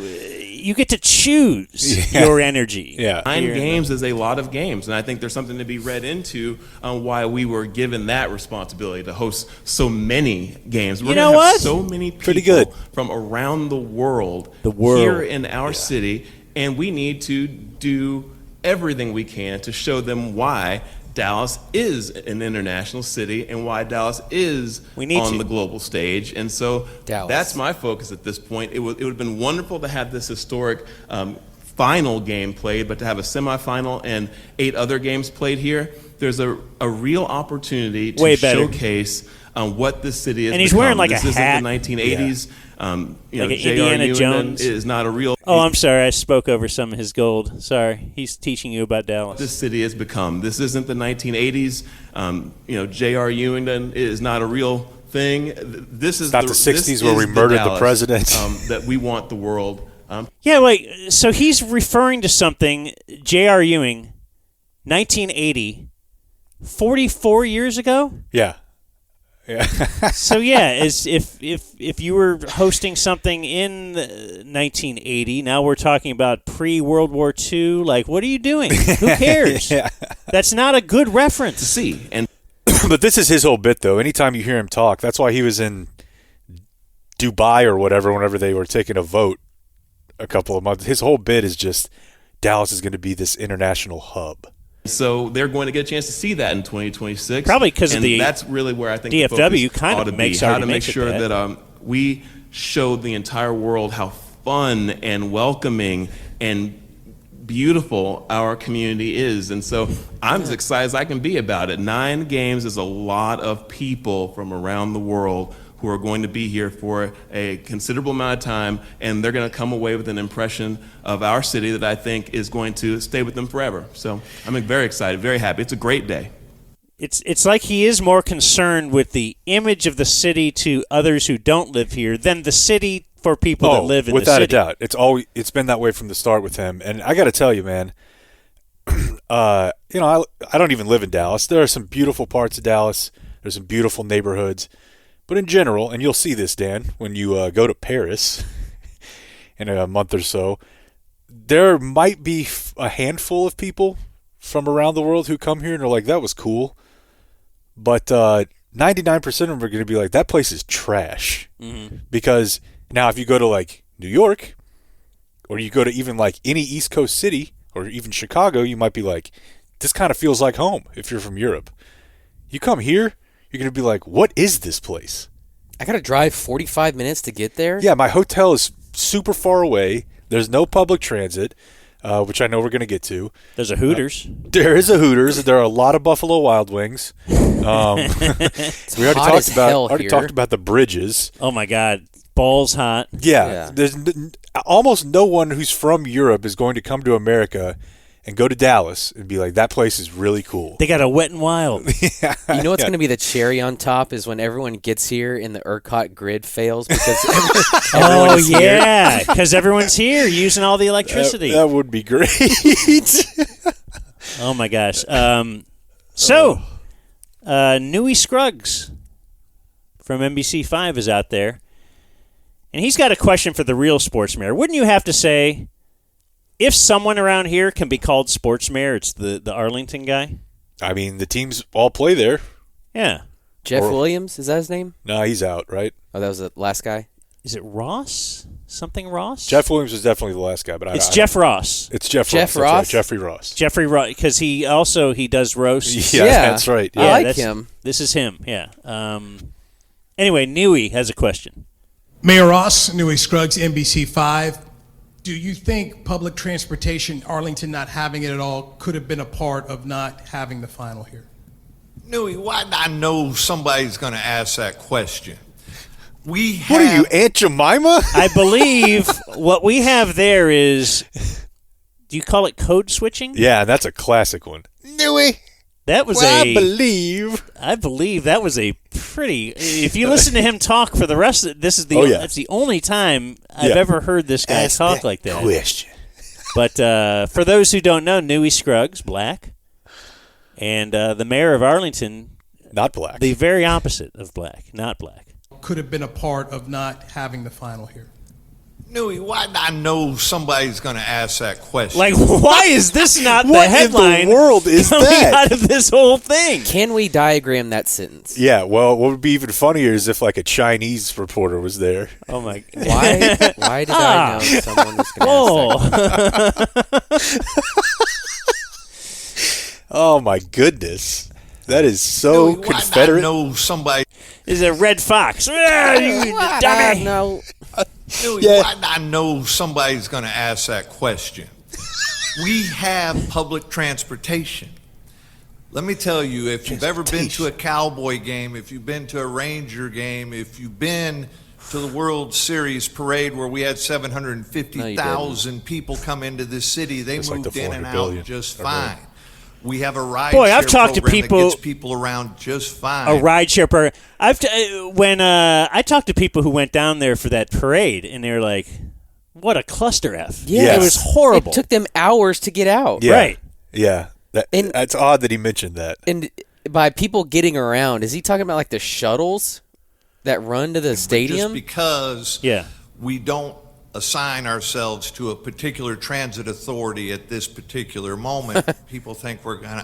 you get to choose your energy.
Yeah.
9 games is a lot of games, and I think there's something to be read into why we were given that responsibility to host so many games. We're going to have so many people from around the world here in our city, and we need to do everything we can to show them why Dallas is an international city and why Dallas is on the global stage. And so that's my focus at this point. It would have been wonderful to have this historic final game played, but to have a semifinal and 8 other games played here, there's a real opportunity to showcase what this city is.
And he's wearing like
this
a hat.
This isn't the 1980s. You
like
know,
Indiana Jones
is not a real.
Oh, I'm sorry. I spoke over some of his gold. Sorry. He's teaching you about Dallas.
This city has become. This isn't the 1980s. You know, J.R. Ewing is not a real thing. This is
not the 60s where we murdered the president.
That we want the world.
Yeah, wait. So he's referring to something, J.R. Ewing, 1980, 44 years ago?
Yeah. Yeah.
So yeah, as if you were hosting something in 1980, now we're talking about pre-World War II. Like, what are you doing? Who cares? That's not a good reference.
To see and
but this is his whole bit, though. Anytime you hear him talk, that's why he was in Dubai or whatever. Whenever they were taking a vote a couple of months, his whole bit is just Dallas is going to be this international hub.
So they're going to get a chance to see that in 2026.
Probably because of the
that's really where I think
DFW kind of makes
how to make sure that we show the entire world how fun and welcoming and beautiful our community is. And so I'm as excited as I can be about it. 9 games is a lot of people from around the world who are going to be here for a considerable amount of time, and they're going to come away with an impression of our city that I think is going to stay with them forever. So I'm very excited, very happy. It's a great day.
It's like he is more concerned with the image of the city to others who don't live here than the city for people that live in the city.
Without a doubt. It's been that way from the start with him. And I got to tell you, man, I don't even live in Dallas. There are some beautiful parts of Dallas. There's some beautiful neighborhoods. But in general, and you'll see this, Dan, when you go to Paris in a month or so, there might be a handful of people from around the world who come here and are like, that was cool. But 99% of them are going to be like, that place is trash.
Mm-hmm.
Because now if you go to like New York, or you go to even like any East Coast city, or even Chicago, you might be like, this kind of feels like home if you're from Europe. You come here, you're going to be like, what is this place?
I got to drive 45 minutes to get there?
Yeah, my hotel is super far away. There's no public transit, which I know we're going to get to.
There's a Hooters.
There is a Hooters. There are a lot of Buffalo Wild Wings. We already talked about the bridges.
Oh, my God. Balls hot.
Yeah. There's almost no one who's from Europe is going to come to America and go to Dallas and be like, that place is really cool.
They got a Wet and Wild.
Yeah.
You know what's going to be the cherry on top is when everyone gets here and the ERCOT grid fails because everyone's here.
Because everyone's here using all the electricity.
That would be great.
Oh, my gosh. Newey Scruggs from NBC5 is out there, and he's got a question for the real sports mayor. Wouldn't you have to say, if someone around here can be called sports mayor, it's the Arlington guy?
I mean, the teams all play there.
Yeah.
Jeff Williams, is that his name?
No, he's out, right?
Oh, that was the last guy?
Is it Ross? Something Ross?
Jeff Williams was definitely the last guy, but
it's Jeff Ross.
It's Jeff
Ross.
Right, Jeffrey Ross.
Jeffrey Ross, because he does roasts.
Yeah, that's right. Yeah.
I like him.
This is him, yeah. Anyway, Newey has a question.
Mayor Ross, Newey Scruggs, NBC5. Do you think public transportation, Arlington not having it at all, could have been a part of not having the final here?
Newey, why I know somebody's going to ask that question.
What are you, Aunt Jemima?
I believe what we have there is, do you call it code switching?
Yeah, that's a classic one. Newey.
That was
I believe
that was a pretty. If you listen to him talk for the rest of this is the that's the only time I've ever heard this guy talk like that.
Question.
But for those who don't know, Newey Scruggs, black, and the mayor of Arlington,
not black.
The very opposite of black, not black.
Could have been a part of not having the final here.
Newey, why I know somebody's going to ask that question.
Like, why is this not the headline?
What in the world is
coming
that?
Out of this whole thing?
Can we diagram that sentence?
Yeah, well, what would be even funnier is if like a Chinese reporter was there.
Oh my!
Why did I know someone was going to ask that?
Oh my goodness, that is so
Newey,
Confederate.
I know somebody
is a red fox. You dummy!
No.
Newey, why I know somebody's going to ask that question. We have public transportation. Let me tell you, if you've ever been to a Cowboy game, if you've been to a Ranger game, if you've been to the World Series parade where we had 750,000 people come into this city, they moved in and out just fine. We have a ride
I've talked to people
that gets people around just fine.
A rideshare program. When I talked to people who went down there for that parade, and they were like, "What a cluster F!"
Yes.
It was horrible.
It took them hours to get out.
Yeah.
Right.
Yeah. That's odd that he mentioned that.
And by people getting around, is he talking about like the shuttles that run to the stadium?
Just because we don't assign ourselves to a particular transit authority at this particular moment, people think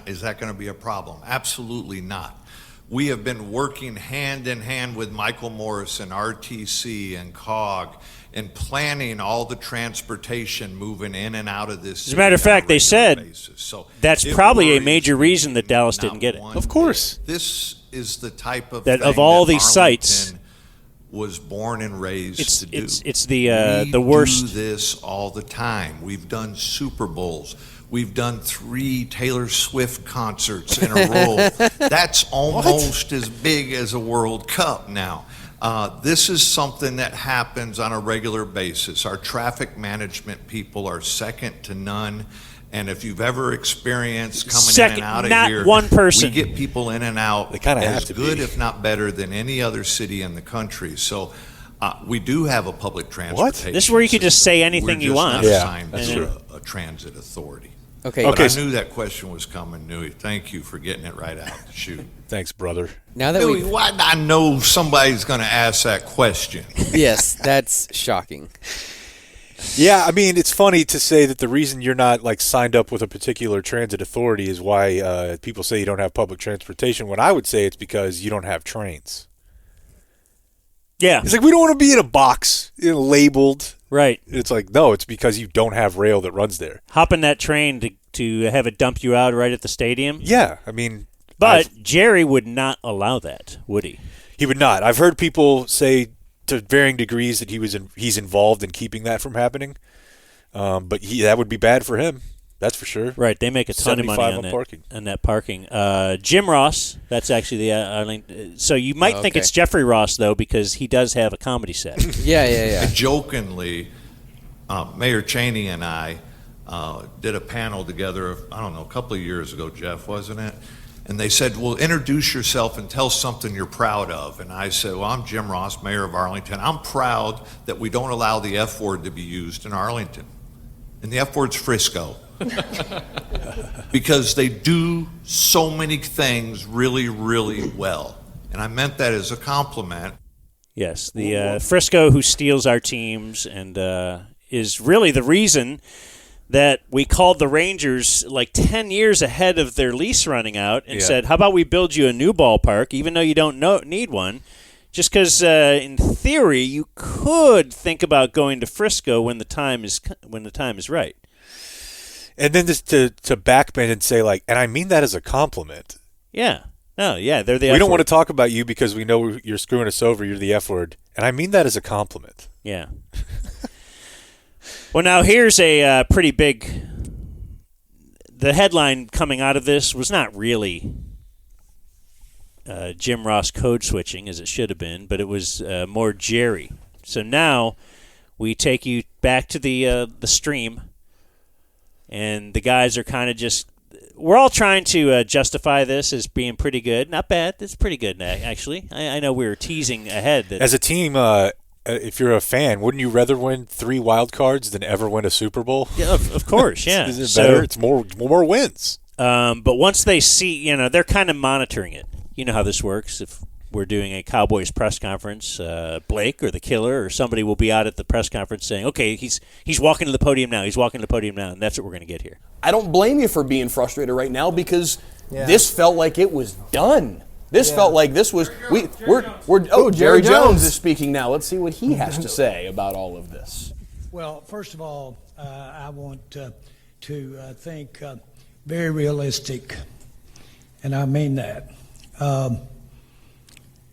is that going to be a problem? Absolutely not. We have been working hand in hand with Michael Morris and RTC and COG and planning all the transportation moving in and out of this.
As a matter of fact, they said that's probably a major reason that Dallas didn't get it.
Of course.
This is the type of
that
thing
of all
that
these sites
was born and raised to do.
It's the worst.
We do this all the time. We've done Super Bowls. We've done 3 Taylor Swift concerts in a row. That's almost as big as a World Cup now. This is something that happens on a regular basis. Our traffic management people are second to none. And if you've ever experienced coming in and out of here,
one person.
we get people in and out
They kinda
as
have to
good,
be.
if not better, than any other city in the country. So we do have a public transportation.
This is where you can just say anything you want.
We're just not assigned to a transit authority.
Okay.
But I knew that question was coming, Newey. Thank you for getting it right out the chute.
Thanks, brother.
Now that
Newey, why I know somebody's going to ask that question.
Yes, that's shocking.
Yeah, I mean, it's funny to say that the reason you're not like signed up with a particular transit authority is why people say you don't have public transportation, when I would say it's because you don't have trains.
Yeah.
It's like, we don't want to be in a box, labeled.
Right.
It's like, no, it's because you don't have rail that runs there.
Hop in that train to have it dump you out right at the stadium.
Yeah, I mean.
But Jerry would not allow that, would he?
He would not. I've heard people say to varying degrees that he's involved in keeping that from happening. But that would be bad for him. That's for sure.
Right, they make a ton of money on that parking. Jim Ross, that's actually the so you might think it's Jeffrey Ross though, because he does have a comedy set.
Yeah.
Jokingly, Mayor Cheney and I did a panel together. I don't know, a couple of years ago, Jeff, wasn't it? And they said, well, introduce yourself and tell something you're proud of. And I said, well, I'm Jim Ross, mayor of Arlington. I'm proud that we don't allow the F word to be used in Arlington. And the F word's Frisco. Because they do so many things really, really well. And I meant that as a compliment.
Yes, the Frisco who steals our teams and is really the reason that we called the Rangers like 10 years ahead of their lease running out and said, how about we build you a new ballpark, even though you don't need one, just because in theory you could think about going to Frisco when the time is right.
And then just to backbend and say, like, and I mean that as a compliment.
Yeah. No, yeah, they're the
We
F
don't want to
word.
talk about you because we know you're screwing us over. You're the F word. And I mean that as a compliment.
Yeah. Well, now here's a pretty big. The headline coming out of this was not really Jim Ross code switching as it should have been, but it was more Jerry. So now we take you back to the stream, and the guys are kind of just. We're all trying to justify this as being pretty good. Not bad. It's pretty good, actually. I know we were teasing ahead. That
As a team, if you're a fan, wouldn't you rather win 3 wild cards than ever win a Super Bowl?
Yeah, of course, yeah.
Isn't it better? It's more wins.
But once they see, they're kind of monitoring it. You know how this works. If we're doing a Cowboys press conference, Blake or the killer or somebody will be out at the press conference saying, okay, he's walking to the podium now. He's walking to the podium now, and that's what we're going to get here.
I don't blame you for being frustrated right now because this felt like it was done. This felt like this was Jerry Jones is speaking now. Let's see what he has to say about all of this.
Well, first of all, I want to think very realistic, and I mean that.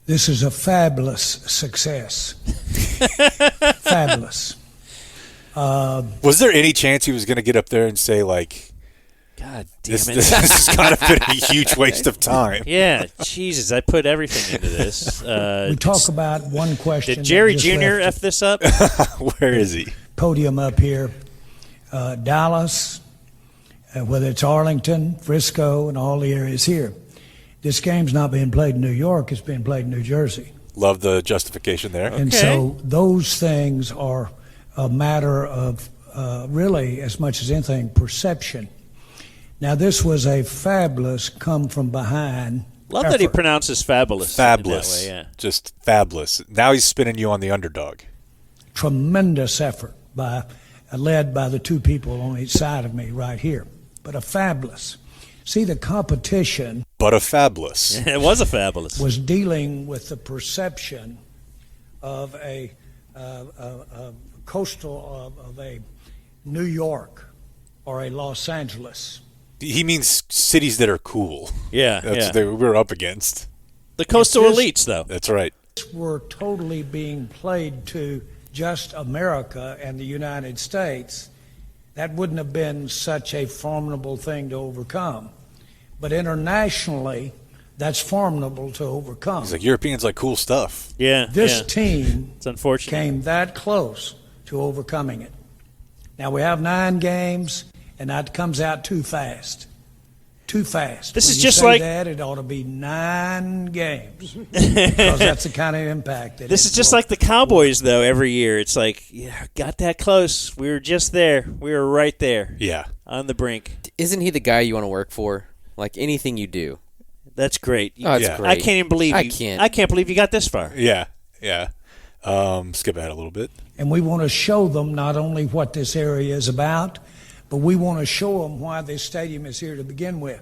This is a fabulous success. Fabulous.
Was there any chance he was going to get up there and say, like,
God damn
this
it.
this has kind of been a huge waste of time?
Yeah, Jesus, I put everything into this.
We talk about one question.
Did Jerry
that just
Jr.
left
F this up?
Where is he?
Podium up here. Dallas, whether it's Arlington, Frisco, and all the areas here. This game's not being played in New York, it's being played in New Jersey.
Love the justification there.
And so those things are a matter of really, as much as anything, perception. Now, this was a fabulous come from behind.
Love that he pronounces fabulous.
Fabulous.
In that way, yeah.
Just fabulous. Now he's spinning you on the underdog.
Tremendous effort led by the two people on each side of me right here. But a fabulous. See, the competition.
But a fabulous.
It was a fabulous.
Was dealing with the perception of a coastal of a New York or a Los Angeles.
He means cities that are cool.
Yeah,
That's what we're up against.
The coastal elites, though.
That's right.
Were totally being played to just America and the United States, that wouldn't have been such a formidable thing to overcome. But internationally, that's formidable to overcome.
He's like, Europeans like cool stuff.
Yeah.
This team
it's unfortunate.
Came that close to overcoming it. Now, we have 9 games, and that comes out too fast. Too fast.
This
When
is
you
just
say
like
that, it ought to be 9 games because that's the kind of impact that
This is just like the Cowboys, though, every year. It's like, yeah, got that close. We were just there. We were right there.
Yeah.
On the brink.
Isn't he the guy you want to work for? Like anything you do.
That's great.
Oh, it's great.
I can't even believe
I can't.
I can't believe you got this far.
Yeah. Skip ahead a little bit.
And we want to show them not only what this area is about, but we want to show them why this stadium is here to begin with.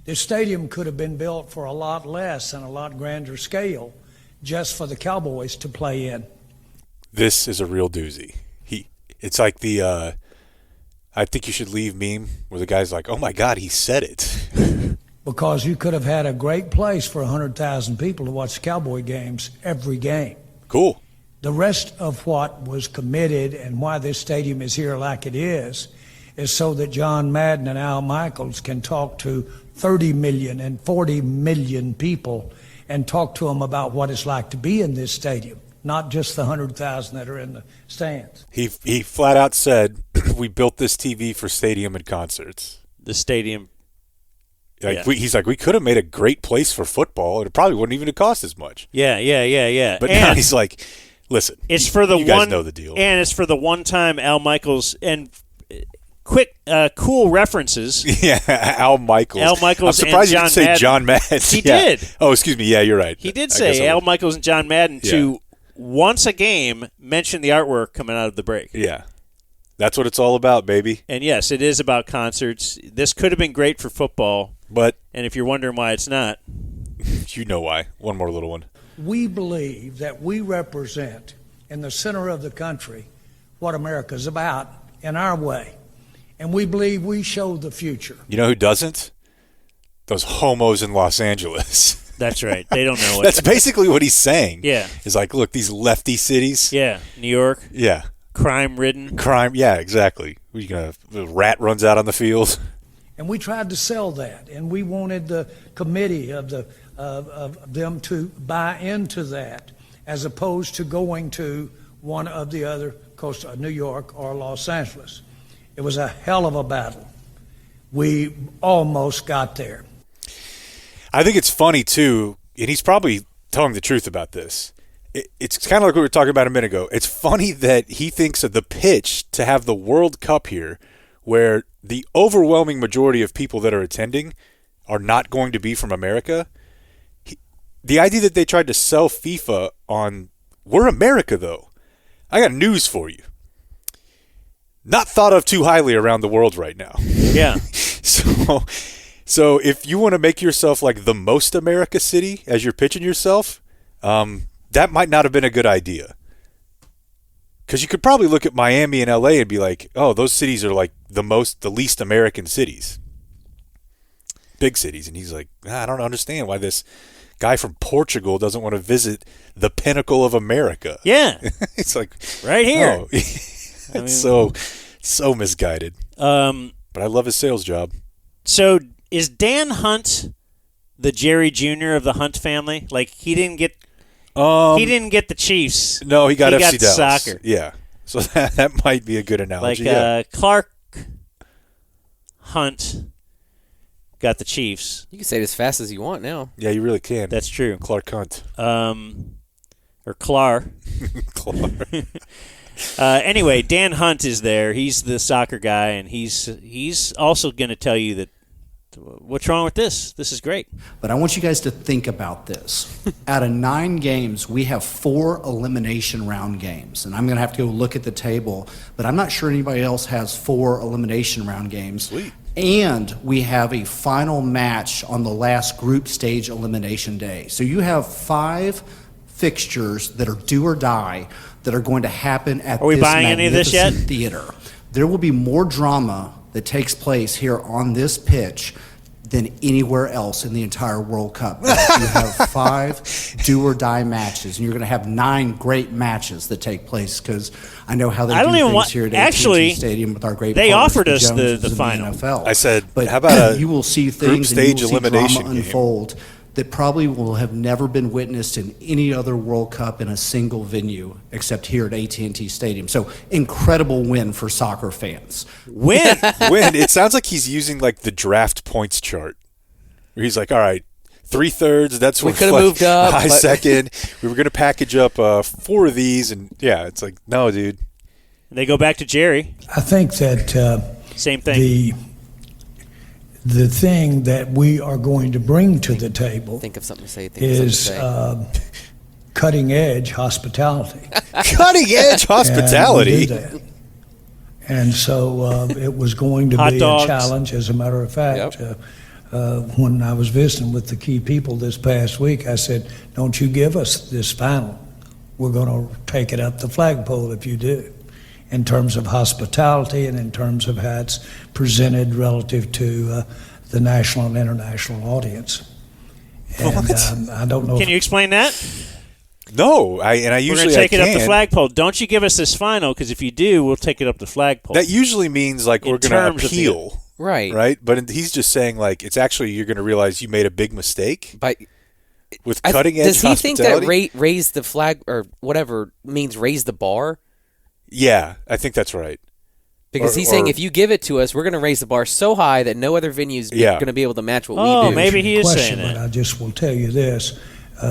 This stadium could have been built for a lot less and a lot grander scale just for the Cowboys to play in.
This is a real doozy. It's like the I think you should leave meme where the guy's like, oh my God, he said it.
Because you could have had a great place for 100,000 people to watch Cowboy games every game.
Cool.
The rest of what was committed and why this stadium is here like it is so that John Madden and Al Michaels can talk to 30 million and 40 million people and talk to them about what it's like to be in this stadium, not just the 100,000 that are in the stands.
He flat out said, we built this TV for stadium and concerts.
The stadium.
He's like, we could have made a great place for football, and it probably wouldn't even have cost as much.
Yeah.
But now he's like, listen,
it's for the
you guys know the deal.
And it's for the one time Al Michaels and quick, cool references.
Yeah, Al Michaels.
I'm
surprised you didn't say
Madden.
John Madden.
He did.
Oh, excuse me. Yeah, you're right.
He did say Al Michaels and John Madden to once a game mention the artwork coming out of the break.
Yeah. That's what it's all about, baby.
And yes, it is about concerts. This could have been great for football. And if you're wondering why it's not.
You know why. One more little one.
We believe that we represent in the center of the country what America's about in our way. And we believe we show the future.
You know who doesn't? those homos in Los Angeles.
That's right. They don't know.
That's basically what he's saying.
Yeah.
Is like, look, these lefty cities.
Yeah, New York.
Yeah.
Crime-ridden.
Yeah, exactly. The rat runs out on the field.
And we tried to sell that, and we wanted the committee of them to buy into that, as opposed to going to one of the other coast, New York or Los Angeles. It was a hell of a battle. We almost got there.
I think it's funny, too, and he's probably telling the truth about this. It's kind of like what we were talking about a minute ago. It's funny that he thinks of the pitch to have the World Cup here, where the overwhelming majority of people that are attending are not going to be from America. The idea that they tried to sell FIFA on, we're America, though. I got news for you. Not thought of too highly around the world right now.
Yeah.
So if you want to make yourself like the most America city as you're pitching yourself, that might not have been a good idea. Because you could probably look at Miami and LA and be like, oh, those cities are like the least American cities. Big cities. And he's like, I don't understand why this guy from Portugal doesn't want to visit the pinnacle of America.
Yeah.
It's like,
right here.
Oh. It's so misguided. But I love his sales job.
So is Dan Hunt the Jerry Jr. of the Hunt family? Like he didn't get the Chiefs.
No, he got FC Dallas.
Soccer.
Yeah. So that might be a good analogy.
Like Clark Hunt got the Chiefs.
You can say it as fast as you want now.
Yeah, you really can.
That's true.
Clark Hunt.
Or Clar. Anyway, Dan Hunt is there. He's the soccer guy, and he's also going to tell you that what's wrong with this? This is great.
But I want you guys to think about this. Out of 9 games, we have 4 elimination round games. And I'm going to have to go look at the table, but I'm not sure anybody else has 4 elimination round games.
Sweet.
And we have a final match on the last group stage elimination day. So you have 5 fixtures that are do or die that are going to happen at
Are we
this
buying any of this yet?
theater. There will be more drama that takes place here on this pitch than anywhere else in the entire World Cup. You have 5 do-or-die matches, and you're going to have 9 great matches that take place because I know how they do things here at AT&T Stadium with our great
they
partners,
offered us
Joneses
the
and
final.
NFL.
I said,
but
how about a
you will see
group
things
stage
and you will see
elimination
drama
game?
unfold that probably will have never been witnessed in any other World Cup in a single venue except here at AT&T Stadium. So incredible win for soccer fans.
Win.
It sounds like he's using like the draft points chart. Where he's like, all right, 3/3. That's
we
what
could have moved up.
High second. We were going to package up 4 of these, and yeah, it's like, no, dude.
They go back to Jerry.
I think that
same thing.
The thing that we are going to bring to the table
Think of something to say.
is cutting edge hospitality.
Cutting edge hospitality.
And we do that. And so it was going to
Hot
be
dogs.
a challenge. As a matter of fact, when I was visiting with the key people this past week, I said, "Don't you give us this final. We're going to take it up the flagpole if you do." In terms of hospitality and in terms of how it's presented relative to the national and international audience. And I don't know.
Can you explain that?
No, I usually
we're going to take it up the
can.
flagpole. Don't you give us this final, because if you do, we'll take it up the flagpole.
That usually means like we're going to appeal,
right?
But he's just saying like it's actually you're going to realize you made a big mistake with cutting edge.
Does he
hospitality?
think that raise the flag or whatever means raise the bar?
Yeah, I think that's right.
Because he's saying if you give it to us, we're going to raise the bar so high that no other venue's going to be able to match what we do.
Maybe he is
saying that. But I just will tell you this.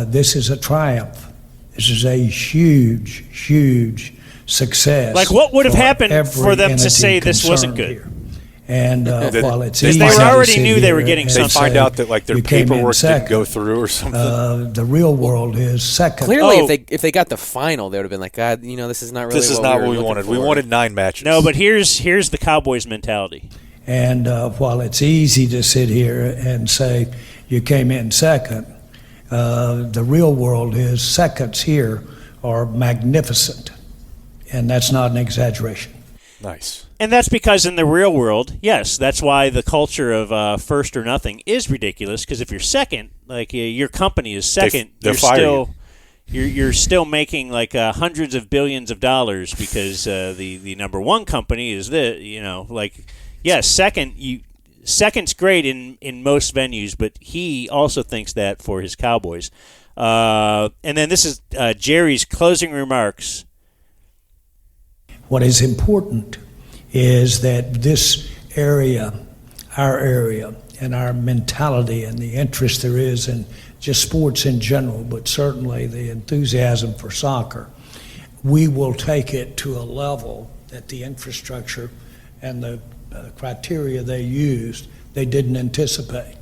This is a triumph. This is a huge, huge success.
Like what would have happened
every
for them to
entity
say this wasn't good?
here. And while it's
Because
easy
they
to
already
sit
knew they were
here
getting
and
something.
They find
say
out that like their
you came in
paperwork didn't
second,
go through or something.
the real world is second.
Clearly, if they got the final, they would have been like, God, this is not really.
This is not what we wanted. We wanted 9 matches.
No, but here's the Cowboys mentality.
And while it's easy to sit here and say you came in second, the real world is seconds here are magnificent, and that's not an exaggeration.
Nice.
And that's because in the real world, yes, that's why the culture of first or nothing is ridiculous. Because if you're second, like your company is second, you're still making like hundreds of billions of dollars because the number one company is second's great in most venues, but he also thinks that for his Cowboys. And then this is Jerry's closing remarks.
What is important is that this area, our area, and our mentality and the interest there is in just sports in general, but certainly the enthusiasm for soccer, we will take it to a level that the infrastructure and the criteria they used, they didn't anticipate.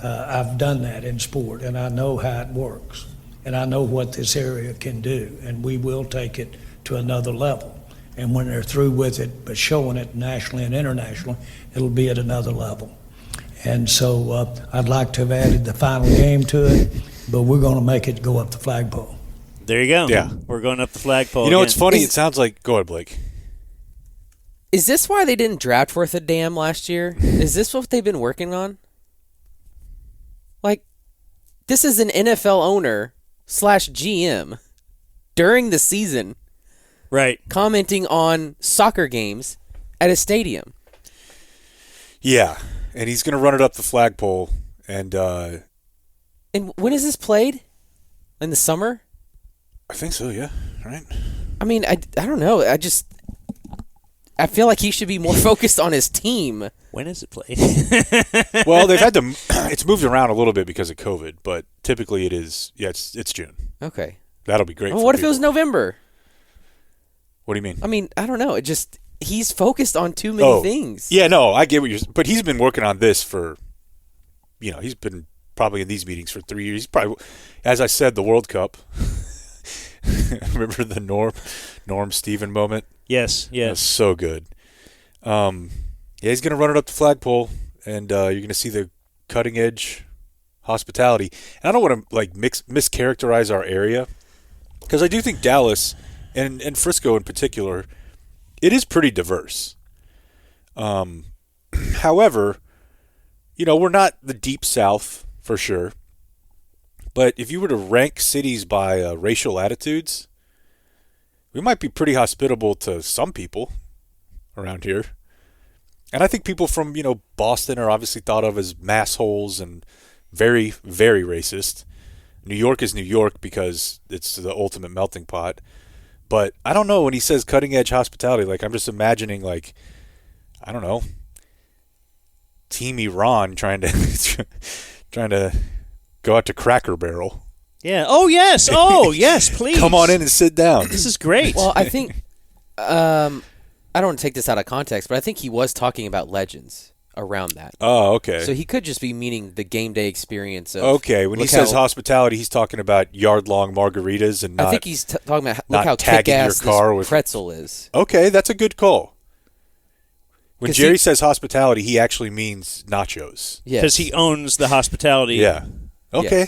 I've done that in sport, and I know how it works, and I know what this area can do, and we will take it to another level. And when they're through with it, but showing it nationally and internationally, it'll be at another level. And so I'd like to have added the final game to it, but we're going to make it go up the flagpole.
There you go.
Yeah.
We're going up the flagpole.
You know,
again.
it's funny. It sounds like. Go ahead, Blake.
Is this why they didn't draft worth a damn last year? Is this what they've been working on? Like, this is an NFL owner / GM during the season.
Right.
Commenting on soccer games at a stadium.
Yeah. And he's going to run it up the flagpole. And
when is this played? In the summer?
I think so, yeah. Right.
I mean, I don't know. I feel like he should be more focused on his team.
When is it played?
Well, they've had to. It's moved around a little bit because of COVID, but typically it is. Yeah, it's June.
Okay.
That'll be great.
Well, what if it was November?
What do you mean?
I mean, I don't know. He's focused on too many things.
Yeah, no, I get what you're. But he's been working on this for. He's been probably in these meetings for 3 years. He's probably, as I said, the World Cup. Remember the Norm Steven moment?
Yes.
That was so good. Yeah, he's going to run it up the flagpole, and you're going to see the cutting edge hospitality. And I don't want to mischaracterize our area, because I do think Dallas and Frisco in particular, it is pretty diverse. However, we're not the deep South for sure. But if you were to rank cities by racial attitudes, we might be pretty hospitable to some people around here. And I think people from, Boston are obviously thought of as massholes and very, very racist. New York is New York because it's the ultimate melting pot. But I don't know, when he says cutting edge hospitality, I'm just imagining I don't know, Team Iran trying to go out to Cracker Barrel.
Yeah. Oh, yes. Oh, yes, please.
Come on in and sit down.
This is great.
Well, I think I don't want to take this out of context, but I think he was talking about legends around that.
Oh, okay.
So he could just be meaning the game day experience of.
Okay, when he says hospitality, he's talking about yard-long margaritas and not.
I think he's talking about
look
how kick-ass
your car
this
with
pretzel is.
Okay, that's a good call. When Jerry says hospitality, he actually means nachos.
Yes. Because he owns the hospitality.
Yeah. Okay,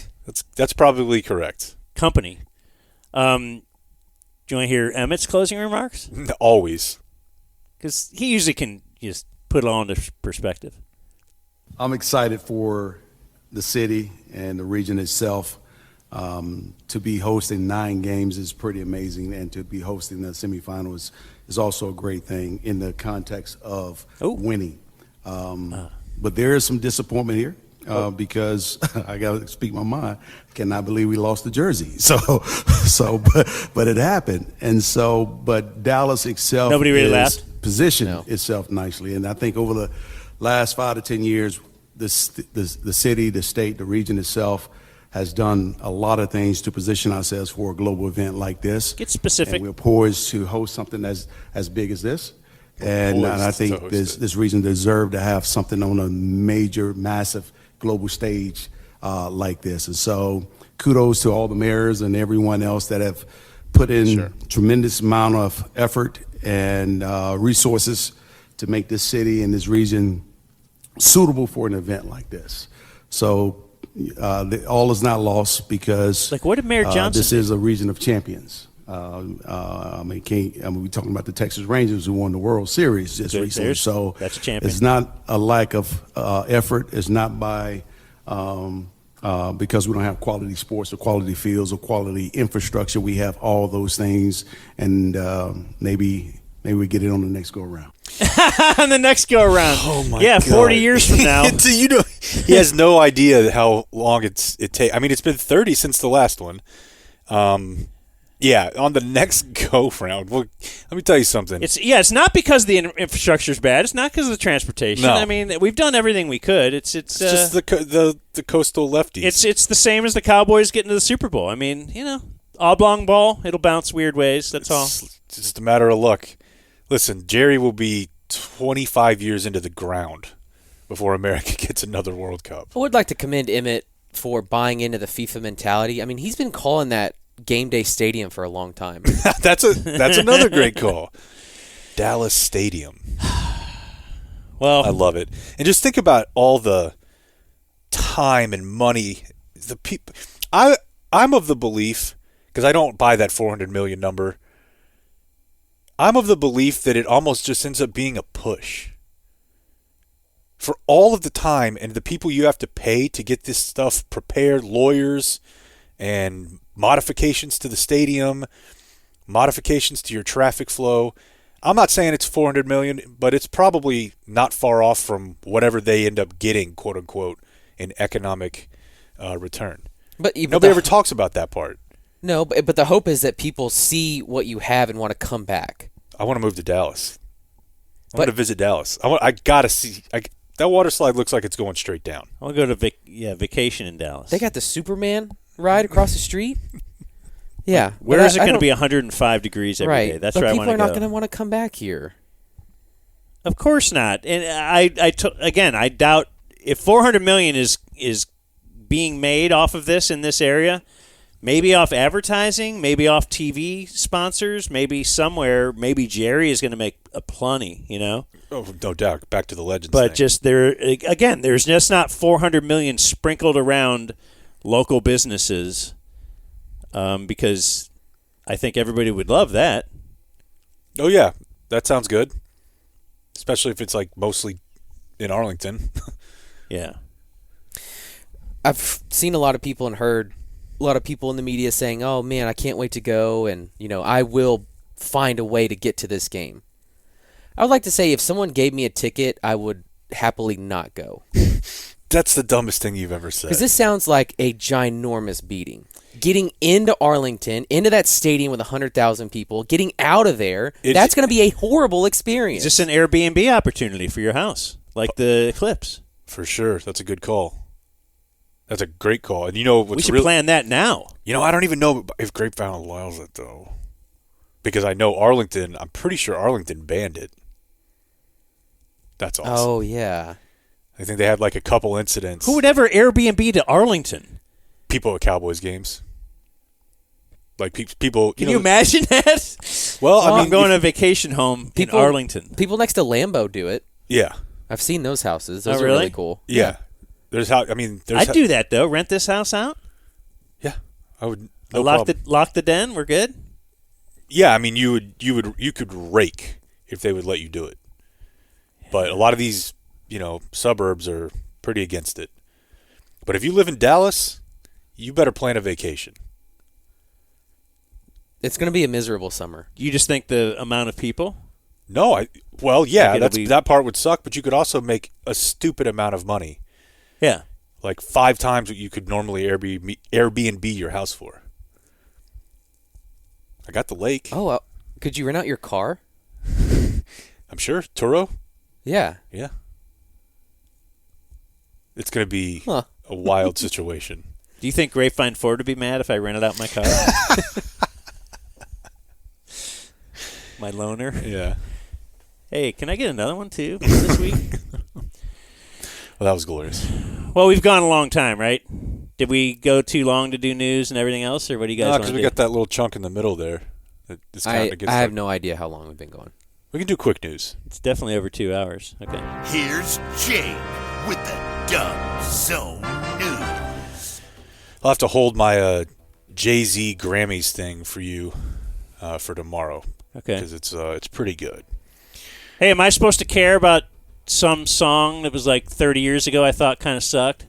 that's probably correct.
Company. Do you want to hear Emmett's closing remarks?
Always.
Because he usually can just put it all into perspective.
I'm excited for the city and the region itself. To be hosting 9 games is pretty amazing, and to be hosting the semifinals is also a great thing in the context of winning. But there is some disappointment here. Because I got to speak my mind. I cannot believe we lost the jersey. But it happened. And so, but Dallas itself
nobody really laughed.
Positioned itself nicely. And I think over the last 5 to 10 years, the city, the state, the region itself has done a lot of things to position ourselves for a global event like this.
Get specific.
And we're poised to host something as big as this. And I think this region deserves to have something on a major, massive global stage like this. And so kudos to all the mayors and everyone else that have put in tremendous amount of effort and resources to make this city and this region suitable for an event like this. So all is not lost because
what did Mayor Johnson
this is a region of champions. we're talking about the Texas Rangers who won the World Series just recently. So
that's a champion.
It's not a lack of effort. It's not by because we don't have quality sports or quality fields or quality infrastructure. We have all those things, and maybe we get it on the next go around.
On the next go around.
Oh my
God. 40 years from now.
He has no idea how long it takes. I mean, it's been 30 since the last one. Yeah, on the next go round. Well, let me tell you something.
It's not because the infrastructure is bad. It's not because of the transportation.
No.
I mean, we've done everything we could. It's
just the coastal lefties.
It's the same as the Cowboys getting to the Super Bowl. I mean, oblong ball, it'll bounce weird ways. That's all.
It's just a matter of luck. Listen, Jerry will be 25 years into the ground before America gets another World Cup.
I would like to commend Emmett for buying into the FIFA mentality. I mean, he's been calling that game day stadium for a long time.
That's another great call. Dallas Stadium.
Well,
I love it. And just think about all the time and money the people. I'm of the belief, because I don't buy that 400 million number. I'm of the belief that it almost just ends up being a push. For all of the time and the people you have to pay to get this stuff prepared, lawyers and modifications to the stadium, modifications to your traffic flow. I'm not saying it's 400 million, but it's probably not far off from whatever they end up getting, quote unquote, in economic return.
But
nobody ever talks about that part.
No, but the hope is that people see what you have and want to come back.
I want to move to Dallas. I want to visit Dallas. I gotta see. That water slide looks like it's going straight down.
I'll go to vacation in Dallas.
They got the Superman ride across the street. Yeah.
Where is it going to be 105 degrees every day? That's
but
where I want to go.
People are not going to want to come back here.
Of course not. And I doubt if 400 million is being made off of this in this area. Maybe off advertising, maybe off TV sponsors, maybe somewhere. Maybe Jerry is going to make a plenty.
Oh, no doubt. Back to the Legends.
But
thing.
just there's just not 400 million sprinkled around local businesses, because I think everybody would love that.
Oh yeah, that sounds good. Especially if it's like mostly in Arlington.
Yeah.
I've seen a lot of people and heard a lot of people in the media saying, "Oh man, I can't wait to go, and I will find a way to get to this game." I would like to say if someone gave me a ticket, I would happily not go.
That's the dumbest thing you've ever said.
Because this sounds like a ginormous beating. Getting into Arlington, into that stadium with 100,000 people, getting out of there, that's going to be a horrible experience.
It's just an Airbnb opportunity for your house, like the Eclipse.
For sure. That's a good call. That's a great call. And what's
we should plan that now.
I don't even know if Grapevine allows it, though. Because I know Arlington, I'm pretty sure Arlington banned it. That's awesome.
Oh, yeah.
I think they had like a couple incidents.
Who would ever Airbnb to Arlington?
People at Cowboys games. Like people.
Can you imagine that?
Well, I mean,
I'm going to a vacation home in Arlington.
People next to Lambeau do it.
Yeah.
I've seen those houses. Those
Oh,
are
really?
really cool.
Yeah.
I'd do that though. Rent this house out.
Yeah, I would.
Lock the den. We're good.
Yeah, I mean, you could rake if they would let you do it. But a lot of these, suburbs are pretty against it. But if you live in Dallas, you better plan a vacation.
It's going to be a miserable summer.
You just think the amount of people?
No, that part would suck, but you could also make a stupid amount of money.
Yeah.
Like 5 times what you could normally Airbnb your house for. I got the lake.
Oh, could you rent out your car?
I'm sure. Turo?
Yeah.
Yeah. It's going to be a wild situation.
Do you think Grapevine Ford would be mad if I rented out my car? My loaner?
Yeah.
Hey, can I get another one too this week?
Well, that was glorious.
Well, we've gone a long time, right? Did we go too long to do news and everything else, or what do you guys want to do?
Because we got that little chunk in the middle there.
I have no idea how long we've been going.
We can do quick news.
It's definitely over 2 hours. Okay.
Here's Jake with the Dumb Zone News.
I'll have to hold my Jay-Z Grammys thing for you for tomorrow.
Okay.
Because it's pretty good.
Hey, am I supposed to care about some song that was like 30 years ago I thought kind of sucked?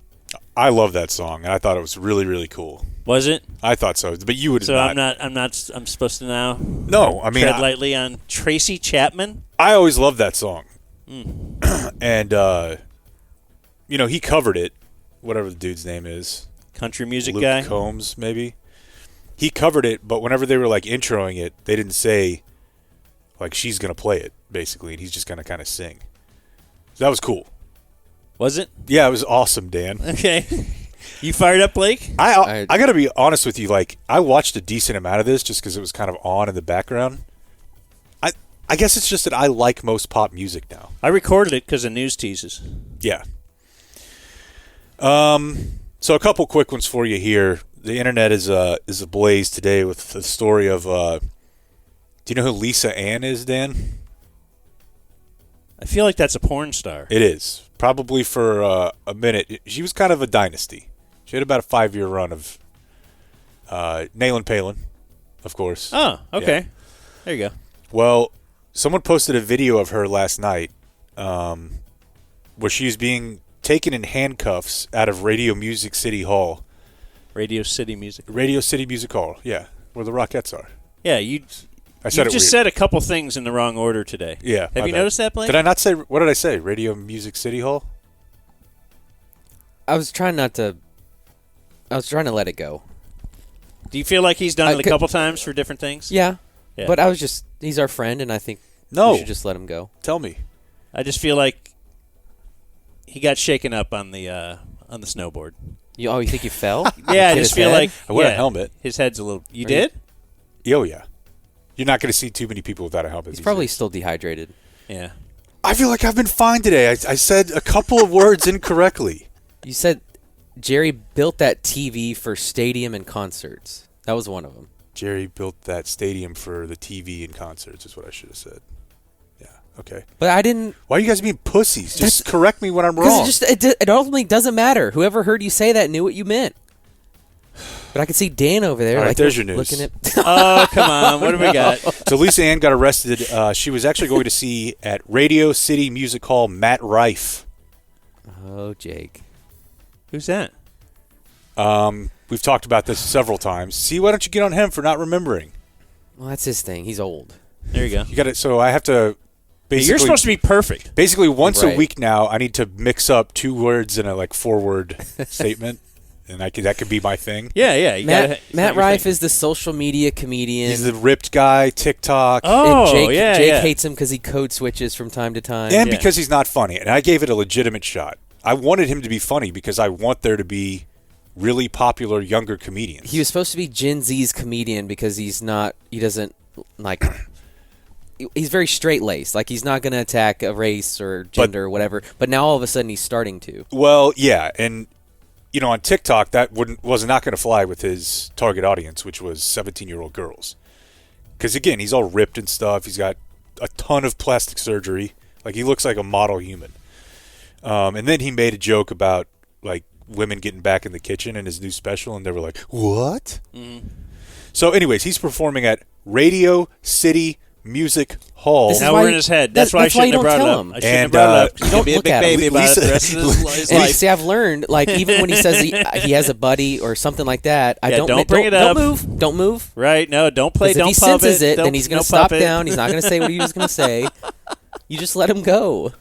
I love that song, and I thought it was really, really cool.
Was it?
I thought so, but you would
So
not.
I'm supposed to now.
No, I mean,
tread lightly on Tracy Chapman.
I always loved that song,
Mm.
and he covered it. Whatever the dude's name is,
country music
Luke
guy,
Combs, maybe. He covered it, but whenever they were like introing it, they didn't say like she's gonna play it basically, and he's just gonna kind of sing. So that was cool.
Was it?
Yeah, it was awesome, Dan.
Okay. You fired up, Blake?
I got to be honest with you. Like, I watched a decent amount of this just because it was kind of on in the background. I guess it's just that I like most pop music now.
I recorded it because of news teases.
Yeah. So a couple quick ones for you here. The internet is ablaze today with the story of. Do you know who Lisa Ann is, Dan?
I feel like that's a porn star.
It is. Probably for a minute. She was kind of a dynasty. She had about a 5-year run of Nailin' Palin, of course.
Oh, okay.
Yeah.
There you go.
Well, someone posted a video of her last night where she was being taken in handcuffs out of Radio Music City Hall.
Radio City Music.
Radio City Music Hall, yeah, where the Rockettes are.
Yeah, you
just
said a couple things in the wrong order today.
Yeah.
Have you noticed that, Blake?
Did I not say, what did I say? Radio Music City Hall?
I was trying to let it go.
Do you feel like he's done it a couple times for different things?
Yeah. But he's our friend, and I think we should just let him go.
Tell me.
I just feel like he got shaken up on the snowboard.
You think you fell?
Yeah, I just feel like
I wear a helmet.
His head's a little. You did?
Oh yeah. You're not going to see too many people without a helmet.
He's probably still dehydrated.
Yeah.
I feel like I've been fine today. I said a couple of words incorrectly.
You said Jerry built that TV for stadium and concerts. That was one of them.
Jerry built that stadium for the TV and concerts is what I should have said. Yeah, okay.
But I didn't...
Why are you guys being pussies? Just correct me when I'm wrong.
Because it ultimately doesn't matter. Whoever heard you say that knew what you meant. But I could see Dan over there.
All right,
like,
there's your news.
Looking at
Oh, come on. What do we got?
So Lisa Ann got arrested. She was actually going to see at Radio City Music Hall Matt Rife.
Oh, Jake.
Who's that?
We've talked about this several times. See, why don't you get on him for not remembering?
Well, that's his thing. He's old.
There you go.
You got it. So I have to basically.
You're supposed to be perfect.
Basically, once
Right.
a week now, I need to mix up 2 words in a 4-word statement, and that could be my thing.
Yeah. You
Matt Rife is the social media comedian.
He's the ripped guy, TikTok,
Oh,
and Jake
yeah.
hates him because he code switches from time to time.
and because he's not funny. And I gave it a legitimate shot. I wanted him to be funny because I want there to be really popular younger comedians.
He was supposed to be Gen Z's comedian because he's not. He doesn't like. He's very straight-laced. Like, he's not going to attack a race or gender or whatever. But now all of a sudden he's starting to.
Well, yeah, and on TikTok that was not going to fly with his target audience, which was 17-year-old girls. Because again, he's all ripped and stuff. He's got a ton of plastic surgery. Like, he looks like a model human. And then he made a joke about women getting back in the kitchen in his new special, and they were like, "What?"
Mm-hmm.
So, anyways, he's performing at Radio City Music Hall.
Now we're in his head. That's why I shouldn't have brought it up. I shouldn't have brought it up. He's going to be a big baby about it the rest of his life.
See, I've learned, even when he says he has a buddy or something like that,
don't bring it up.
Don't move.
Right? No, don't play. Don't
if he
puppet.
senses it,
then
he's going to stop down. He's not going to say what he was going to say. You just let him go.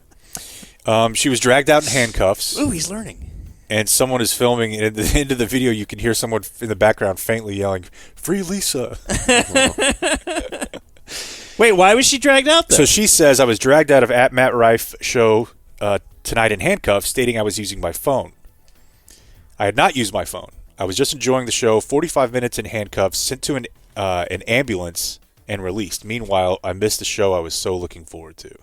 She was dragged out in handcuffs.
Ooh, he's learning.
And someone is filming, and at the end of the video, you can hear someone in the background faintly yelling, "Free Lisa!"
Wait, why was she dragged out there?
So she says, "I was dragged out of at Matt Rife show tonight in handcuffs, stating I was using my phone. I had not used my phone. I was just enjoying the show. 45 minutes in handcuffs, sent to an ambulance, and released. Meanwhile, I missed the show I was so looking forward to."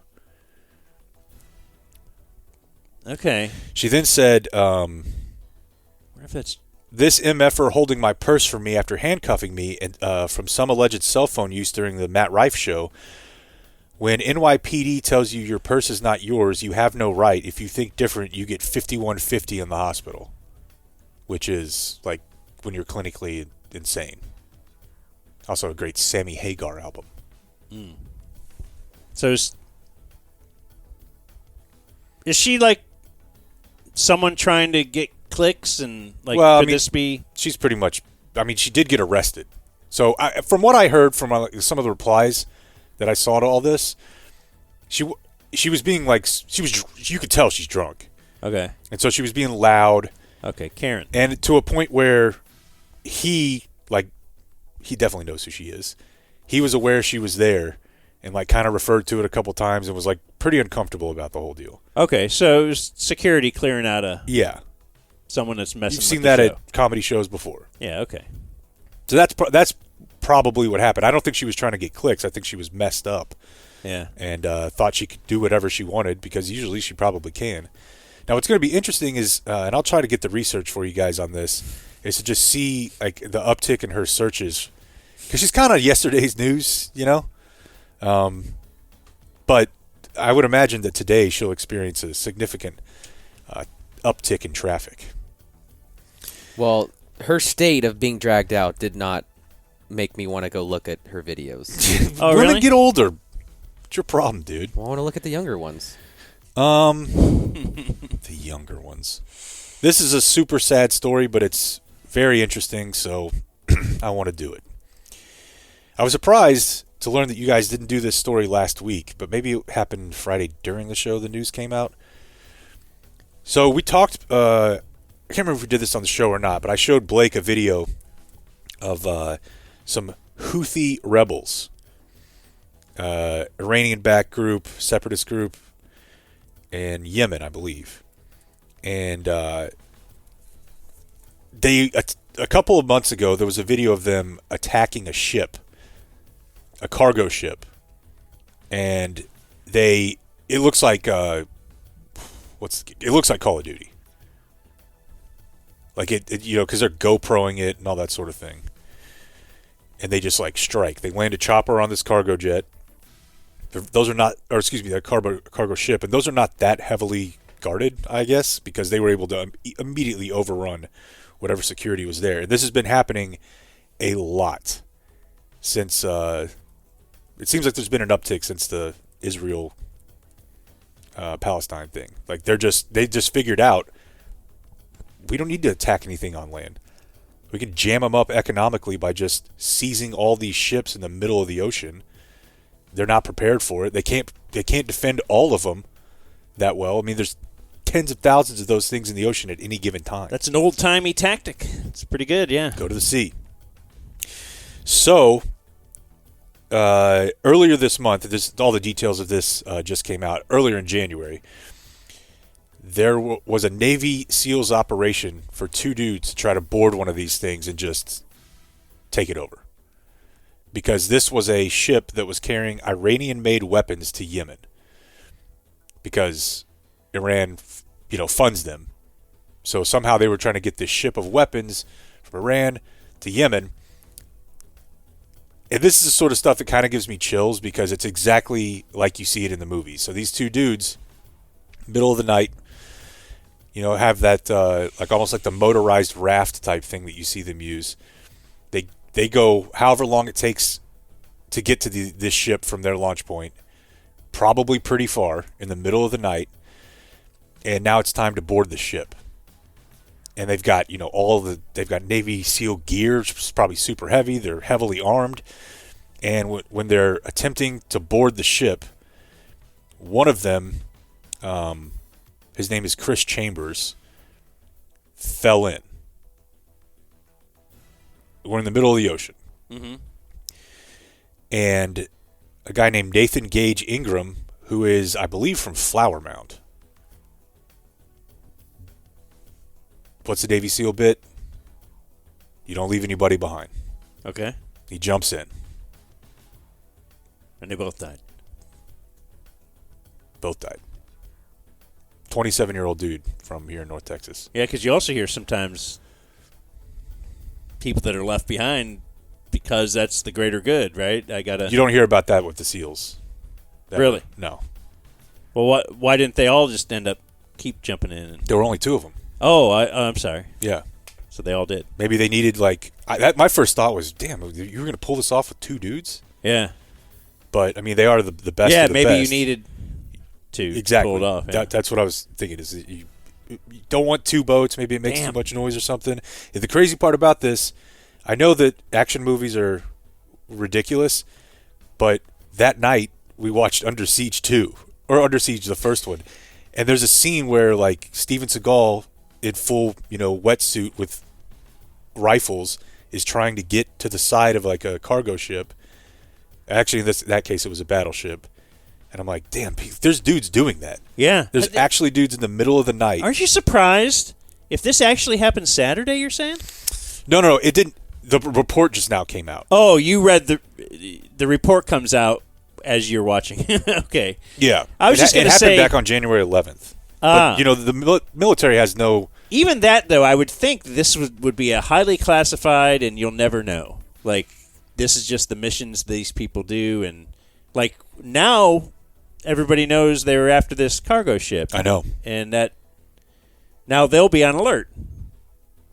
Okay.
She then said,
What if that's...
"This MFer holding my purse from me after handcuffing me and from some alleged cell phone use during the Matt Rife show. When NYPD tells you your purse is not yours, you have no right. If you think different, you get $51.50 in the hospital," which is like when you're clinically insane. Also a great Sammy Hagar album.
So is she like someone trying to get clicks and like?
Well,
could this be?
She's pretty much. I mean, she did get arrested. So from what I heard from some of the replies that I saw to all this, she was being like you could tell she's drunk.
Okay.
And so she was being loud.
Okay, Karen.
And to a point where he definitely knows who she is. He was aware she was there and like kind of referred to it a couple times and was like pretty uncomfortable about the whole deal.
Okay, so it was security clearing out someone that's messing.
You've seen
with
that
the show.
at comedy shows before.
Yeah. Okay.
So that's probably what happened. I don't think she was trying to get clicks. I think she was messed up.
Yeah.
And thought she could do whatever she wanted because usually she probably can. Now, what's going to be interesting is, and I'll try to get the research for you guys on this, is to just see like the uptick in her searches because she's kind of yesterday's news, you know. But I would imagine that today she'll experience a significant uptick in traffic.
Well, her state of being dragged out did not make me want to go look at her videos.
Oh,
Women
really?
get older. What's your problem, dude?
Well, I want to look at the younger ones.
The younger ones. This is a super sad story, but it's very interesting, so I want to do it. I was surprised to learn that you guys didn't do this story last week, but maybe it happened Friday during the show the news came out. So we talked, I can't remember if we did this on the show or not, but I showed Blake a video of some Houthi rebels, Iranian-backed group, separatist group, in Yemen, I believe. And they a couple of months ago, there was a video of them attacking a ship, a cargo ship, and it looks like it looks like Call of Duty, like it because they're GoProing it and all that sort of thing, and they just like strike. They land a chopper on this cargo jet. Those are not, or excuse me, that cargo ship, and those are not that heavily guarded, I guess, because they were able to immediately overrun whatever security was there. And this has been happening a lot since. It seems like there's been an uptick since the Israel Palestine thing. Like they just figured out we don't need to attack anything on land. We can jam them up economically by just seizing all these ships in the middle of the ocean. They're not prepared for it. They can't defend all of them that well. I mean, there's tens of thousands of those things in the ocean at any given time.
That's an old-timey tactic. It's pretty good, yeah.
Go to the sea. So, earlier this month, all the details of this just came out. Earlier in January, there was a Navy SEALs operation for two dudes to try to board one of these things and just take it over. Because this was a ship that was carrying Iranian-made weapons to Yemen. Because Iran, funds them. So somehow they were trying to get this ship of weapons from Iran to Yemen. And this is the sort of stuff that kind of gives me chills because it's exactly like you see it in the movies. So these two dudes, middle of the night, have that almost like the motorized raft type thing that you see them use. They go however long it takes to get to this ship from their launch point, probably pretty far in the middle of the night, and now it's time to board the ship. And they've got they've got Navy SEAL gear, which is probably super heavy. They're heavily armed, and when they're attempting to board the ship, one of them, his name is Chris Chambers, fell in. We're in the middle of the ocean.
Mm-hmm.
And a guy named Nathan Gage Ingram, who is, I believe, from Flower Mound. What's the Navy SEAL bit? You don't leave anybody behind.
Okay.
He jumps in.
And they both died.
Both died. 27-year-old dude from here in North Texas.
Yeah, because you also hear sometimes people that are left behind because that's the greater good, right?
You don't hear about that with the SEALs.
Really?
No.
Well, why didn't they all just keep jumping in?
There were only two of them.
Oh, I'm sorry.
Yeah.
So they all did.
Maybe they needed my first thought was, damn, you were going to pull this off with 2 dudes?
Yeah.
But I mean, they are the best.
Yeah,
of the
maybe
best.
you needed to
exactly
pull it off. Yeah.
That's what I was thinking. Is that you don't want 2 boats? Maybe it makes too much noise or something. And the crazy part about this, I know that action movies are ridiculous, but that night we watched Under Siege 2 or Under Siege the first one, and there's a scene where like Steven Seagal in full wetsuit with rifles is trying to get to the side of like a cargo ship. Actually, in that case, it was a battleship. And I'm like, damn, there's dudes doing that.
Yeah.
There's actually dudes in the middle of the night.
Aren't you surprised if this actually happened Saturday, you're saying?
No, it didn't. The report just now came out.
Oh, you read the report comes out as you're watching. Okay.
Yeah.
I was just going to say.
It happened back on January 11th. But, the military has no.
Even that, though, I would think this would be a highly classified and you'll never know. Like, this is just the missions these people do. And, like, now everybody knows they were after this cargo ship.
I know.
And that now they'll be on alert.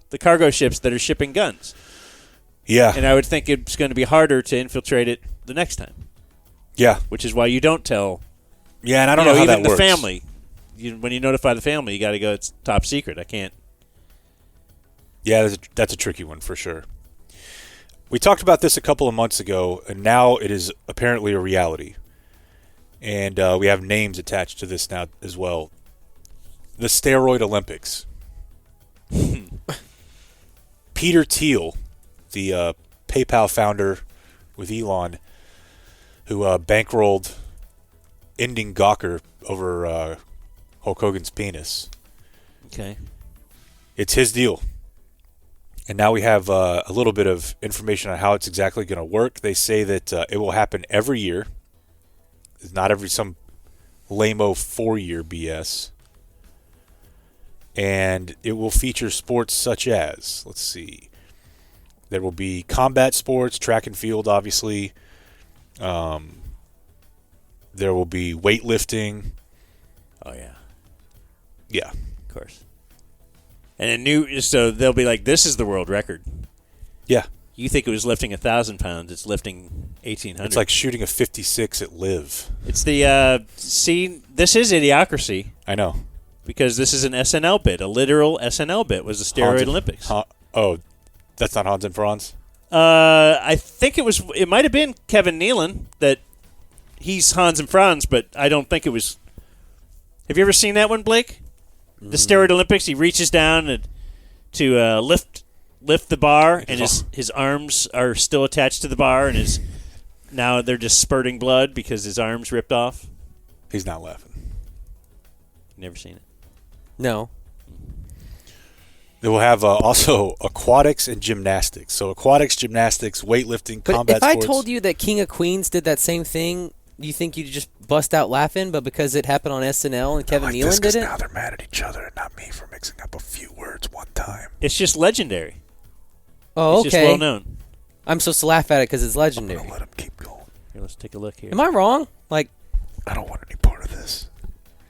The cargo ships that are shipping guns.
Yeah.
And I would think it's going to be harder to infiltrate it the next time.
Yeah.
Which is why you don't tell.
Yeah, and I don't know how that
works. Even the
works.
family. When you notify the family, you got to go, it's top secret. I can't.
Yeah, that's a tricky one for sure. We talked about this a couple of months ago, and now it is apparently a reality. And we have names attached to this now as well. The Steroid Olympics. Peter Thiel, the PayPal founder with Elon, who bankrolled ending Gawker over Hulk Hogan's penis.
Okay.
It's his deal. And now we have a little bit of information on how it's exactly going to work. They say that it will happen every year. It's not some lame-o 4-year BS. And it will feature sports such as, let's see, there will be combat sports, track and field, obviously. There will be weightlifting.
Oh, yeah.
Yeah.
Of course. And so they'll be like, this is the world record.
Yeah.
You think it was lifting 1,000 pounds. It's lifting 1,800.
It's like shooting a 56 at Live.
It's the, this is Idiocracy.
I know.
Because this is an SNL bit. A literal SNL bit was the Steroid Olympics.
That's not Hans and Franz?
I think it might have been Kevin Nealon that he's Hans and Franz, but I don't think it was. Have you ever seen that one, Blake? The Steroid Olympics, he reaches down to lift the bar, and his arms are still attached to the bar, and now they're just spurting blood because his arms ripped off.
He's not laughing.
Never seen it.
No.
They will have also aquatics and gymnastics. So aquatics, gymnastics, weightlifting, combat
sports.
sports.
If I told you that King of Queens did that same thing, you think you'd just bust out laughing? But because it happened on SNL and Kevin Nealon did it?
Now they're mad at each other and not me for mixing up a few words one time.
It's just legendary.
Oh,
it's just well known.
I'm supposed to laugh at it because it's legendary.
I'm going to let him keep going.
Here, let's take a look here.
Am I wrong?
I don't want any part of this.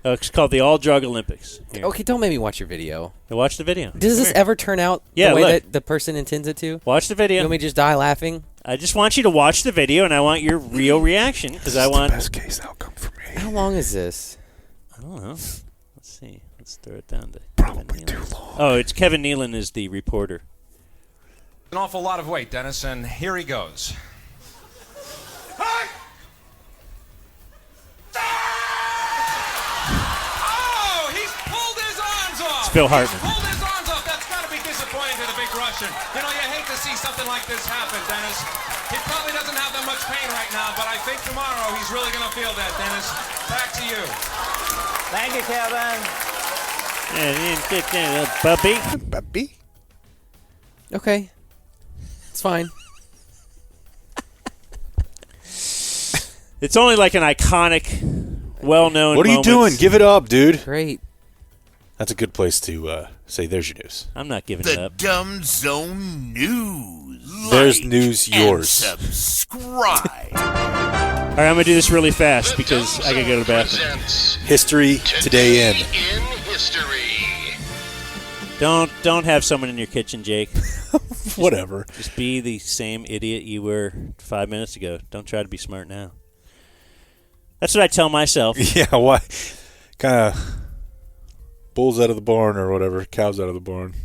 It's called the All Drug Olympics. Here.
Okay, don't make me watch your video.
Now watch the video.
Does this ever turn out the way that the person intends it to?
Watch the video.
You want me to just die laughing?
I just want you to watch the video, and I want your real reaction because I want
the best case outcome for me.
How long is this?
I don't know. Let's see. Let's throw it down to
probably too long.
Oh, it's Kevin Nealon is the reporter.
An awful lot of weight, Dennis, and here he goes.
Phil Hartman.
Pulled his arms off. That's got to be disappointing to the big Russian. You know, you hate to see something like this happen, Dennis. He probably doesn't have that much pain right now, but I think tomorrow he's really going to feel that, Dennis. Back to you.
Thank you, Kevin.
Puppy.
Okay. It's fine.
It's only like an iconic, well-known
What are you doing? Give it up, dude.
Great.
That's a good place to say there's your news.
I'm not giving it up.
The Dumb Zone News.
There's news yours.
And subscribe.
All right, I'm going to do this really fast because I got to go to the bathroom.
History today in.
history.
Don't have someone in your kitchen, Jake.
Whatever.
Just be the same idiot you were 5 minutes ago. Don't try to be smart now. That's what I tell myself.
Yeah, why? Kind of bulls out of the barn or whatever, cows out of the barn.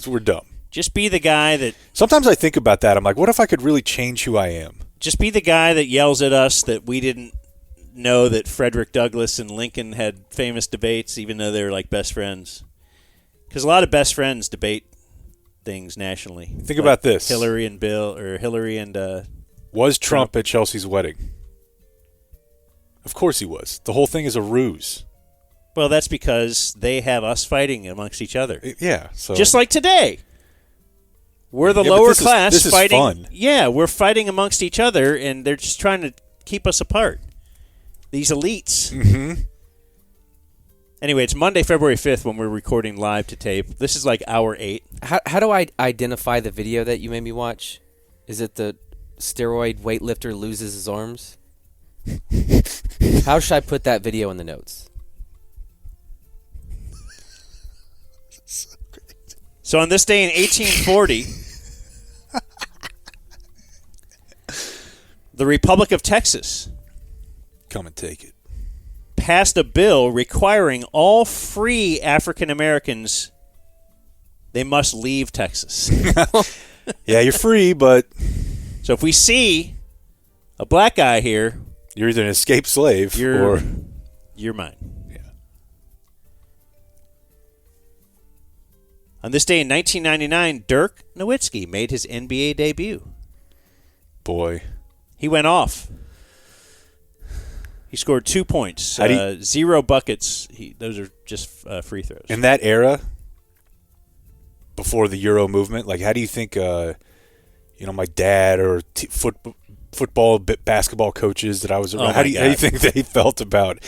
We're dumb.
Just be the guy that...
Sometimes I think about that. I'm like, what if I could really change who I am?
Just be the guy that yells at us that we didn't know that Frederick Douglass and Lincoln had famous debates, even though they were like best friends. Because a lot of best friends debate things nationally.
Think about this.
Hillary and Bill, or Hillary and...
was Trump at Chelsea's wedding? Of course he was. The whole thing is a ruse.
Well, that's because they have us fighting amongst each other.
Yeah. So
just like today. We're the
but
lower
this
class
is
fighting.
Fun.
Yeah, we're fighting amongst each other, and they're just trying to keep us apart. These elites.
Mm-hmm.
Anyway, it's Monday, February 5th when we're recording live to tape. This is like hour 8.
How do I identify the video that you made me watch? Is it the steroid weightlifter loses his arms? How should I put that video in the notes?
So on this day in 1840, the Republic of Texas
come and take it.
Passed a bill requiring all free African Americans, they must leave Texas.
Yeah, you're free, but...
So if we see a black guy here...
You're either an escaped slave or...
You're mine. Yeah. On this day in 1999, Dirk Nowitzki made his NBA debut.
Boy.
He went off. He scored 2 points, 0 buckets. Those are just free throws.
In that era, before the Euro movement, like how do you think, my dad or football, basketball coaches that I was around, how do you think they felt about?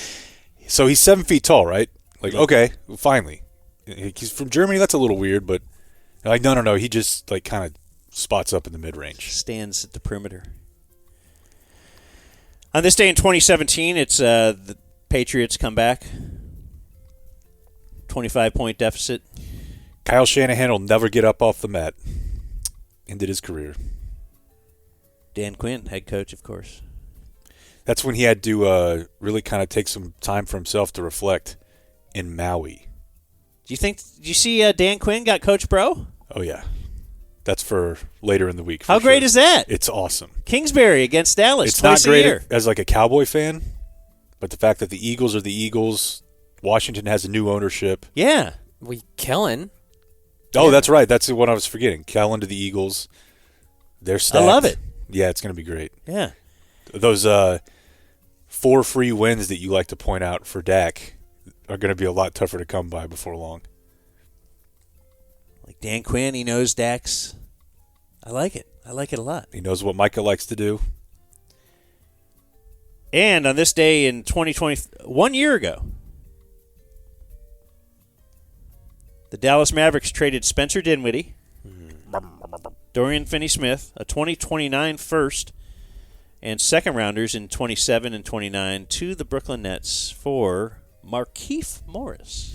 So he's 7 feet tall, right? Like, okay, finally. He's from Germany. That's a little weird, but like, no. He just like kind of spots up in the mid-range.
Stands at the perimeter. On this day in 2017, it's the Patriots come back. 25-point deficit.
Kyle Shanahan will never get up off the mat. Ended his career.
Dan Quinn, head coach, of course.
That's when he had to really kind of take some time for himself to reflect in Maui.
Did you see Dan Quinn got Coach Bro?
Oh, yeah. That's for later in the week.
How great is that?
It's awesome.
Kingsbury against Dallas.
It's not
great
as like a Cowboy fan, but the fact that the Eagles are the Eagles, Washington has a new ownership.
Yeah.
Kellen.
Oh, that's right. That's what I was forgetting. Kellen to the Eagles. They're stacked.
I love it.
Yeah, it's going to be great.
Yeah.
Those 4 free wins that you like to point out for Dak are going to be a lot tougher to come by before long.
Like Dan Quinn, he knows Dax. I like it. I like it a lot.
He knows what Micah likes to do.
And on this day in 2020, 1 year ago, the Dallas Mavericks traded Spencer Dinwiddie, Dorian Finney-Smith, a 2029 first, and second rounders in 27 and 29 to the Brooklyn Nets for Markieff Morris.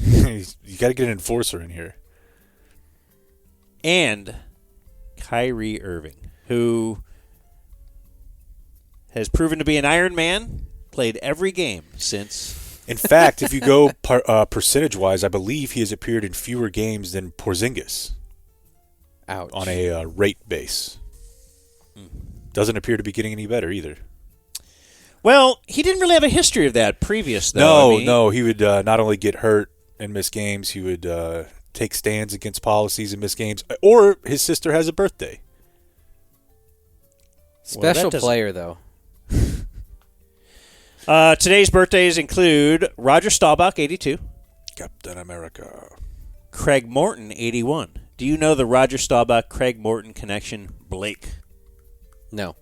You got to get an enforcer in here.
And Kyrie Irving, who has proven to be an Iron Man, played every game since.
In fact, if you go percentage-wise, I believe he has appeared in fewer games than Porzingis.
Ouch.
On a rate base. Doesn't appear to be getting any better either.
Well, he didn't really have a history of that previous, though.
No. He would not only get hurt and miss games, he would take stands against policies and miss games. Or his sister has a birthday.
Special player, though.
Today's birthdays include Roger Staubach, 82.
Captain America.
Craig Morton, 81. Do you know the Roger Staubach-Craig Morton connection, Blake?
No.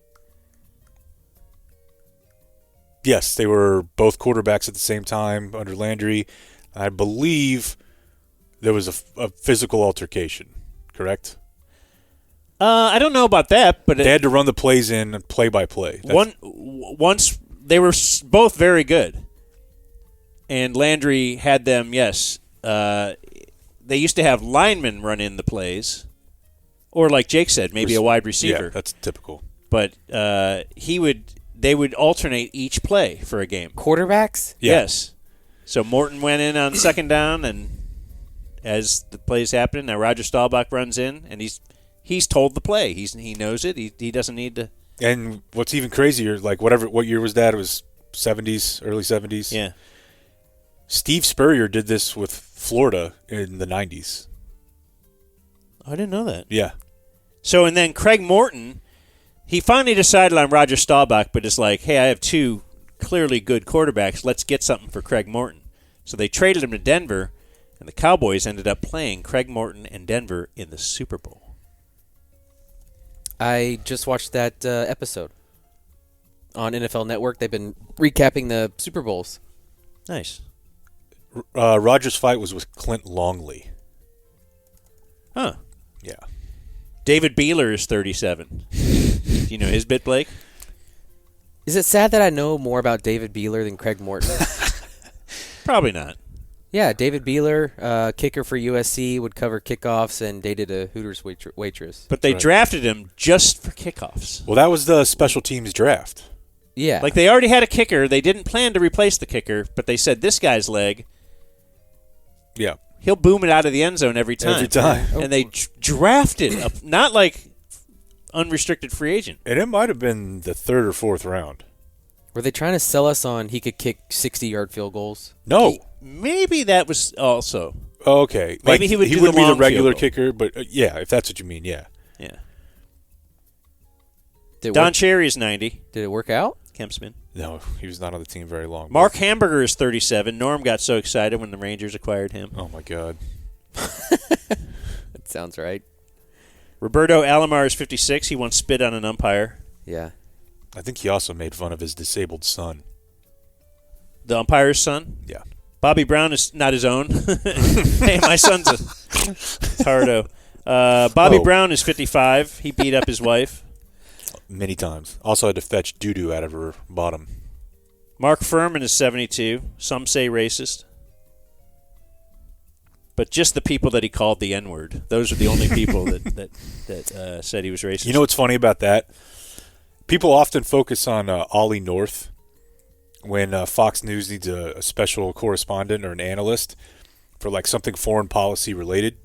Yes, they were both quarterbacks at the same time under Landry. I believe there was a physical altercation, correct?
I don't know about that, but
they had to run the plays in play-by-play.
Once they were both very good, and Landry had them, yes. they used to have linemen run in the plays, or like Jake said, maybe a wide receiver.
Yeah, that's typical.
But they would alternate each play for a game.
Quarterbacks?
Yeah.
Yes. So Morton went in on second down, and as the play's happening, now Roger Staubach runs in, and he's told the play. He knows it. He doesn't need to.
And what's even crazier, like what year was that? It was 70s, early 70s.
Yeah.
Steve Spurrier did this with Florida in the 90s.
I didn't know that.
Yeah.
So, and then Craig Morton, he finally decided on Roger Staubach, but it's like, hey, I have two clearly good quarterbacks. Let's get something for Craig Morton. So they traded him to Denver, and the Cowboys ended up playing Craig Morton and Denver in the Super Bowl.
I just watched that episode on NFL Network. They've been recapping the Super Bowls.
Nice.
Roger's fight was with Clint Longley.
Huh.
Yeah.
David Beeler is 37. Do you know his bit, Blake?
Is it sad that I know more about David Beeler than Craig Morton?
Probably not.
Yeah, David Beeler, kicker for USC, would cover kickoffs and dated a Hooters waitress.
But they drafted him just for kickoffs.
Well, that was the special teams draft.
Yeah.
Like they already had a kicker. They didn't plan to replace the kicker, but they said this guy's leg.
Yeah.
He'll boom it out of the end zone every time.
Every time.
And they drafted not like unrestricted free agent.
And it might have been the third or fourth round.
Were they trying to sell us on he could kick 60-yard field goals?
No.
Maybe that was also.
Okay.
Maybe
like,
he would do
wouldn't
the
be
long
the regular
field goal.
kicker, but yeah, if that's what you mean, yeah.
Yeah.
Don
Cherry is 90.
Did it work out?
Kempsman.
No, he was not on the team very long.
Mark Hamburger is 37. Norm got so excited when the Rangers acquired him.
Oh, my God.
That sounds right.
Roberto Alomar is 56. He once spit on an umpire.
Yeah.
I think he also made fun of his disabled son.
The umpire's son?
Yeah.
Bobby Brown is not his own. Hey, my son's a tardo. Bobby Brown is 55. He beat up his wife.
Many times. Also had to fetch doo-doo out of her bottom.
Mark Furman is 72. Some say racist. But just the people that he called the N-word. Those are the only people that said he was racist.
You know what's funny about that? People often focus on Ollie North when Fox News needs a special correspondent or an analyst for like something foreign policy related,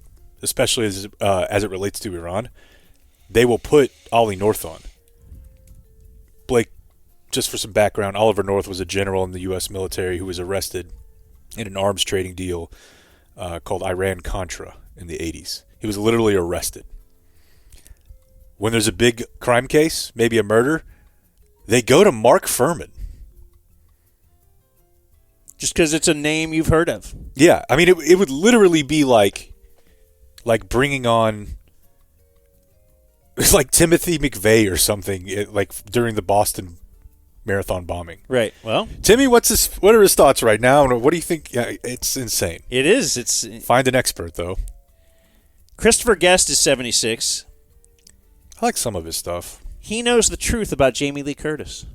especially as it relates to Iran. They will put Ollie North on. Blake, just for some background, Oliver North was a general in the U.S. military who was arrested in an arms trading deal called Iran-Contra in the 80s. He was literally arrested. When there's a big crime case, maybe a murder, they go to Mark Furman.
Just because it's a name you've heard of.
Yeah, I mean, it would literally be like bringing on like Timothy McVeigh or something, like during the Boston Marathon bombing.
Right. Well,
Timmy, what are his thoughts right now? What do you think? Yeah, it's insane.
It is.
Find an expert though.
Christopher Guest is 76.
I like some of his stuff.
He knows the truth about Jamie Lee Curtis.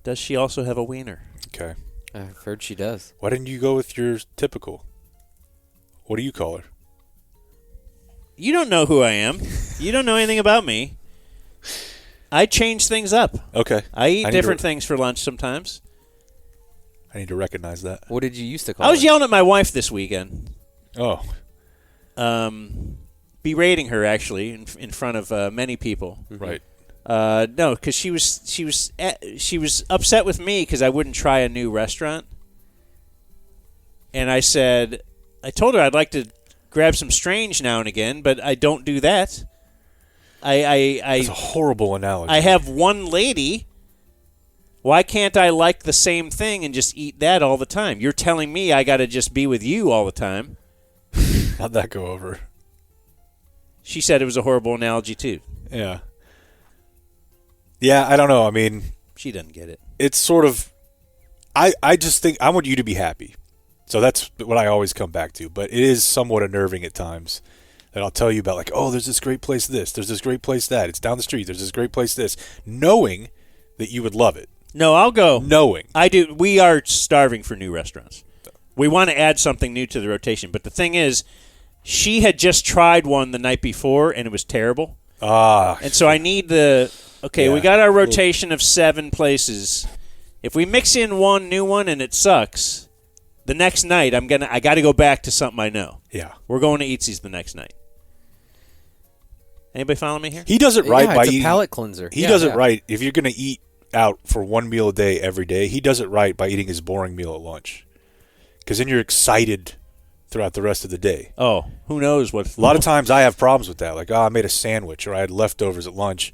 Does she also have a wiener?
Okay.
I've heard she does.
Why didn't you go with your typical? What do you call her?
You don't know who I am. You don't know anything about me. I change things up.
Okay.
I eat different things for lunch sometimes.
I need to recognize that.
What did you used to call
I was
her?
yelling at my wife this weekend.
Oh.
Berating her, actually, in front of many people.
Right.
No, because she was upset with me because I wouldn't try a new restaurant. And I told her I'd like to grab some strange now and again, but I don't do that.
That's a horrible analogy.
I have one lady. Why can't I like the same thing and just eat that all the time? You're telling me I got to just be with you all the time.
How'd that go over?
She said it was a horrible analogy, too.
Yeah. Yeah, I don't know. I mean,
she doesn't get it.
It's sort of, I just think I want you to be happy. So that's what I always come back to. But it is somewhat unnerving at times that I'll tell you about, like, oh, there's this great place this, there's this great place that, it's down the street, there's this great place this, knowing that you would love it.
No, I'll go.
Knowing.
I do. We are starving for new restaurants. We want to add something new to the rotation. But the thing is, she had just tried one the night before, and it was terrible. And so I need we got our rotation of 7 places. If we mix in one new one and it sucks, the next night I got to go back to something I know.
Yeah.
We're going to Eatsy's the next night. Anybody follow me here?
He does it right by
it's
eating.
a palate cleanser.
He does it right. If you're going to eat out for one meal a day every day, he does it right by eating his boring meal at lunch. Because then you're excited throughout the rest of the day.
Oh, who knows what?
A lot of times I have problems with that. Like, I made a sandwich or I had leftovers at lunch,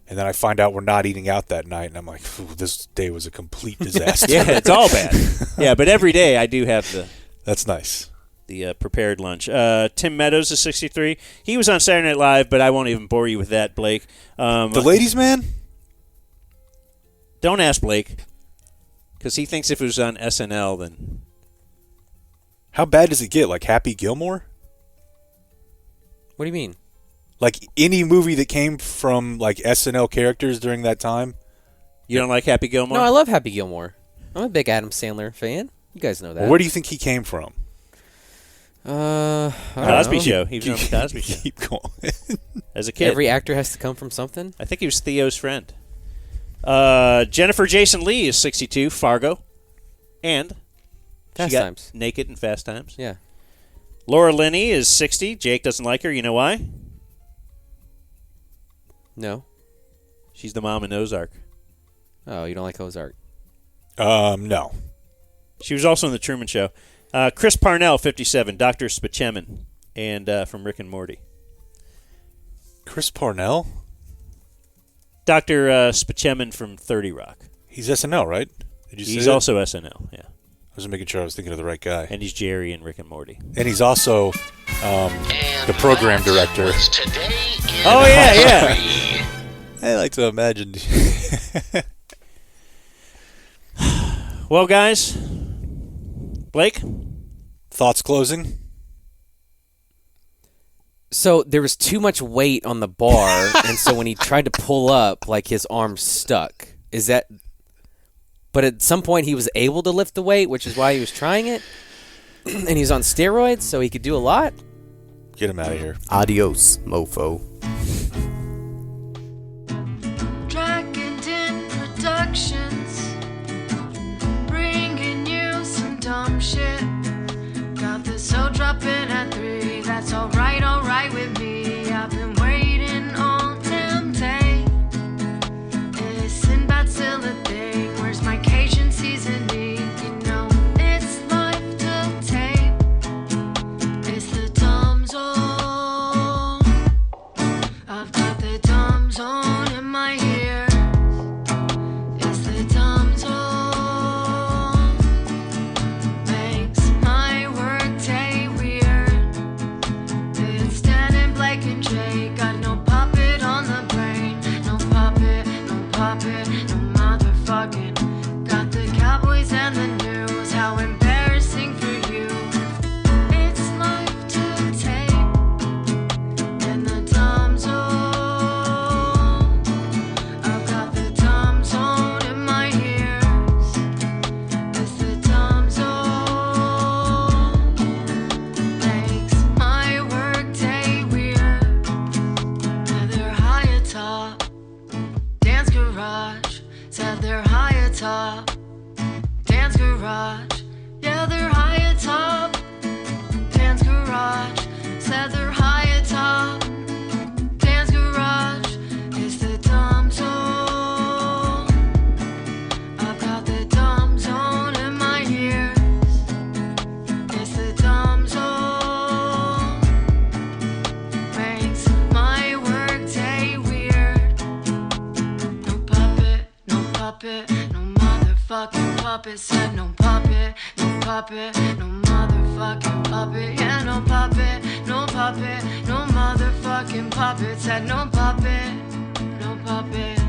and then I find out we're not eating out that night, and I'm like, this day was a complete disaster.
Yeah, it's all bad. Yeah, but every day I do have
That's nice.
The prepared lunch. Tim Meadows is 63. He was on Saturday Night Live, but I won't even bore you with that, Blake.
The ladies' man?
Don't ask Blake, because he thinks if it was on SNL, then...
How bad does it get? Like Happy Gilmore?
What do you mean?
Like any movie that came from like SNL characters during that time?
You don't like Happy Gilmore?
No, I love Happy Gilmore. I'm a big Adam Sandler fan. You guys know that.
Well, where do you think he came from?
Cosby Show. He was on the Cosby Show.
Keep going.
As a kid.
Every actor has to come from something.
I think he was Theo's friend. Jennifer Jason Leigh is 62, Fargo. And
Fast
she got
Times.
Naked in Fast Times.
Yeah.
Laura Linney is 60. Jake doesn't like her. You know why?
No.
She's the mom in Ozark.
Oh, you don't like Ozark?
No.
She was also in The Truman Show. Chris Parnell, 57, Dr. Spaceman, and from Rick and Morty.
Chris Parnell?
Dr. Spaceman from 30 Rock.
He's SNL, right? Did you say
He's
that?
also SNL, yeah.
I was making sure I was thinking of the right guy.
And he's Jerry in Rick and Morty.
And he's also the program director.
Oh, yeah.
I like to imagine.
Well, guys, Blake?
Thoughts closing?
So there was too much weight on the bar, and so when he tried to pull up, like his arm stuck. Is that... But at some point he was able to lift the weight, which is why he was trying it. And he's on steroids, so he could do a lot.
Get him out of here.
Adios, mofo.
Dragon Productions, bringing you some dumb shit. Got the soul dropping at 3. That's alright with me. I've been waiting all damn day. Isn't that still a thing? Where's my Cajun seasoning? You know it's life to tape. It's the dumb zone. I've got the dumb zone in my ear. It's the dumb zone. Makes my work day weird. It's Dan and Blake and Jay. Got no puppet on the brain. No puppet, no motherfucking. Got the Cowboys and the news. How embarrassing for you. It's life to tape. In the dumb zone. I've got the dumb zone in my ears. It's the dumb zone. Makes my work day weird. They're high atop Dan's garage. Said they're high atop Dan's garage. Yeah, they're high atop Dan's garage. Said they're high atop Dan's garage. It's the dumb zone. I've got the dumb zone in my ears. It's the dumb zone. Makes my work day weird. No puppet, no motherfucking puppet. Said no puppet, no motherfucking puppet. Yeah, no puppet, no motherfucking puppet. Said no puppet, no puppet.